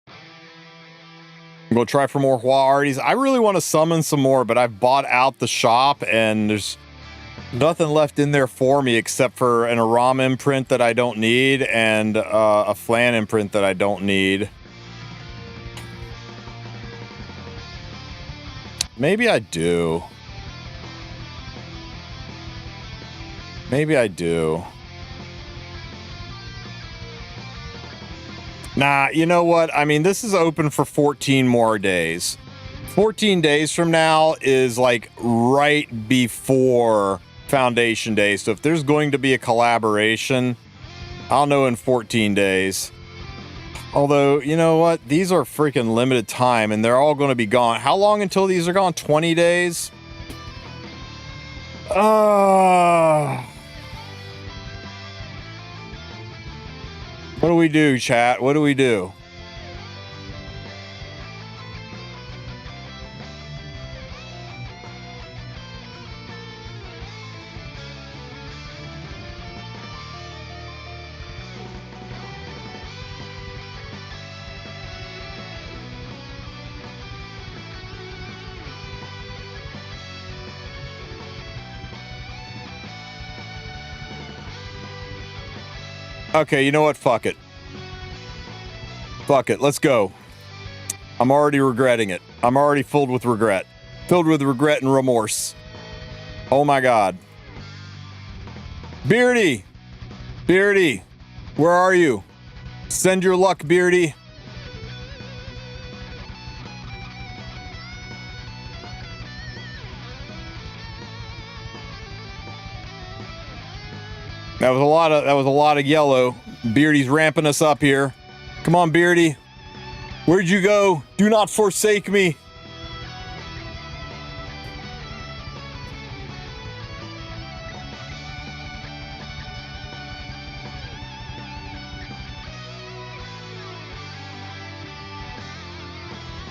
Speaker 1: I'm gonna try for more HUAWEIs. I really want to summon some more, but I've bought out the shop and there's nothing left in there for me except for an Aram imprint that I don't need and a Flan imprint that I don't need. Maybe I do. Maybe I do. Nah, you know what? I mean, this is open for 14 more days. 14 days from now is like right before Foundation Day. So if there's going to be a collaboration, I'll know in 14 days. Although, you know what? These are freaking limited time and they're all going to be gone. How long until these are gone? 20 days? What do we do, chat? What do we do? Okay, you know what? Fuck it. Fuck it. Let's go. I'm already regretting it. I'm already filled with regret. Filled with regret and remorse. Oh my God. Beardy! Beardy! Where are you? Send your luck, Beardy. That was a lot of yellow. Beardy's ramping us up here. Come on, Beardy. Where'd you go? Do not forsake me.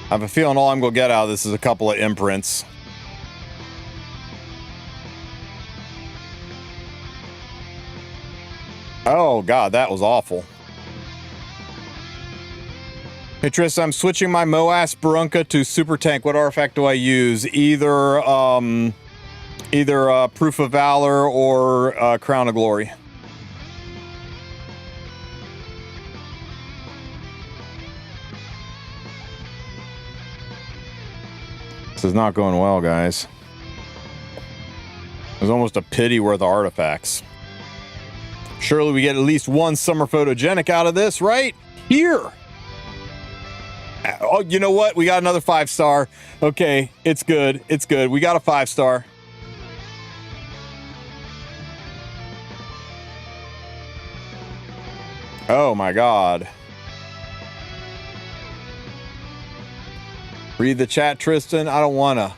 Speaker 1: I have a feeling all I'm gonna get out of this is a couple of imprints. Oh God, that was awful. Hey Tristen, I'm switching my Moas Barunka to Super Tank. What artifact do I use? Either Proof of Valor or Crown of Glory. This is not going well, guys. There's almost a pity worth of artifacts. Surely we get at least one summer photogenic out of this, right? Here. Oh, you know what? We got another 5-star. Okay, it's good. It's good. We got a 5-star. Oh my God. Read the chat, Tristen. I don't wanna.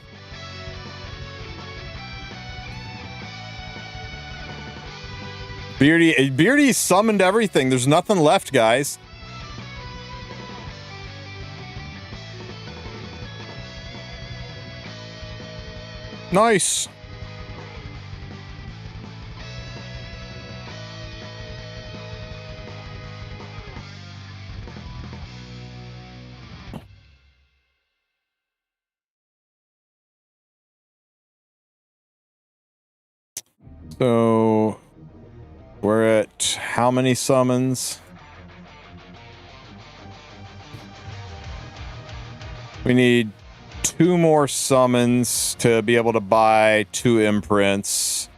Speaker 1: Beardy summoned everything. There's nothing left, guys. Nice. So we're at how many summons? We need 2 more summons to be able to buy 2 imprints.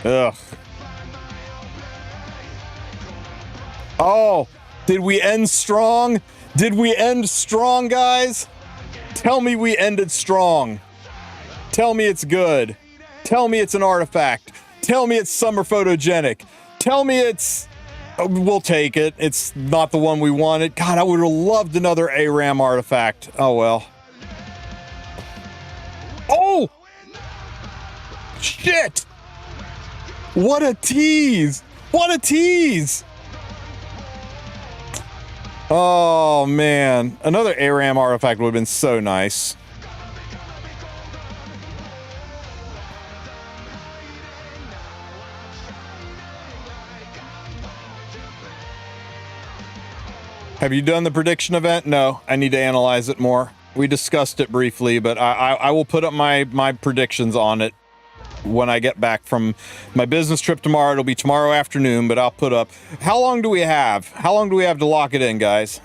Speaker 1: Ugh. Oh, did we end strong? Did we end strong, guys? Tell me we ended strong. Tell me it's good. Tell me it's an artifact. Tell me it's summer photogenic. Tell me it's... We'll take it. It's not the one we wanted. God, I would have loved another ARAM artifact. Oh, well. Oh! Shit! What a tease! What a tease! Oh, man. Another ARAM artifact would have been so nice. Have you done the prediction event? No, I need to analyze it more. We discussed it briefly, but I will put up my predictions on it when I get back from my business trip tomorrow. It'll be tomorrow afternoon, but I'll put up. How long do we have? How long do we have to lock it in, guys?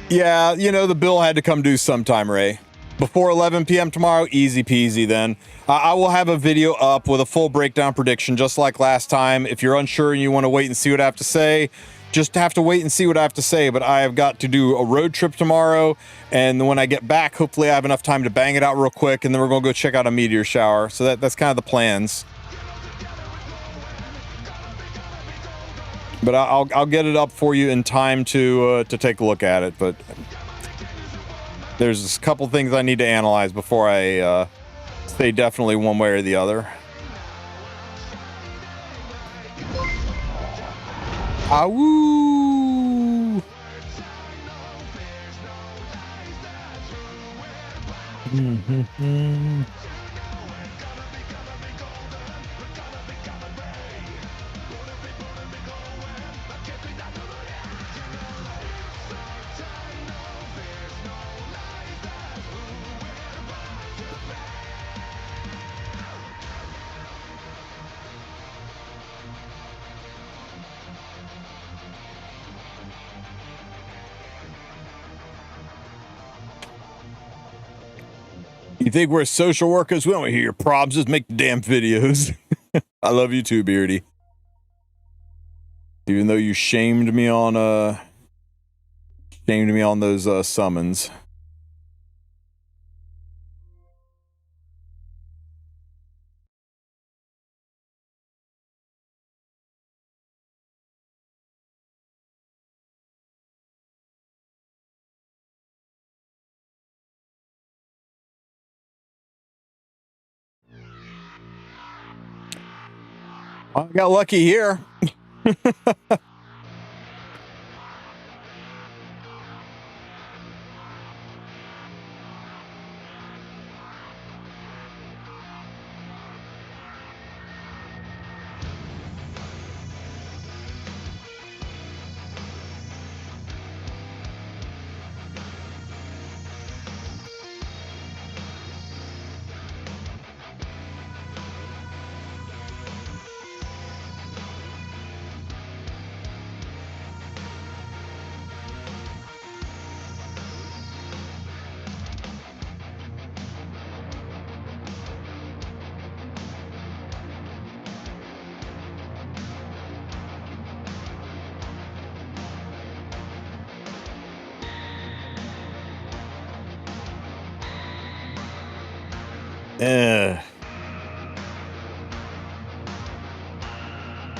Speaker 1: Yeah, you know, the bill had to come due sometime, Ray. Before 11 p.m. tomorrow, easy peasy then. I will have a video up with a full breakdown prediction, just like last time. If you're unsure and you want to wait and see what I have to say, just have to wait and see what I have to say. But I have got to do a road trip tomorrow, and when I get back, hopefully I have enough time to bang it out real quick, and then we're going to go check out a meteor shower. So that's kind of the plans. But I'll get it up for you in time to take a look at it. But there's a couple things I need to analyze before I say definitely one way or the other. Awoo! You think we're social workers? We don't hear your problems. Just make the damn videos. I love you too, Beardy. Even though you shamed me on those summons. I got lucky here.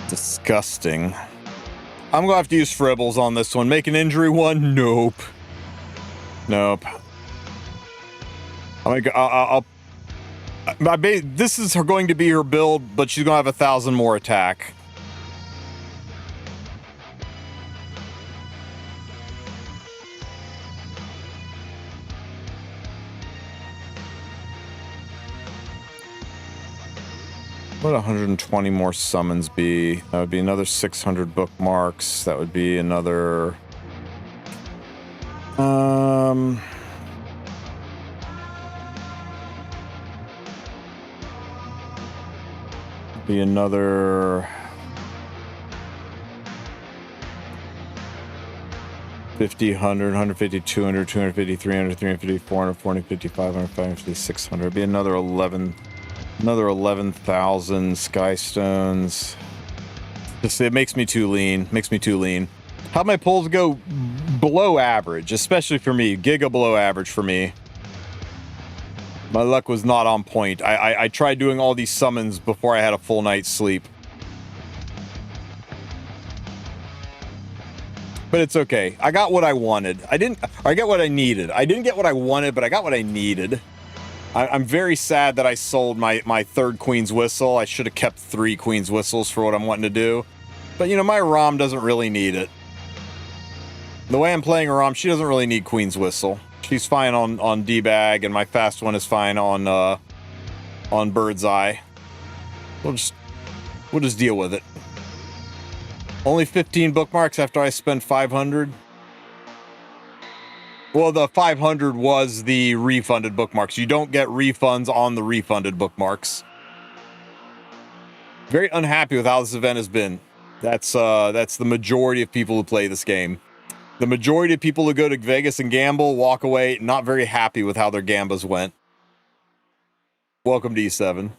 Speaker 1: Disgusting. I'm gonna have to use Fribbles on this one. Make an injury one? Nope. Nope. This is going to be her build, but she's gonna have 1,000 more attack. What would 120 more summons be? That would be another 600 bookmarks. That would be another... Be another... 50, 100, 150, 200, 250, 300, 350, 400, 450, 500, 550, 600. It'd be another 11,000 sky stones. Just, it makes me too lean. How'd my pulls go? Below average, especially for me. Giga below average for me. My luck was not on point. I tried doing all these summons before I had a full night's sleep. But it's okay. I got what I wanted. I got what I needed. I didn't get what I wanted, but I got what I needed. I'm very sad that I sold my third Queen's Whistle. I should have kept 3 Queen's Whistles for what I'm wanting to do. But, you know, my ROM doesn't really need it. The way I'm playing her ROM, she doesn't really need Queen's Whistle. She's fine on D-Bag, and my fast one is fine on Bird's Eye. We'll just deal with it. Only 15 bookmarks after I spend 500. Well, the 500 was the refunded bookmarks. You don't get refunds on the refunded bookmarks. Very unhappy with how this event has been. That's the majority of people who play this game. The majority of people who go to Vegas and gamble walk away not very happy with how their gambas went. Welcome to E7.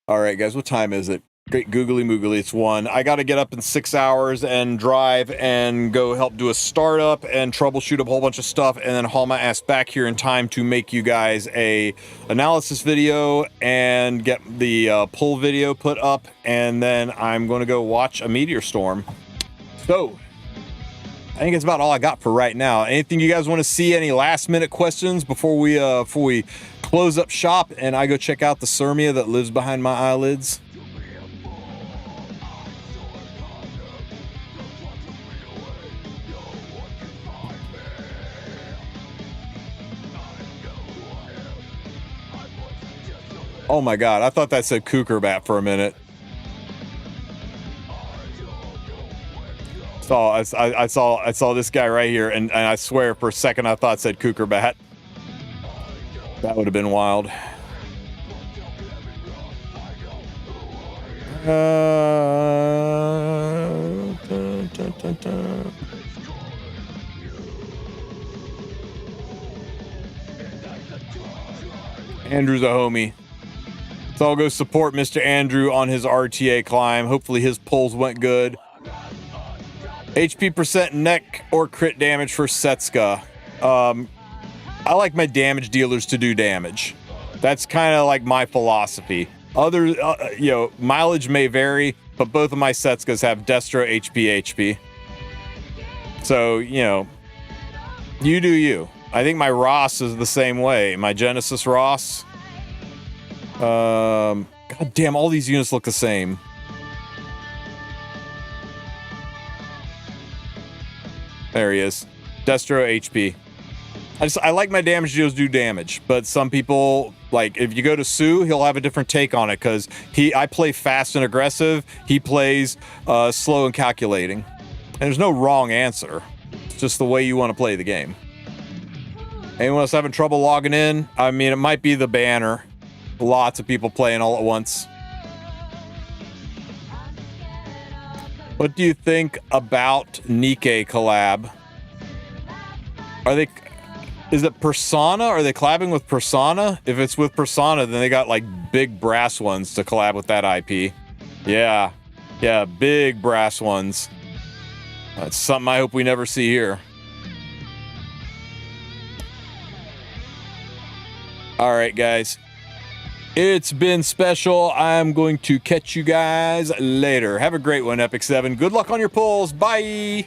Speaker 1: All right, guys, what time is it? Great googly moogly, it's 1. I got to get up in 6 hours and drive and go help do a startup and troubleshoot a whole bunch of stuff and then haul my ass back here in time to make you guys a analysis video and get the pull video put up, and then I'm going to go watch a meteor storm. So, I think it's about all I got for right now. Anything you guys want to see? Any last minute questions before we close up shop and I go check out the Sirmia that lives behind my eyelids? Oh my god, I thought that said Cucurbat for a minute. I saw this guy right here, and I swear for a second I thought it said Cucurbat. That would have been wild. Andrew's a homie. So I'll go support Mr. Andrew on his RTA climb. Hopefully his pulls went good. HP percent neck or crit damage for Setska. I like my damage dealers to do damage. That's kind of like my philosophy. Other, mileage may vary, but both of my Setskas have Destro HP. So, you do you. I think my Ross is the same way. My Genesis Ross. God damn, all these units look the same. There he is. Destro HP. I like my damage deals do damage, but some people, like, if you go to Sue, he'll have a different take on it, because I play fast and aggressive, he plays slow and calculating. And there's no wrong answer. It's just the way you want to play the game. Anyone else having trouble logging in? I mean, it might be the banner. Lots of people playing all at once. What do you think about Nikke collab? Is it Persona? Are they collabing with Persona? If it's with Persona, then they got like big brass ones to collab with that IP. Yeah, big brass ones. That's something I hope we never see here. All right, guys. It's been special. I'm going to catch you guys later. Have a great one, Epic 7. Good luck on your pulls. Bye.